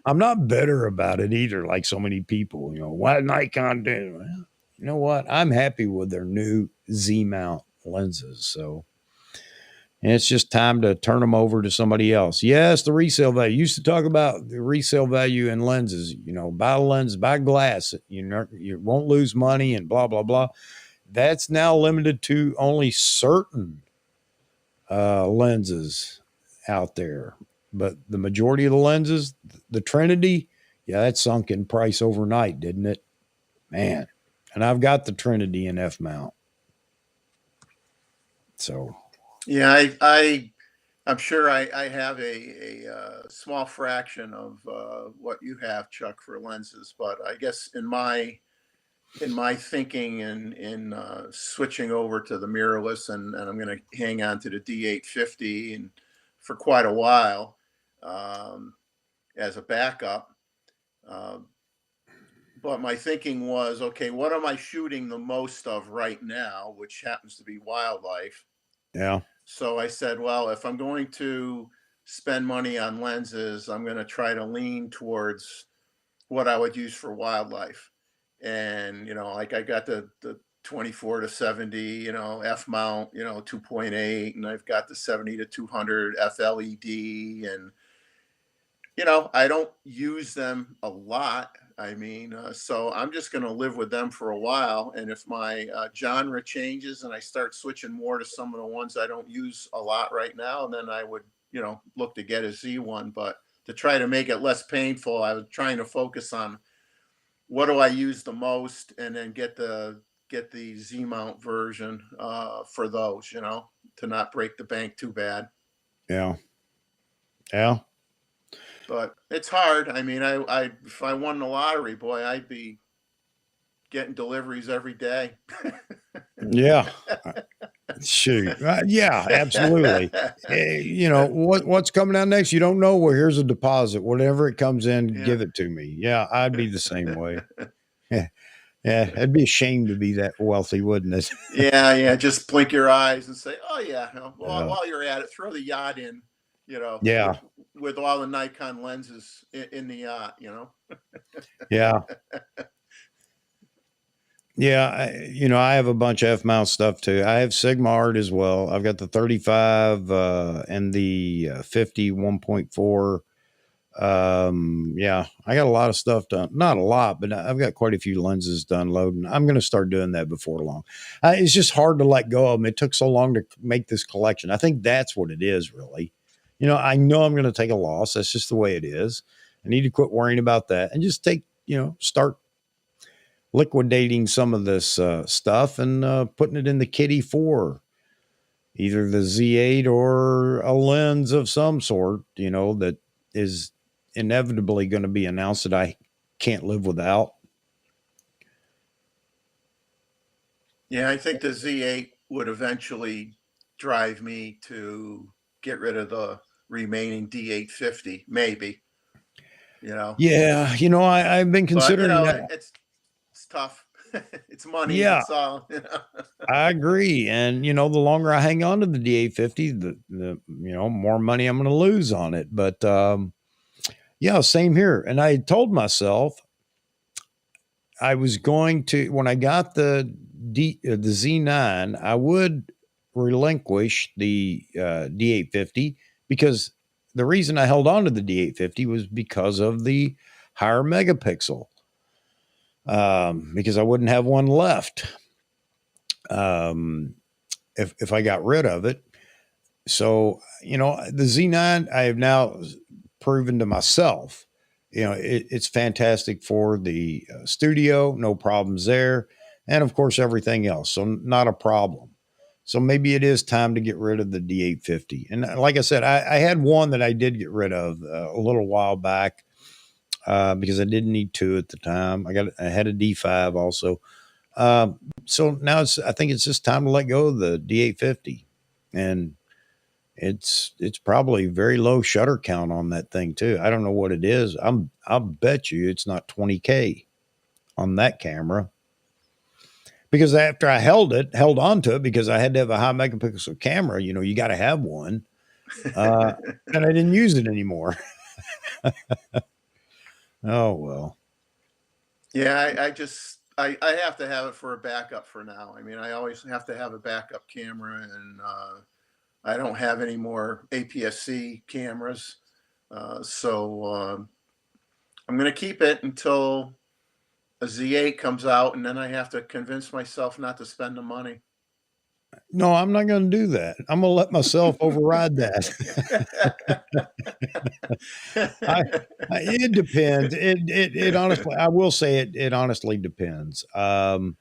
I'm not bitter about it either, like so many people. What Nikon do? Well, you know what? I'm happy with their new Z mount lenses. So and it's just time to turn them over to somebody else. Yes, the resale value. Used to talk about the resale value in lenses. Buy a lens, buy glass. You won't lose money and blah blah blah. That's now limited to only certain lenses out there. But the majority of the lenses, the Trinity, yeah, that sunk in price overnight, didn't it? Man. And I've got the Trinity in F mount. So Yeah, I'm sure I have a small fraction of what you have, Chuck, for lenses, but I guess in my thinking and in switching over to the mirrorless, and I'm going to hang on to the D850 and for quite a while as a backup. Uh, but my thinking was, okay, what am I shooting the most of right now, which happens to be wildlife. yeah. So I said, well, if I'm going to spend money on lenses, I'm going to try to lean towards what I would use for wildlife. And, like I got the 24-70, F mount, 2.8, and I've got the 70-200 FLED. And, I don't use them a lot. I mean, so I'm just going to live with them for a while. And if my genre changes and I start switching more to some of the ones I don't use a lot right now, then I would, look to get a Z one. But to try to make it less painful, I was trying to focus on what do I use the most, and then get the Z mount version for those, to not break the bank too bad. Yeah. Yeah. But it's hard. I mean, I if I won the lottery, boy, I'd be getting deliveries every day. Yeah. Shoot. Yeah, absolutely. What's coming out next? You don't know. Well, here's a deposit. Whatever it comes in, Yeah. give it to me. Yeah, I'd be the same way. Yeah, yeah. It'd be a shame to be that wealthy, wouldn't it? Yeah, yeah. Just blink your eyes and say, "Oh yeah." While, Yeah. while you're at it, throw the yacht in. Yeah. With all the Nikon lenses in the yacht. Yeah. Yeah. I have a bunch of F mount stuff too. I have Sigma art as well. I've got the 35 and the 50 1.4. Yeah, I got a lot of stuff done. Not a lot, but I've got quite a few lenses done loading. I'm going to start doing that before long. It's just hard to let go of them. It took so long to make this collection. I think that's what it is, really. I know I'm going to take a loss. That's just the way it is. I need to quit worrying about that and just start liquidating some of this stuff and putting it in the kitty for either the Z8 or a lens of some sort, that is inevitably going to be announced that I can't live without. Yeah, I think the Z8 would eventually drive me to get rid of the remaining D850, maybe. You know, Yeah, I've been but considering that. it's tough. It's money. Yeah, It's all. I agree. And the longer I hang on to the D850, the more money I'm going to lose on it. But yeah, same here. And I told myself I was going to, when I got the Z9, I would relinquish the D850 because the reason I held on to the D850 was because of the higher megapixel, because I wouldn't have one left if I got rid of it. So, the Z9, I have now proven to myself, it's fantastic for the studio, no problems there. And of course, everything else. So, not a problem. So maybe it is time to get rid of the D850. And like I said, I had one that I did get rid of a little while back because I didn't need two at the time. I had a D5 also. So now I think it's just time to let go of the D850, and it's probably very low shutter count on that thing too. I don't know what it is. I'll bet you it's not 20K on that camera, because after I held on to it, because I had to have a high megapixel camera, you got to have one. Uh, and I didn't use it anymore. Oh, well. Yeah, I have to have it for a backup for now. I mean, I always have to have a backup camera, and I don't have any more APS-C cameras, so I'm going to keep it until a Z8 comes out, and then I have to convince myself not to spend the money. No, I'm not going to do that. I'm going to let myself override that. I, it depends. It honestly, I will say it honestly depends. I'm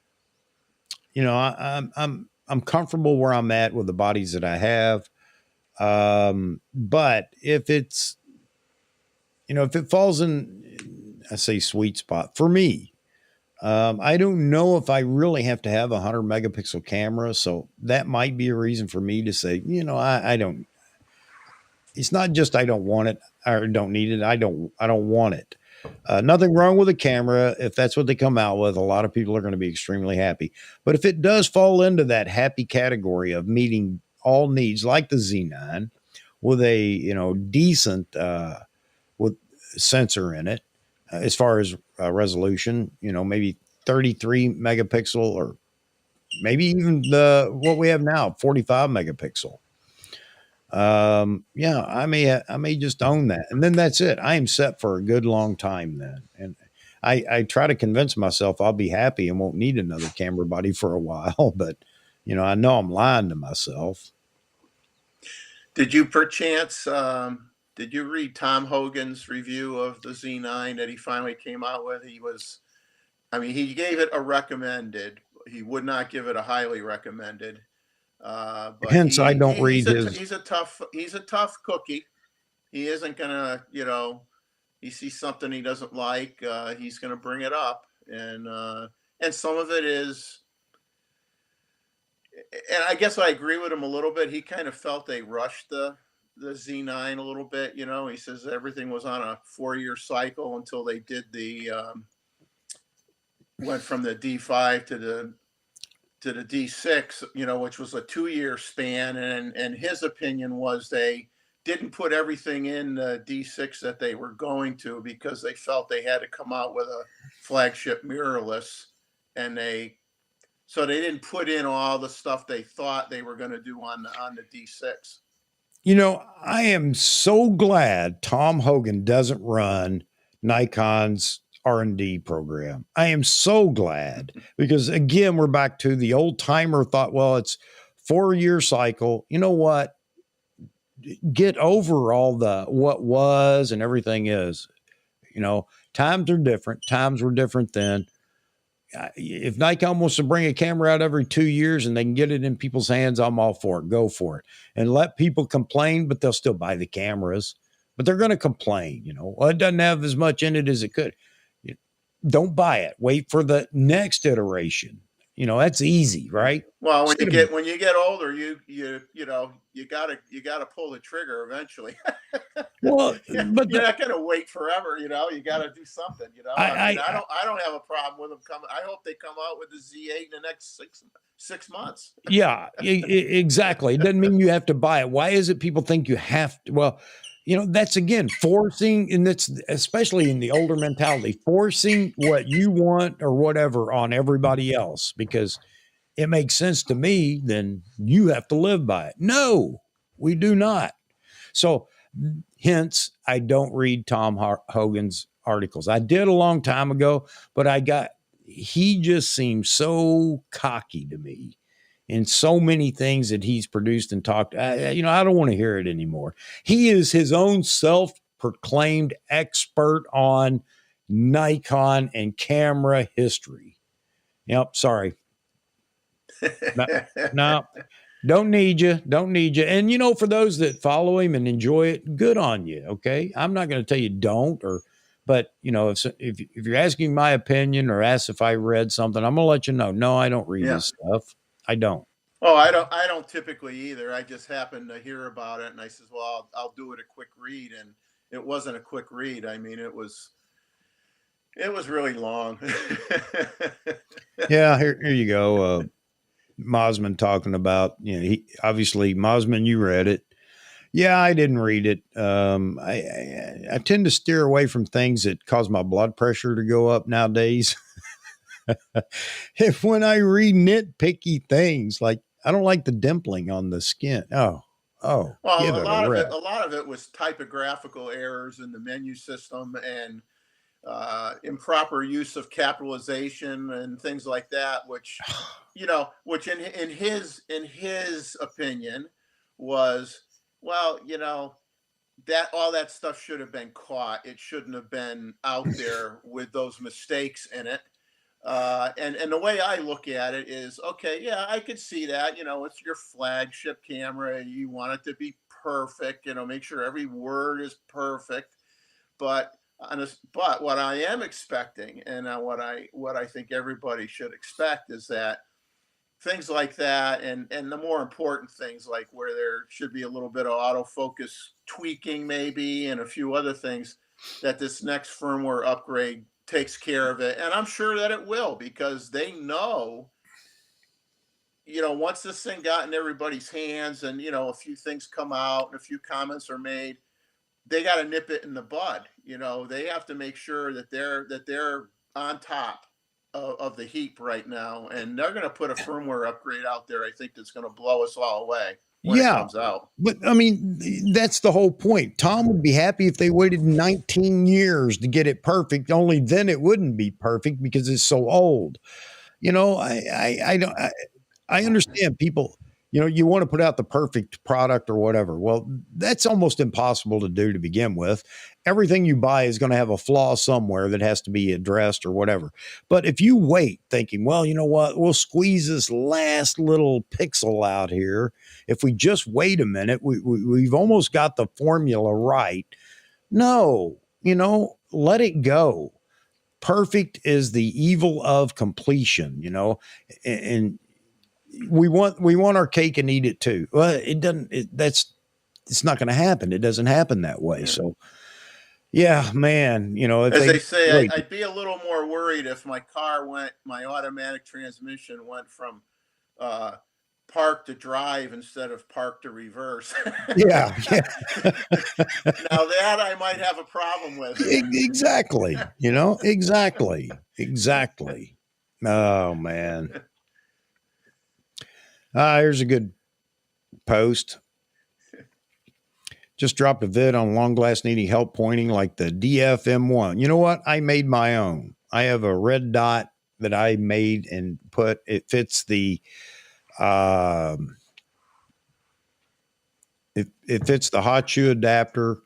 comfortable where I'm at with the bodies that I have. But if if it falls in, I say sweet spot for me, I don't know if I really have to have a 100 megapixel camera. So that might be a reason for me to say, I don't, it's not just I don't want it or don't need it. I don't want it. Nothing wrong with a camera. If that's what they come out with, a lot of people are going to be extremely happy. But if it does fall into that happy category of meeting all needs, like the Z9, with a decent with sensor in it, as far as resolution, maybe 33 megapixel, or maybe even what we have now, 45 megapixel. Yeah, I may just own that, and then that's it. I am set for a good long time then. And I try to convince myself I'll be happy and won't need another camera body for a while, but I know I'm lying to myself. Did you perchance did you read Tom Hogan's review of the Z9 that he finally came out with? I mean, he gave it a recommended. He would not give it a highly recommended. But Hence, I don't read his. he's a tough cookie. He isn't gonna, he sees something he doesn't like, he's gonna bring it up, and some of it is, and I guess I agree with him a little bit. He kind of felt they rushed the Z9 a little bit. He says everything was on a 4-year cycle until they did the went from the D5 to the D6, which was a 2-year span. And his opinion was they didn't put everything in the D6 that they were going to, because they felt they had to come out with a flagship mirrorless, and so they didn't put in all the stuff they thought they were going to do on the D6. I am so glad Tom Hogan doesn't run Nikon's R&D program. I am so glad, because again, we're back to the old timer thought, well, it's 4-year cycle. You know what? Get over all the what was and everything is. Times are different. Times were different then. If Nikon wants to bring a camera out every 2 years and they can get it in people's hands, I'm all for it. Go for it. And let people complain, but they'll still buy the cameras. But they're going to complain, well, it doesn't have as much in it as it could. Don't buy it. Wait for the next iteration. That's easy, right? Well, when you get older, you gotta pull the trigger eventually. Well, but you're not gonna wait forever. You got to do something. I mean, I don't have a problem with them coming. I hope they come out with the Z8 in the next six months. Yeah, exactly. It doesn't mean you have to buy it. Why is it people think you have to? Well, that's again forcing, and that's especially in the older mentality, forcing what you want or whatever on everybody else because it makes sense to me, then you have to live by it. No, we do not. So hence, I don't read Tom Hogan's articles. I did a long time ago, but he just seems so cocky to me in so many things that he's produced and talked. I don't want to hear it anymore. He is his own self-proclaimed expert on Nikon and camera history. Yep, sorry. No, no, don't need you. Don't need you. And for those that follow him and enjoy it, good on you. Okay, I'm not going to tell you don't, but if you're asking my opinion or ask if I read something, I'm going to let you know. No, I don't read Yeah. his stuff. I don't. Oh, I don't typically either. I just happened to hear about it, and I says, "Well, I'll do it a quick read," and it wasn't a quick read. I mean, it was really long. Yeah, here you go. Mosman talking about, he obviously, Mosman, you read it. Yeah, I didn't read it. I tend to steer away from things that cause my blood pressure to go up nowadays. If when I read nitpicky things, like I don't like the dimpling on the skin. Oh, give Well, a it a lot of it, rest. a lot of it was typographical errors in the menu system and improper use of capitalization and things like that, which in his opinion was, well, that all that stuff should have been caught. It shouldn't have been out there with those mistakes in it. And the way I look at it is, okay, yeah, I could see that. It's your flagship camera. You want it to be perfect. Make sure every word is perfect. But what I am expecting, and what I think everybody should expect, is that things like that, and the more important things, like where there should be a little bit of autofocus tweaking maybe, and a few other things, that this next firmware upgrade takes care of it. And I'm sure that it will, because they know, once this thing got in everybody's hands, and a few things come out and a few comments are made, they got to nip it in the bud. They have to make sure that they're on top of the heap right now, and they're going to put a firmware upgrade out there, I think, that's going to blow us all away when it Yeah. comes out. But I mean, that's the whole point. Tom would be happy if they waited 19 years to get it perfect. Only then it wouldn't be perfect because it's so old. I don't. I understand people, you want to put out the perfect product or whatever. Well, that's almost impossible to do to begin with. Everything you buy is going to have a flaw somewhere that has to be addressed or whatever. But if you wait thinking, well, you know what, we'll squeeze this last little pixel out here. If we just wait a minute, we've almost got the formula right. No, let it go. Perfect is the evil of completion, and we want our cake and eat it too. Well, it doesn't. It's not going to happen. It doesn't happen that way. Yeah. So yeah, man. If As they they say, wait, I'd be a little more worried if my automatic transmission went from uh, park to drive instead of park to reverse. yeah, yeah, Now that I might have a problem with. exactly. Exactly. Oh man, here's a good post. Just dropped a vid on long glass needing help pointing like the DFM1. You know what? I made my own. I have a red dot that I made and put. It fits the it fits the hot shoe adapter,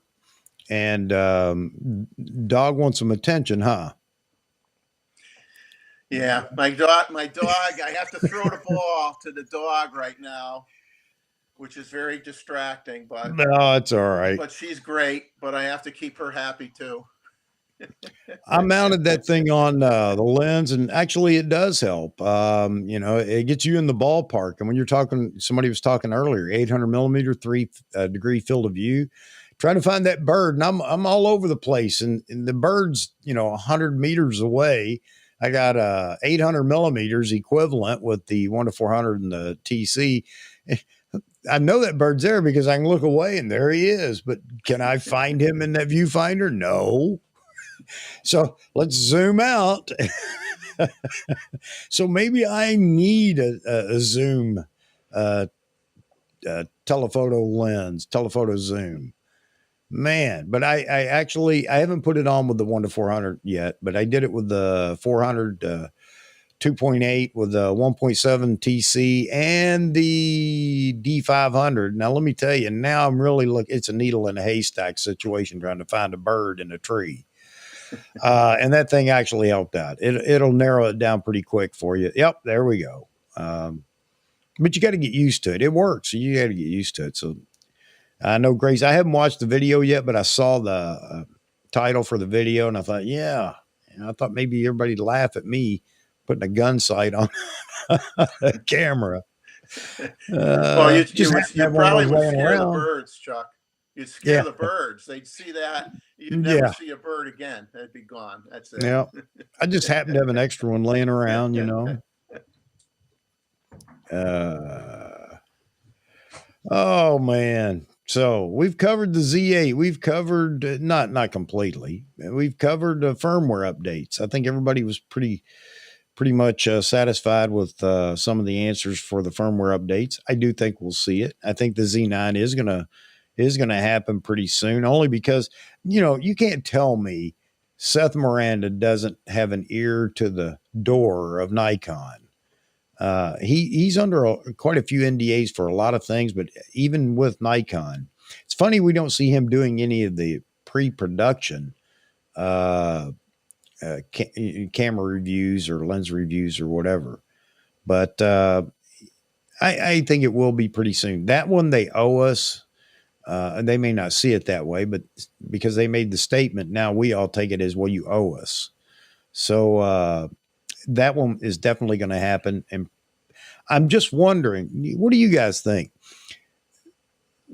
and dog wants some attention, huh? Yeah, my dog. I have to throw the ball to the dog right now, which is very distracting. But No, it's all right. but she's great. But I have to keep her happy too. I mounted that thing on the lens, and actually, it does help. It gets you in the ballpark. And when you're talking, somebody was talking earlier, 800 millimeter, 3 degree field of view. Trying to find that bird, and I'm all over the place, and the bird's 100 meters away. I got 800 millimeters equivalent with the 1-400 and the TC. I know that bird's there because I can look away and there he is. But can I find him in that viewfinder? No. So let's zoom out. So maybe I need a zoom telephoto lens, telephoto zoom. Man, but I actually I haven't put it on with the 1 to 400 yet, but I did it with the 400 2.8 with the 1.7 TC and the D500. Now let me tell you, now I'm really it's a needle in a haystack situation trying to find a bird in a tree. And that thing actually helped out. It'll narrow it down pretty quick for you. Yep, there we go. But you got to get used to it. It works. You got to get used to it. So I know, Grace, I haven't watched the video yet, but I saw the title for the video and I thought, yeah. And I thought maybe everybody'd laugh at me putting a gun sight on a camera. Well, Just happened to you have one of probably those would laying scare the around. birds, Chuck. You'd scare Yeah. the birds. They'd see that. You'd never Yeah. see a bird again. They'd be gone. That's it. Yeah. I just happened to have an extra one laying around, you know. Oh man. So we've covered the Z8. We've covered not completely. We've covered firmware updates. I think everybody was pretty much satisfied with some of the answers for the firmware updates. I do think we'll see it. I think the Z9 is gonna happen pretty soon, only because you can't tell me Seth Miranda doesn't have an ear to the door of Nikon. He's under quite a few NDAs for a lot of things, but even with Nikon, it's funny we don't see him doing any of the pre-production camera reviews or lens reviews or whatever. But I think it will be pretty soon. That one they owe us. They may not see it that way, but because they made the statement, now we all take it as, well, you owe us. So that one is definitely going to happen. And I'm just wondering, what do you guys think?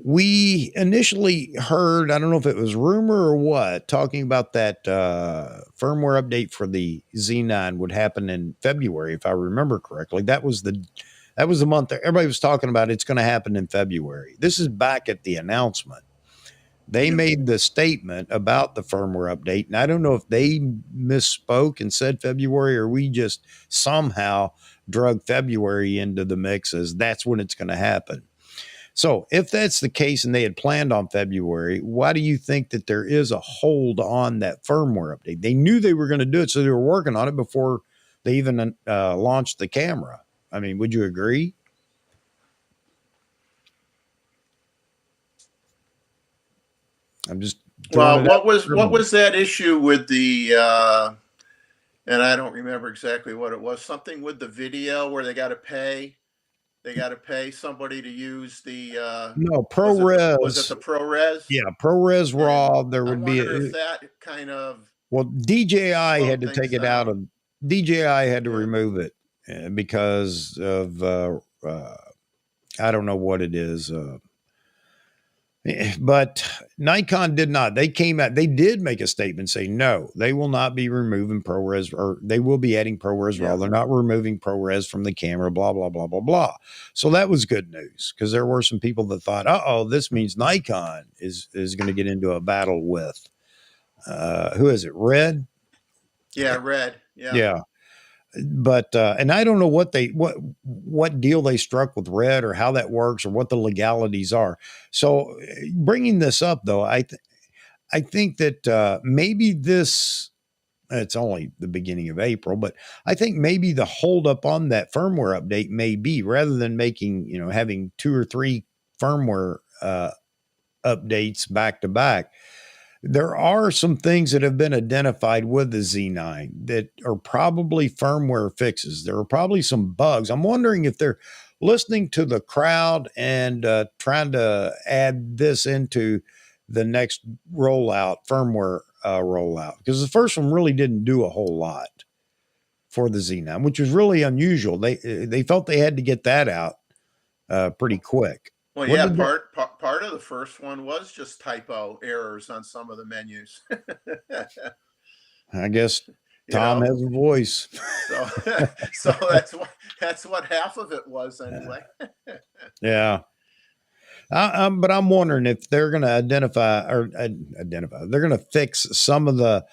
We initially heard, I don't know if it was rumor or what, talking about that firmware update for the Z9 would happen in February, if I remember correctly. That was the month that everybody was talking about. It's going to happen in February. This is back at the announcement. They made the statement about the firmware update, and I don't know if they misspoke and said February, or we just somehow drug February into the mix as that's when it's going to happen. So if that's the case and they had planned on February, why do you think that there is a hold on that firmware update? They knew they were going to do it, so they were working on it before they even launched the camera. I mean, would you agree? I'm just well. What was that issue with the? And I don't remember exactly what it was. Something with the video where they got to pay. They got to pay somebody to use the. No, ProRes. Was it the ProRes? Yeah, ProRes RAW. There would be if that kind of. Well, DJI had to take it out of. DJI had to remove it because of I don't know what it is. But Nikon did not. They came out, they did make a statement saying, no, they will not be removing ProRes, or they will be adding ProRes RAW. They're not removing ProRes from the camera, blah, blah, blah, blah, blah. So that was good news, because there were some people that thought, this means Nikon is going to get into a battle with, who is it? Red? Yeah, Red. Yeah. Yeah. But and I don't know what deal they struck with Red, or how that works, or what the legalities are. So bringing this up, though, I think that maybe this, it's only the beginning of April, but I think maybe the holdup on that firmware update may be, rather than having 2 or 3 firmware updates back to back, there are some things that have been identified with the Z9 that are probably firmware fixes. There are probably some bugs. I'm wondering if they're listening to the crowd and trying to add this into the next rollout, firmware rollout, because the first one really didn't do a whole lot for the Z9, which was really unusual. They felt they had to get that out pretty quick. Well, yeah, part of the first one was just typo errors on some of the menus. I guess Tom has a voice. So that's what half of it was anyway. Yeah. But I'm wondering if they're going to identify. They're going to fix some of the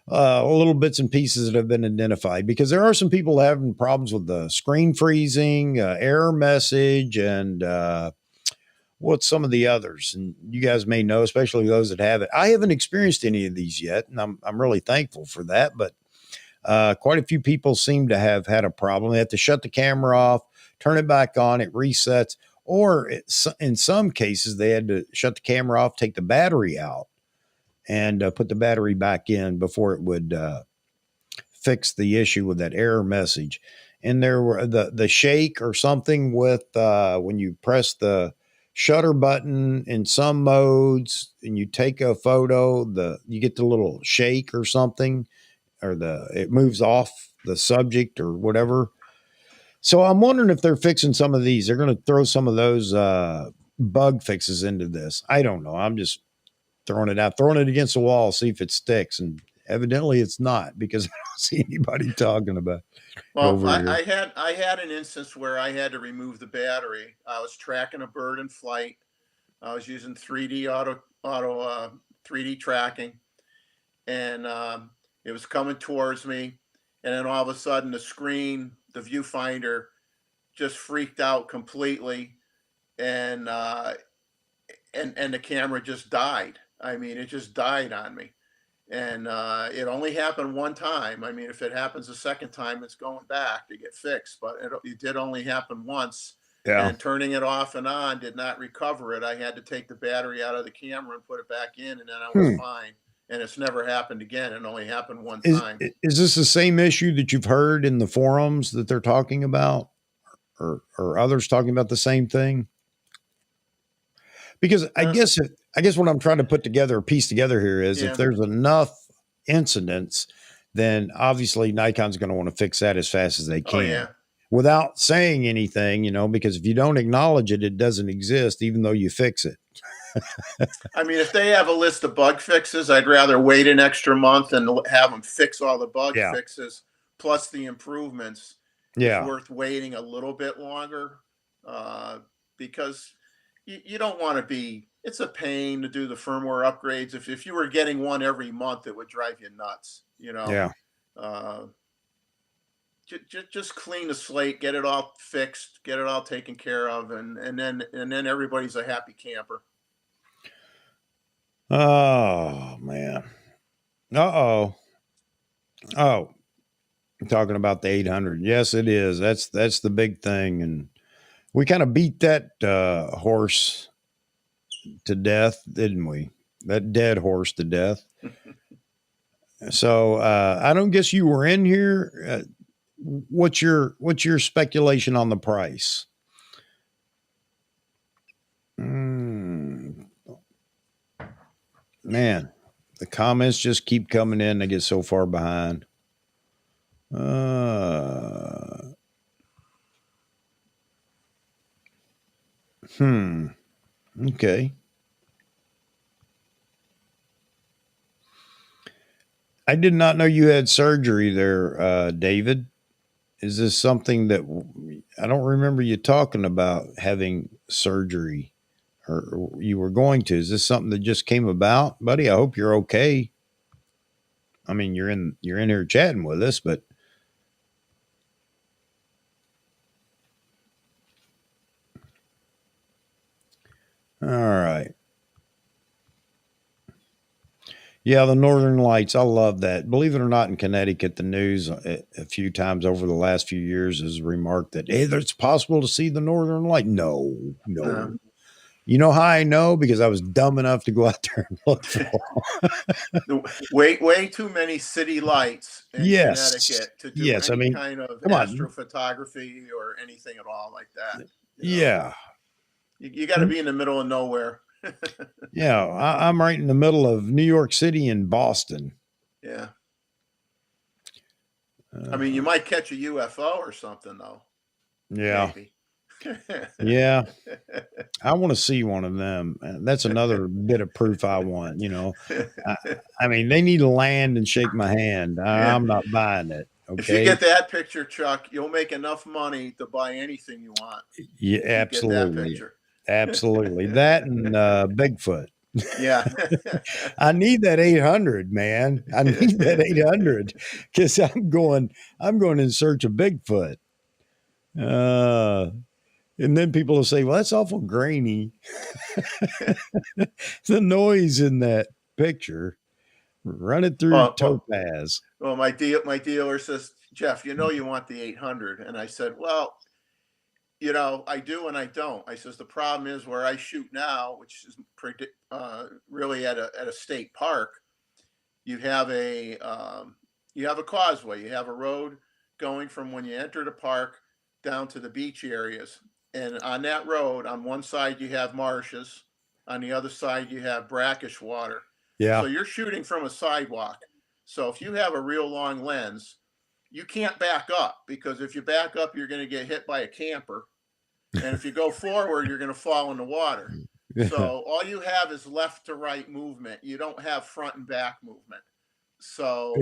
little bits and pieces that have been identified, because there are some people having problems with the screen freezing, error message, and what's some of the others? And you guys may know, especially those that have it. I haven't experienced any of these yet, and I'm really thankful for that. But quite a few people seem to have had a problem. They have to shut the camera off, turn it back on, it resets, or in some cases they had to shut the camera off, take the battery out, and put the battery back in before it would fix the issue with that error message. And there were the shake or something with when you press the shutter button in some modes and you take a photo, you get the little shake or something, or it moves off the subject or whatever. So I'm wondering if they're fixing some of these. They're going to throw some of those bug fixes into this. I don't know. I'm just throwing it out, throwing it against the wall, see if it sticks. And evidently it's not, because I don't see anybody talking about it Well, over here. I had an instance where I had to remove the battery. I was tracking a bird in flight. I was using 3D auto 3D tracking, and it was coming towards me, and then all of a sudden the screen, the viewfinder, just freaked out completely, and and the camera just died. I mean, it just died on me. And it only happened one time. I mean, if it happens a second time, it's going back to get fixed. But it did only happen once. Yeah. And turning it off and on did not recover it. I had to take the battery out of the camera and put it back in, and then I was Hmm. fine. And it's never happened again. It only happened one Is time. is this the same issue that you've heard in the forums that they're talking about, or others talking about the same thing? Because Uh, I guess what I'm trying to put together, piece together here, is if yeah. there's enough incidents, then obviously Nikon's going to want to fix that as fast as they Oh, can yeah. without saying anything, because if you don't acknowledge it, it doesn't exist, even though you fix it. I mean, if they have a list of bug fixes, I'd rather wait an extra month and have them fix all the bug Yeah. fixes plus the improvements. Is Yeah. worth waiting a little bit longer, because you don't want to be. It's a pain to do the firmware upgrades. If you were getting one every month, it would drive you nuts. Yeah. Uh, just clean the slate, get it all fixed, get it all taken care of, and then everybody's a happy camper. Oh man. Uh-oh. Oh, I'm talking about the 800. Yes, it is. That's the big thing. And we kind of beat that horse to death, didn't we? That dead horse to death. So I don't guess you were in here. What's your speculation on the price? Man, the comments just keep coming in. They get so far behind. Okay. I did not know you had surgery there, David. Is this something that I don't remember you talking about having surgery, or you were going to? Is this something that just came about, buddy? I hope you're okay. I mean, you're in here chatting with us, but all right. Yeah, the Northern Lights. I love that. Believe it or not, in Connecticut, the news a few times over the last few years has remarked that, hey, it's possible to see the Northern Light. No, Uh, no. You know how I know? Because I was dumb enough to go out there and look for way too many city lights in Yes. Connecticut to do Yes. I any mean, kind of come on. astrophotography or anything at all like that. Yeah. You got to be in the middle of nowhere. Yeah. I'm right in the middle of New York City and Boston. Yeah. I mean, you might catch a UFO or something, though. Yeah. Maybe. Yeah. I want to see one of them. That's another bit of proof I want. I mean, they need to land and shake my hand. Yeah. I'm not buying it. If you Okay. get that picture, Chuck, you'll make enough money to buy anything you want. Yeah, You get that absolutely. picture. Absolutely. That and Bigfoot. Yeah. I need that 800, man. I need that 800 because I'm going in search of Bigfoot. And then people will say, well, that's awful grainy. The noise in that picture, run it through Well, Topaz. well, my dealer says, Jeff, you know you want the 800, and I said, well, I do and I don't. I says the problem is where I shoot now, which is really at a state park. You have a causeway. You have a road going from when you enter the park down to the beach areas, and on that road, on one side you have marshes, on the other side you have brackish water. So Yeah. you're shooting from a sidewalk. So if you have a real long lens, you can't back up, because if you back up, you're going to get hit by a camper, and if you go forward, you're going to fall in the water. So all you have is left to right movement. You don't have front and back movement. So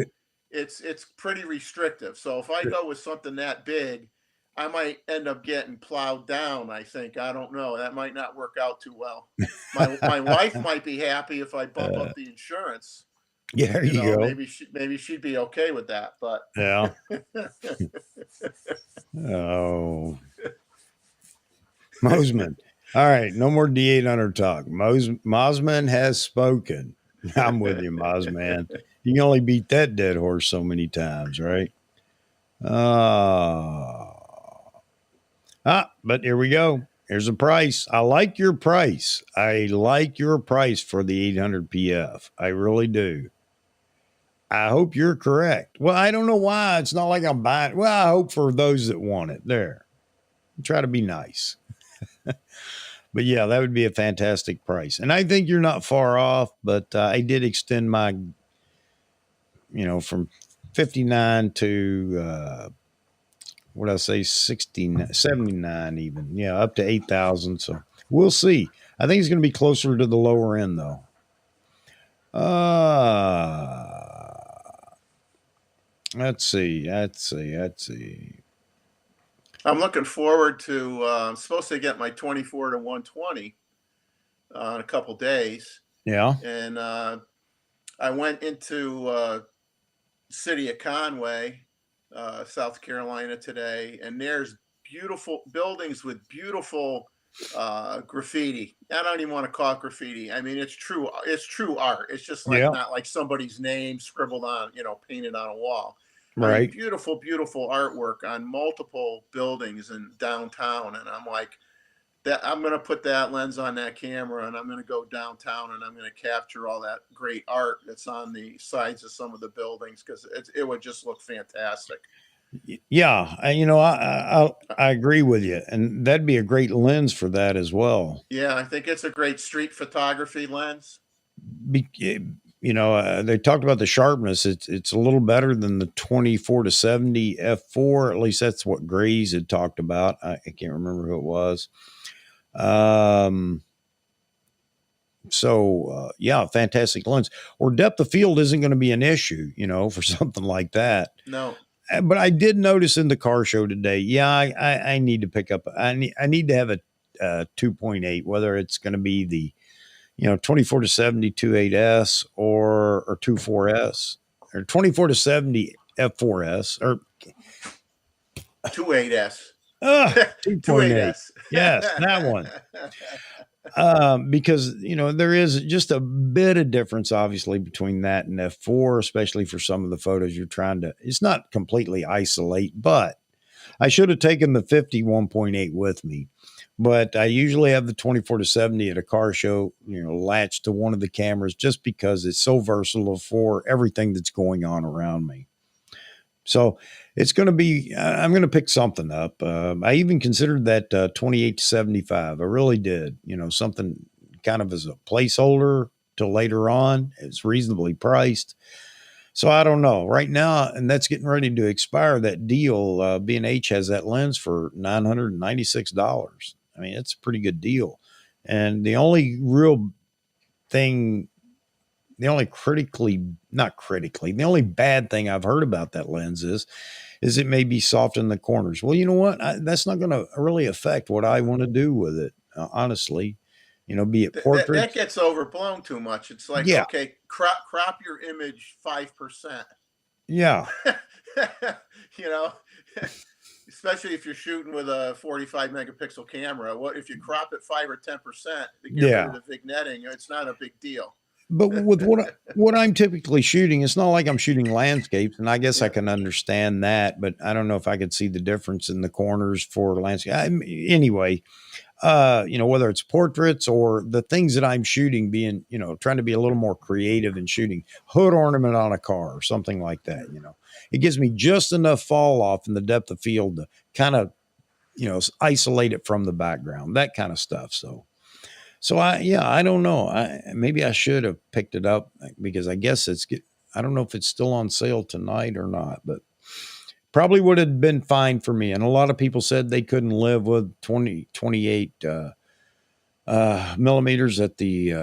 it's pretty restrictive. So if I go with something that big, I might end up getting plowed down. I think, I don't know. That might not work out too well. My wife might be happy if I bump Uh, up the insurance. yeah, there you go. Maybe she'd be okay with that. But Yeah. Oh, Mosman. All right, no more D800 talk. Mosman has spoken. I'm with you, Mosman. You can only beat that dead horse so many times, right? Uh, but here we go. Here's a price. I like your price. I like your price for the 800 PF. I really do. I hope you're correct. Well, I don't know why. It's not like I'm buying. Well, I hope for those that want it. There. Try to be nice. But yeah, that would be a fantastic price. And I think you're not far off, but I did extend my, from 59 to, what did I say, 69, 79 even. Yeah, up to 8,000. So we'll see. I think it's going to be closer to the lower end, though. Let's see. Let's see. I'm looking forward to. I'm supposed to get my 24 to 120 in a couple days, Yeah. and I went into city of Conway, South Carolina today, and there's beautiful buildings with beautiful graffiti. I don't even want to call it graffiti. I mean, it's true. It's true art. It's just like Yeah. not like somebody's name scribbled on, painted on a wall. I mean, Right. beautiful, beautiful artwork on multiple buildings in downtown, and I'm like, that I'm going to put that lens on that camera, and I'm going to go downtown, and I'm going to capture all that great art that's on the sides of some of the buildings, because it would just look fantastic. Yeah. I agree with you. And that'd be a great lens for that as well. Yeah, I think it's a great street photography lens. Be, they talked about the sharpness. It's a little better than the 24 to 70 f4. At least that's what Grays had talked about. I can't remember who it was. Yeah, fantastic lens. Or depth of field isn't going to be an issue, for something like that. No, But I did notice in the car show today. Yeah, I need to pick up. I need to have a 2.8, whether it's going to be the 24 to 70 28S or 24S or 24 to 70 F4S or 28S. 2.8. 28S. Yes, that one. Because there is just a bit of difference, obviously, between that and F4, especially for some of the photos you're trying to. It's not completely isolate, but I should have taken the 51.8 with me. But I usually have the 24 to 70 at a car show, latched to one of the cameras just because it's so versatile for everything that's going on around me. So it's going to be, I'm going to pick something up. I even considered that 28 to 75. I really did, something kind of as a placeholder till later on. It's reasonably priced. So I don't know right now, and that's getting ready to expire. That deal, B&H has that lens for $996. I mean, it's a pretty good deal. And the only real thing, the only bad thing I've heard about that lens is it may be soft in the corners. Well, you know what? That's not going to really affect what I want to do with it, honestly. Be it That portraits. gets overblown too much. It's like, Yeah, okay, crop your image 5%. yeah, you know, especially if you're shooting with a 45 megapixel camera. What if you crop it 5 or 10% to get rid of Yeah. the vignetting? It's not a big deal. But with what I'm typically shooting, it's not like I'm shooting landscapes, and I guess I Yeah. can understand that, but I don't know if I could see the difference in the corners for landscape. Anyway, whether it's portraits or the things that I'm shooting, being, trying to be a little more creative in shooting hood ornament on a car or something like that, it gives me just enough fall off in the depth of field to kind of, isolate it from the background, that kind of stuff. So I don't know. Maybe I should have picked it up because I guess I don't know if it's still on sale tonight or not, but probably would have been fine for me. And a lot of people said they couldn't live with 28 millimeters at the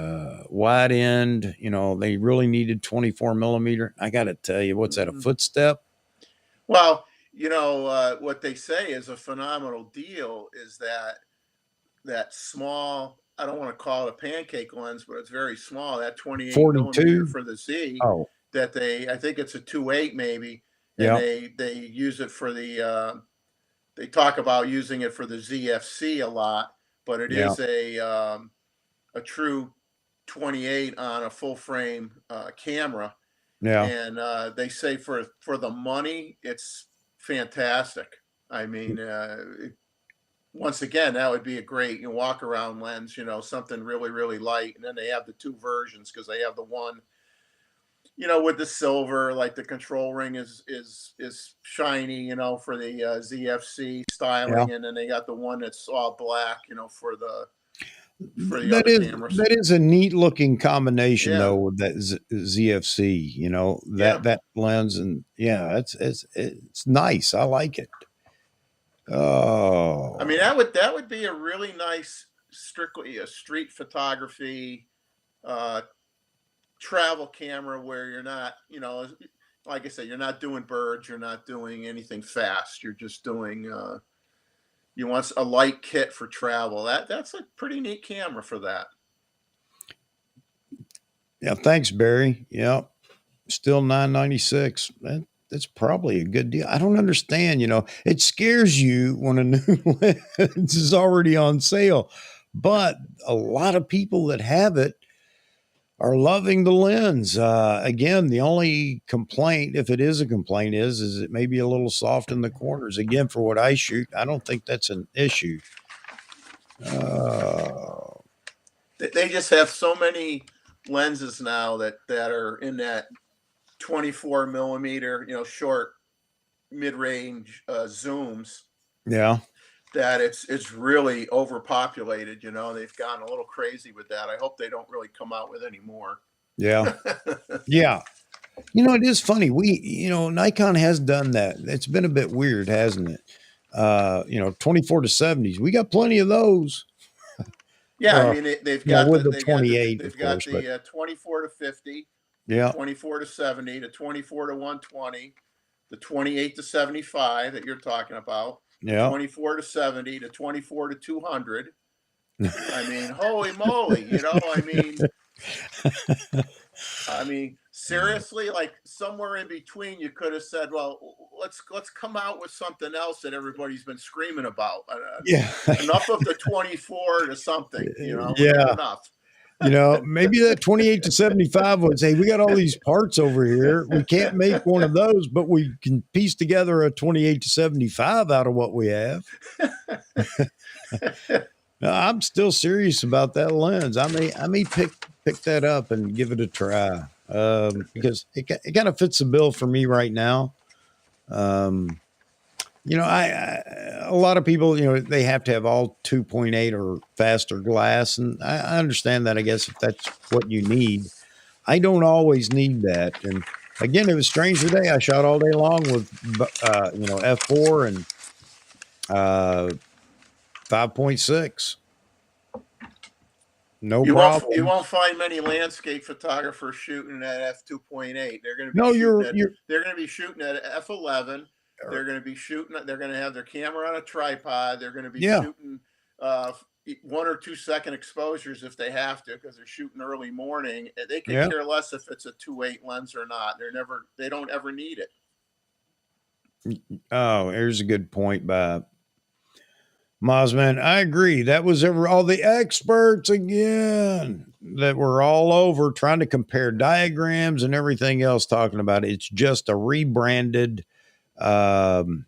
wide end. They really needed 24 millimeter. I got to tell you, what's that, a Mhm. footstep? Well, what they say is a phenomenal deal is that small, I don't want to call it a pancake lens, but it's very small, that 28 millimeter 42? for the Z, Oh, that I think it's a 2.8 maybe, and yeah, they use it for they talk about using it for the ZFC a lot, but it yeah, is a true 28 on a full frame camera, yeah. and they say for the money, it's fantastic. I mean, once again, that would be a great walk around lens, something really, really light. And then they have the two versions because they have the one, with the silver, like the control ring is shiny, for the ZFC Yeah. styling, and then they got the one that's all black, for the That other is cameras. that is a neat looking combination Yeah, though with that ZFC, yeah. that lens, and yeah, it's nice. I like it. I mean, Oh, that would be a really nice, strictly a street photography, uh, travel camera where you're not, like I said, you're not doing birds, you're not doing anything fast. You're just doing you want a light kit for travel. That's a pretty neat camera for that. yeah, thanks, Barry. Yeah, still 996. That's probably a good deal. I don't understand, it scares you when a new lens is already on sale, but a lot of people that have it are loving the lens. Again, the only complaint, if it is a complaint, is it may be a little soft in the corners. Again, for what I shoot, I don't think that's an issue. Uh, They just have so many lenses now that are in that 24 millimeter, short mid range zooms, yeah, that it's really overpopulated. They've gone a little crazy with that. I hope they don't really come out with any more. yeah, yeah. It is funny. Nikon has done that. It's been a bit weird, hasn't it? 24 to 70s. We got plenty of those. Yeah, I Uh, mean they've got with the the 28, of they've got course, but the 24 to 50, the yeah, 24 to 70, the 24 to 120, the 28 to 75 that you're talking about, the yeah. 24 to 70, the 24 to 200. I mean, holy moly, seriously, like somewhere in between, you could have said, "Well, let's come out with something else that everybody's been screaming about. Yeah. Enough of the 24 to something. We got Yeah. enough." Maybe that 28 to 75 would say, we got all these parts over here. We can't make one of those, but we can piece together a 28 to 75 out of what we have. No, I'm still serious about that lens. I may pick that up and give it a try. Because it kind of fits the bill for me right now. Um, a lot of people, they have to have all 2.8 or faster glass, and I understand that. I guess if that's what you need, I don't always need that. And again, it was strange today. I shot all day long with, f4 and uh, 5.6, no You problem. won't find many landscape photographers shooting at f2.8. They're going to be No, shooting at you're f11. They're going to be shooting. They're going to have their camera on a tripod. They're going to be yeah, shooting 1 or 2 second exposures if they have to, because they're shooting early morning. They could yeah. care less if it's a 2.8 lens or not. They don't ever need it. Oh, here's a good point by Mosman. I agree. That was all the experts again that were all over trying to compare diagrams and everything else, talking about it. It's just a rebranded um,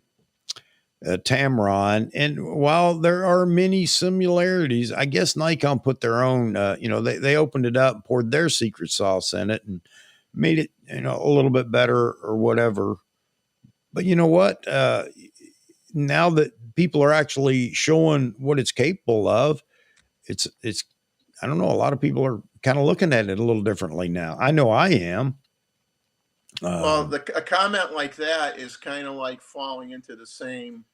Tamron. And while there are many similarities, I guess Nikon put their own, they opened it up, poured their secret sauce in it, and made it, a little bit better or whatever. But you know what? Now that people are actually showing what it's capable of, it's I don't know, a lot of people are kind of looking at it a little differently now. I know I am. Well, Um, a comment like that is kind of like falling into the same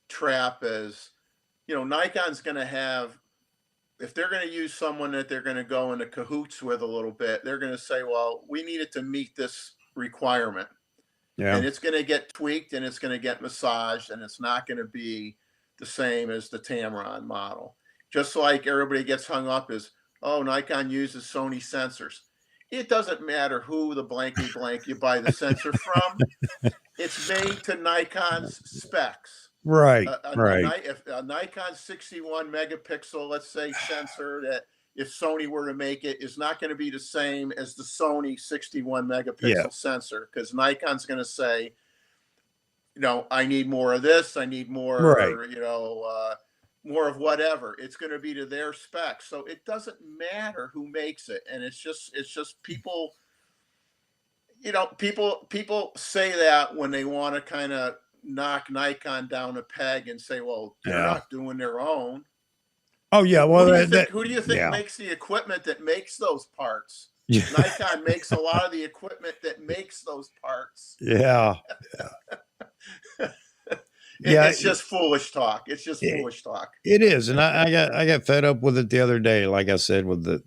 trap as, Nikon's going to have, if they're going to use someone that they're going to go into cahoots with a little bit, they're going to say, well, we need it to meet this requirement. yeah, And it's going to get tweaked and it's going to get massaged and it's not going to be the same as the Tamron model. Just like everybody gets hung up is, oh, Nikon uses Sony sensors. It doesn't matter who the blankety blank you buy the sensor from. It's made to Nikon's specs. right, right, A Nikon 61 megapixel, let's say, sensor that if Sony were to make it is not going to be the same as the Sony 61 yeah, megapixel sensor because Nikon's going to say, I need more of this, I need right. more, more of whatever. It's going to be to their specs, so it doesn't matter who makes it, and it's just people. People say that when they want to kind of knock Nikon down a peg and say, well, they're Yeah. not doing their own. Oh yeah. Who Well, do you think? Who do you think yeah, makes the equipment that makes those parts? yeah, Nikon makes a lot of the equipment that makes those parts. yeah, yeah. It's just foolish talk. It's just It, foolish talk. it is, and I got fed up with it the other day. Like I said, with the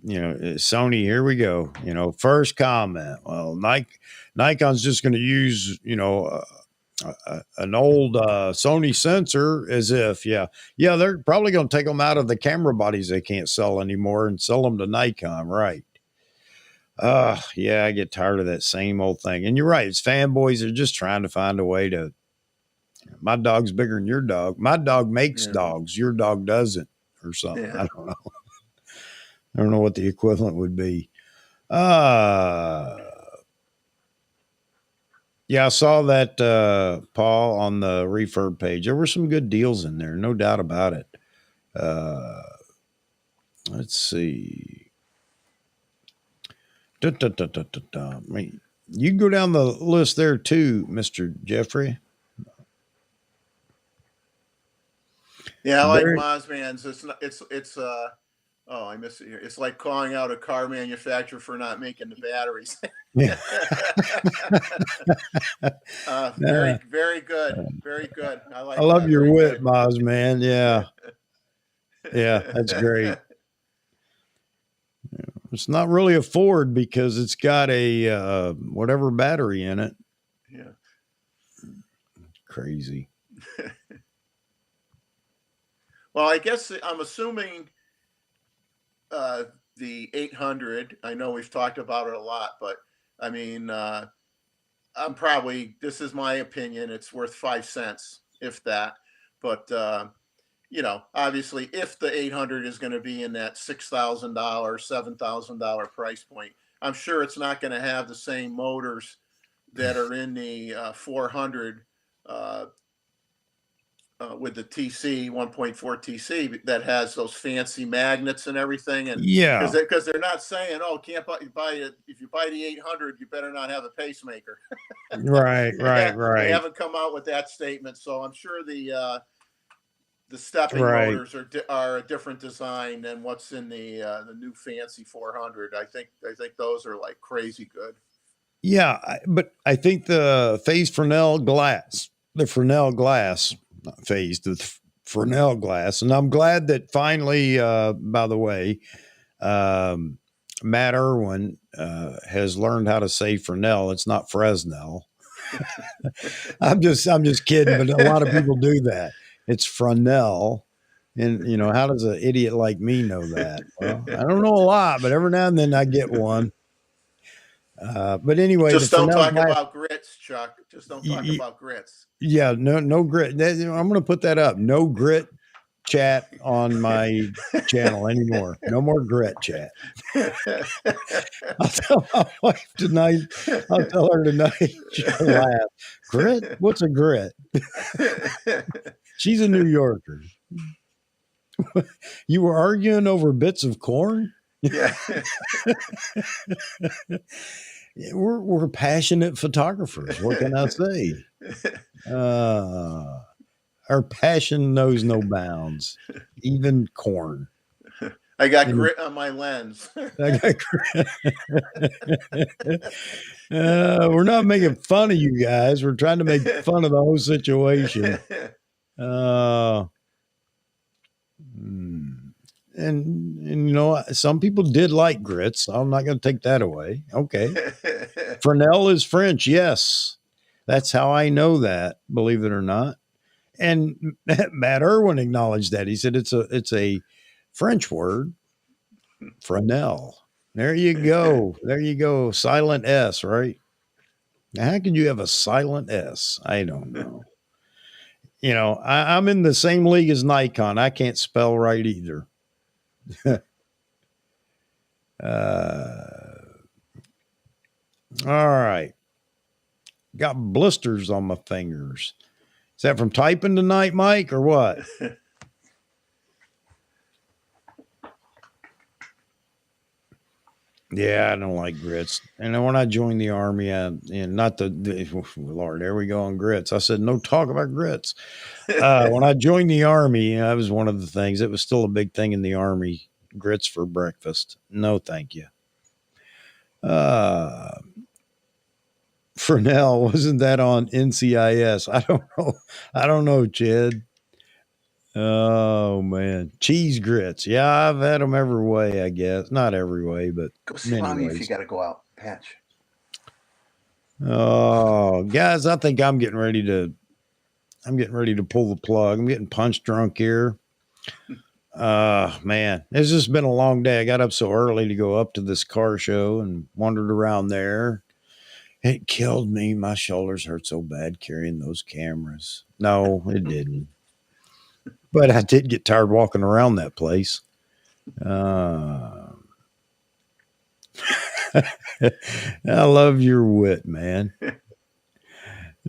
Sony. Here we go. First comment. Well, Nikon's just going to use an old Sony sensor as if yeah they're probably going to take them out of the camera bodies they can't sell anymore and sell them to Nikon, right? Yeah, I get tired of that same old thing. And you're right, it's fanboys are just trying to find a way to. My dog's bigger than your dog. My dog makes Yeah, dogs. Your dog doesn't, or something. yeah. I don't know. I don't know what the equivalent would be. Uh yeah, I saw that Paul on the refurb page. There were some good deals in there, no doubt about it. Uh let's see. Da, da, da, da, da, da. I mean, you can go down the list there too, Mr. Jeffrey. Yeah, I like Very Mosman's. It's not, it's oh, I miss it here. It's like calling out a car manufacturer for not making the batteries. yeah. Very, very good. Very good. I I like love that. your Very wit, good. Moz, man. Yeah. Yeah, that's great. It's not really a Ford because it's got a whatever battery in it. Yeah. Crazy. Well, I guess I'm assuming the 800. I know we've talked about it a lot, but I mean, I'm probably, this is my opinion, it's worth 5 cents, if that. But obviously, if the 800 is going to be in that $6,000, $7,000 price point, I'm sure it's not going to have the same motors that are in the 400 uh, with the TC 1.4 TC that has those fancy magnets and everything, and Yeah. because they're not saying, oh, can't buy it, if you buy the 800, you better not have a pacemaker. Right, right, They right, haven't come out with that statement, so I'm sure the stepping right. motors are a different design than what's in the new fancy 400. I think those are like crazy good. Yeah, but I think the Fresnel glass, not phased, the Fresnel glass, and I'm glad that finally, by the way, um, Matt Irwin has learned how to say Fresnel. It's not Fresnel. I'm just kidding, but a lot of people do that. It's Fresnel. And how does an idiot like me know that? Well, I don't know a lot, but every now and then I get one. But anyway, the Just don't Fresnel talk glass. about grits, Chuck. Just don't talk about grits. Yeah, no grit. I'm going to put that up. No grit chat on my channel anymore. No more grit chat. I'll tell my wife tonight. I'll tell her tonight. She'll laugh. Grit? What's a grit? She's a New Yorker. You were arguing over bits of corn? Yeah. We're passionate photographers. What can I say? Our passion knows no bounds, even corn. I got grit on my lens. We're not making fun of you guys. We're trying to make fun of the whole situation. And you know, some people did like grits. I'm not going to take that away. Okay. Fresnel is French. Yes. That's how I know that, believe it or not. And Matt Irwin acknowledged that. He said it's a French word, Fresnel. There you go. There you go. Silent S, right? Now, how can you have a silent S? I don't know. You know, I'm in the same league as Nikon. I can't spell right either. All right. Got blisters on my fingers. Is that from typing tonight, Mike, or what? Yeah, I don't like grits. And then when I joined the army, not Lord, there we go on grits. I said, no talk about grits. When I joined the army, that was one of the things. It was still a big thing in the army. Grits for breakfast. No, thank you. Fresnel, wasn't that on NCIS? I don't know. I don't know, Chad. Oh man, cheese grits. Yeah, I've had them every way. I guess not every way, but Go see many mommy if you ways. got to go out patch. Oh, guys, I think I'm getting ready to pull the plug. I'm getting punch drunk here. Man, it's just been a long day. I got up so early to go up to this car show and wandered around there. It killed me. My shoulders hurt so bad carrying those cameras. No, it didn't. But I did get tired walking around that place. I love your wit, man.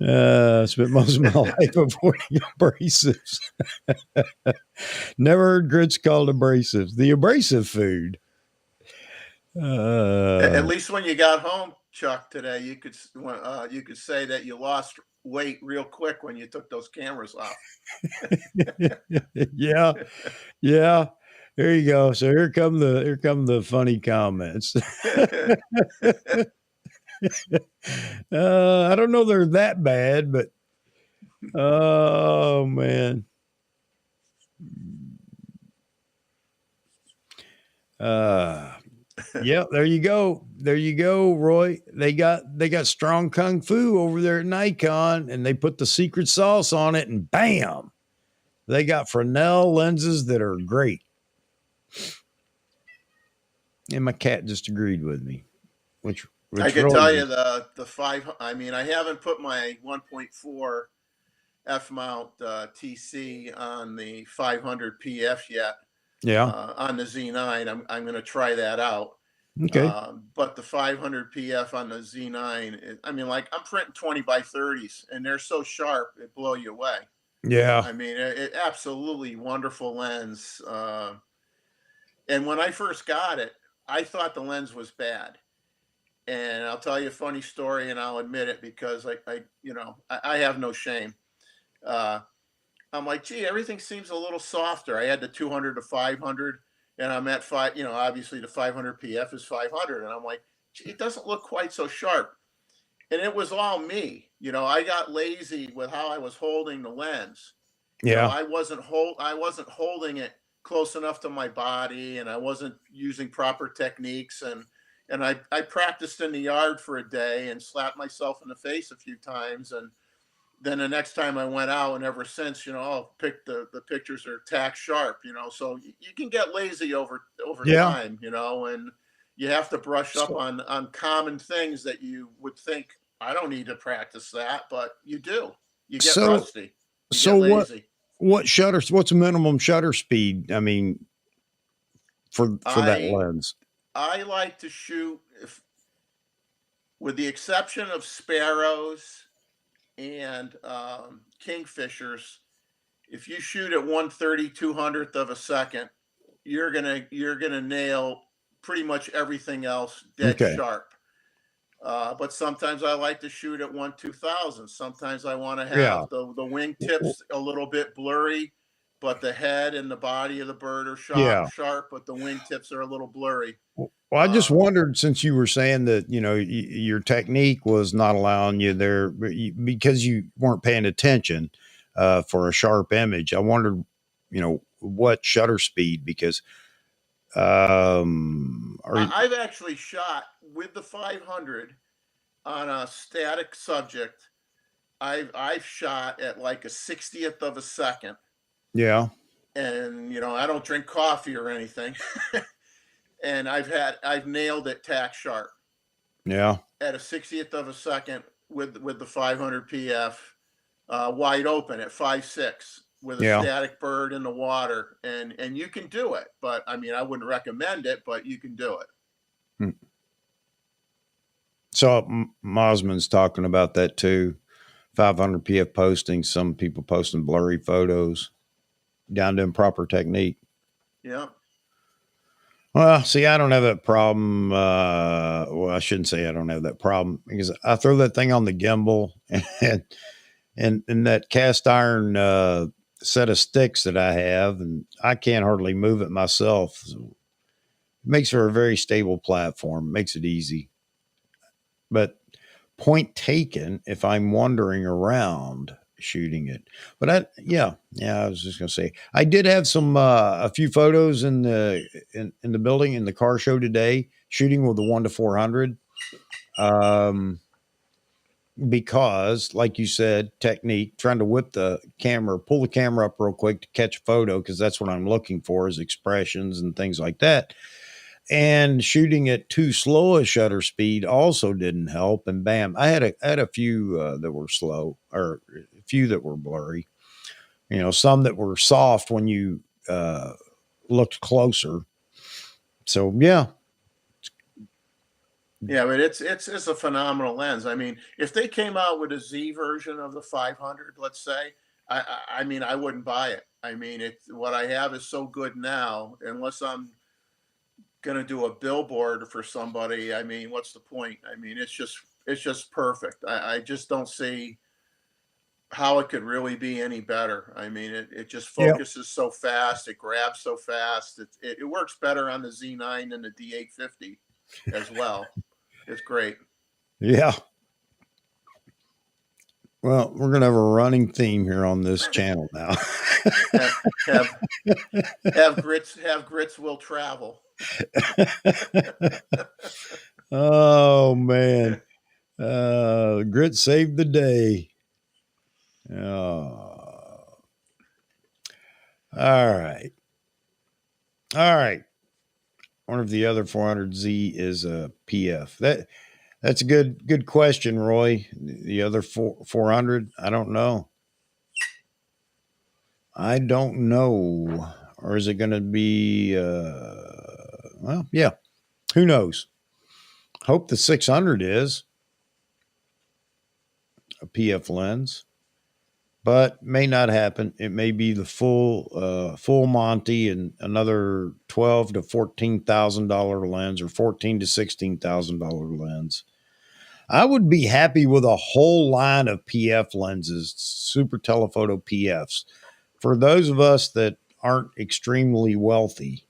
I spent most of my life avoiding abrasives. Never heard grits called abrasives. The abrasive food. At least when you got home, Chuck, today, you could say that you lost weight real quick when you took those cameras off. Yeah, yeah. There you go. So here come the funny comments. I don't know they're that bad, but oh man. Yeah, there you go. There you go, Roy. They got strong kung fu over there at Nikon, and they put the secret sauce on it, and bam, they got Fresnel lenses that are great. And my cat just agreed with me, which I could really tell you the five. I mean, I haven't put my 1.4 f mount TC on the 500 PF yet. yeah. On the Z9, I'm going to try that out. Okay. But the 500 PF on the Z9, I mean, like I'm printing 20 by 30s, and they're so sharp it blow you away. Yeah. I mean, it absolutely wonderful lens. And when I first got it, I thought the lens was bad. And I'll tell you a funny story, and I'll admit it because I have no shame. Uh, I'm like, gee, everything seems a little softer. I had the 200 to 500, and I'm at five. Obviously the 500 PF is 500, and I'm like, gee, it doesn't look quite so sharp. And it was all me. I got lazy with how I was holding the lens. Yeah. I wasn't holding it close enough to my body, and I wasn't using proper techniques, and I practiced in the yard for a day and slapped myself in the face a few times, and then the next time I went out, and ever since, I'll pick the pictures are tack sharp, so you can get lazy over Yeah. time, and you have to brush up So, on common things that you would think I don't need to practice that, but you do. You get so, rusty. You so get what? lazy. What shutter? What's the minimum shutter speed? I mean, for that I lens. I like to shoot if with the exception of sparrows and kingfishers, if you shoot at 1/3200th of a second, you're gonna nail pretty much everything else dead Okay. sharp. But sometimes I like to shoot at 1/2000. Sometimes I want to Yeah. have the W- wingtips a little bit blurry, but the head and the body of the bird are Yeah. sharp, but the wingtips are a little blurry. Well, I just Um, wondered, since you were saying that, your technique was not allowing you there because you weren't paying attention for a sharp image. I wondered, what shutter speed, because are you, I've actually shot with the 500 on a static subject. I've shot at like a 60th of a second, yeah, and I don't drink coffee or anything, and I've nailed it tack sharp yeah, at a 60th of a second with the 500 PF, wide open at 5.6 with a yeah. static bird in the water, and you can do it. But I mean, I wouldn't recommend it, but you can do it. Hmm. So Mosman's talking about that too. 500 PF posting, some people posting blurry photos, down to improper technique. Yeah. Well, see, I don't have that problem. Well, I shouldn't say I don't have that problem, because I throw that thing on the gimbal and and that cast iron set of sticks that I have, and I can't hardly move it myself. So it makes for a very stable platform, makes it easy. But point taken, if I'm wandering around shooting it. But yeah, I was just gonna say I did have some a few photos in the building in the car show today, shooting with the 1-400. Um, because, like you said, technique, trying to whip the camera, pull the camera up real quick to catch a photo, because that's what I'm looking for, is expressions and things like that. And shooting at too slow a shutter speed also didn't help. And bam, I had a few that were slow, or a few that were blurry. Some that were soft when you looked closer. So yeah, Yeah, but it's a phenomenal lens. I mean, if they came out with a Z version of the 500, let's say, I mean, I wouldn't buy it. I mean, what I have is so good now. Unless I'm gonna do a billboard for somebody, I mean, what's the point? I mean, it's just perfect. I just don't see how it could really be any better. I mean, it just yeah, focuses so fast, it grabs so fast. It works better on the Z9 than the D850 as well. It's great. yeah. Well, we're gonna have a running theme here on this channel now. have have have grits will travel. Oh man, grit saved the day. Oh, all right, all right. I wonder if the other 400Z is a PF. That's a good question, Roy. The other 400, I don't know. I don't know. Or is it going to be? Well, yeah. Who knows? Hope the 600 is a PF lens, but may not happen. It may be the full Monty and another $12,000 to $14,000 lens, or $14,000 to $16,000 lens. I would be happy with a whole line of PF lenses, super telephoto PFs, for those of us that aren't extremely wealthy.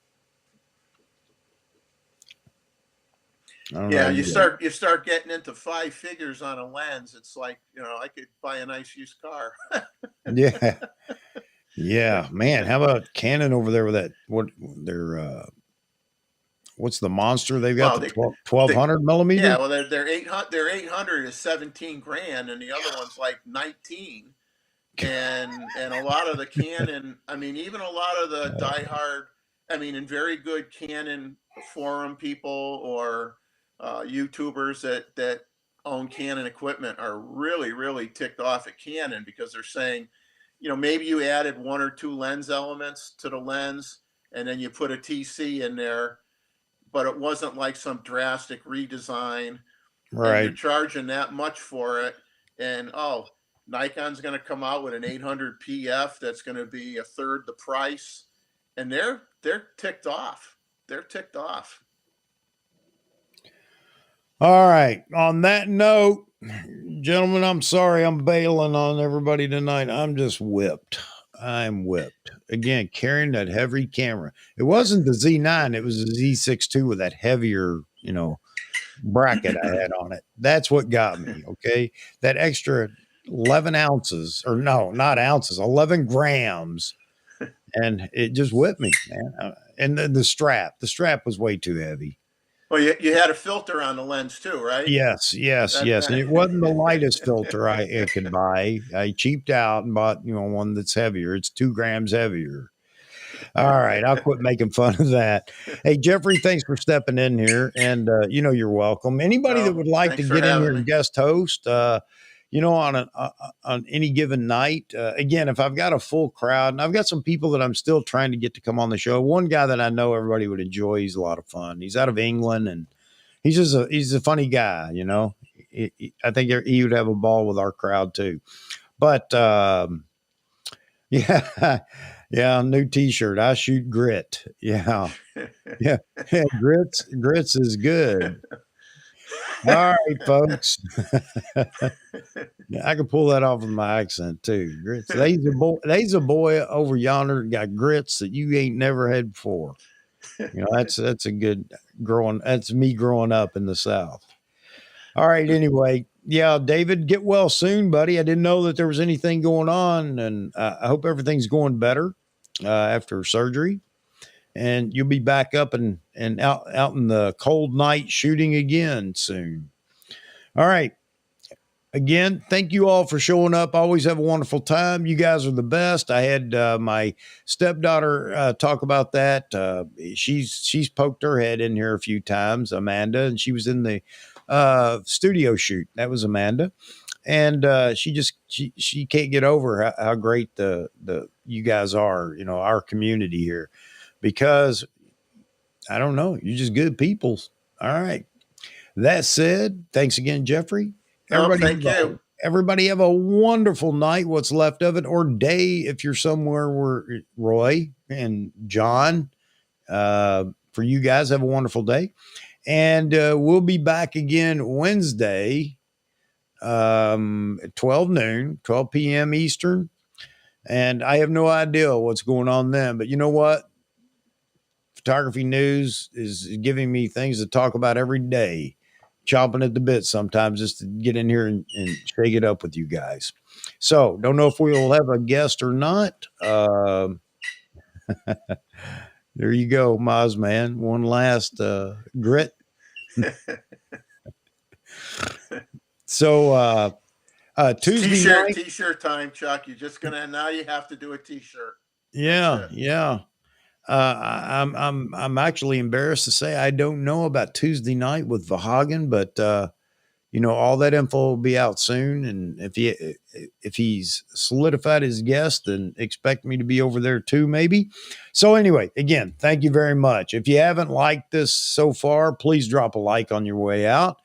I don't know Yeah, how you you guys. start getting into five figures on a lens. It's like, I could buy a nice used car. Yeah, yeah, man. How about Canon over there with that? What their what's the monster they've got? Well, The they 1200 yeah, millimeter. well, their 800 is 17 grand, and the other one's like 19. And a lot of the Canon, I mean, even a lot of the diehard. I mean, and very good Canon forum people or YouTubers that own Canon equipment are really, really ticked off at Canon because they're saying, maybe you added one or two lens elements to the lens and then you put a TC in there, but it wasn't like some drastic redesign and you're Right. charging that much for it. And oh, Nikon's going to come out with an 800 PF that's going to be a third the price, and they're ticked off. They're ticked off. All right. On that note, gentlemen, I'm sorry I'm bailing on everybody tonight. I'm just whipped. I'm whipped. Again, carrying that heavy camera. It wasn't the Z9, it was the Z6 II with that heavier, bracket I had on it. That's what got me. Okay. That extra 11 ounces, or no, not ounces, 11 grams. And it just whipped me, man. And the strap was way too heavy. Well, you had a filter on the lens too, right? Yes, yes, yes. And it wasn't the lightest filter I could buy. I cheaped out and bought, one that's heavier. It's 2 grams heavier. All right, I'll quit making fun of that. Hey, Jeffrey, thanks for stepping in here, and you're welcome. Anybody that Well, would like to thanks for get in having here me. and guest host, on any given night. Again, if I've got a full crowd, and I've got some people that I'm still trying to get to come on the show. One guy that I know everybody would enjoy. He's a lot of fun. He's out of England, and he's a funny guy. I think he would have a ball with our crowd too. But yeah, yeah, new T-shirt. I shoot grit. Yeah, yeah, yeah. Grits is good. All right, folks. I can pull that off with my accent too. Grits. There's a boy over yonder that got grits that you ain't never had before. That's a good growing. That's me growing up in the South. All right. Anyway, yeah, David, get well soon, buddy. I didn't know that there was anything going on, and I hope everything's going better after surgery. And you'll be back up and out in the cold night shooting again soon. All right. Again, thank you all for showing up. Always have a wonderful time. You guys are the best. I had my stepdaughter talk about that. She's poked her head in here a few times, Amanda, and she was in the studio shoot. That was Amanda, and she can't get over how great the you guys are. Our community here, because I don't know, you're just good people. All right. That said, thanks again, Jeffrey. Oh, Everybody thank you. Everybody have a wonderful night, what's left of it, or day if you're somewhere where Roy and John, for you guys, have a wonderful day. And we'll be back again Wednesday, 12 noon, 12 p.m. Eastern. And I have no idea what's going on then, but you know what? Photography news is giving me things to talk about every day, chomping at the bit sometimes just to get in here and shake it up with you guys. So, don't know if we'll have a guest or not. There you go, Moz man. One last grit. So, Tuesday night. T-shirt time, Chuck. Now you have to do a T-shirt. Yeah, yeah. I'm actually embarrassed to say I don't know about Tuesday night with Vahagen, but all that info will be out soon. And if he's solidified his guest, then expect me to be over there too, maybe. So anyway, again, thank you very much. If you haven't liked this so far, please drop a like on your way out.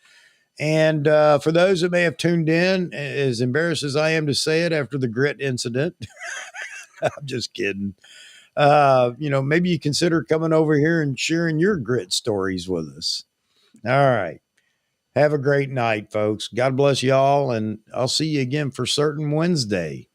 And for those that may have tuned in, as embarrassed as I am to say it after the grit incident, I'm just kidding. Maybe you consider coming over here and sharing your grit stories with us. All right. Have a great night, folks. God bless y'all. And I'll see you again for certain Wednesday.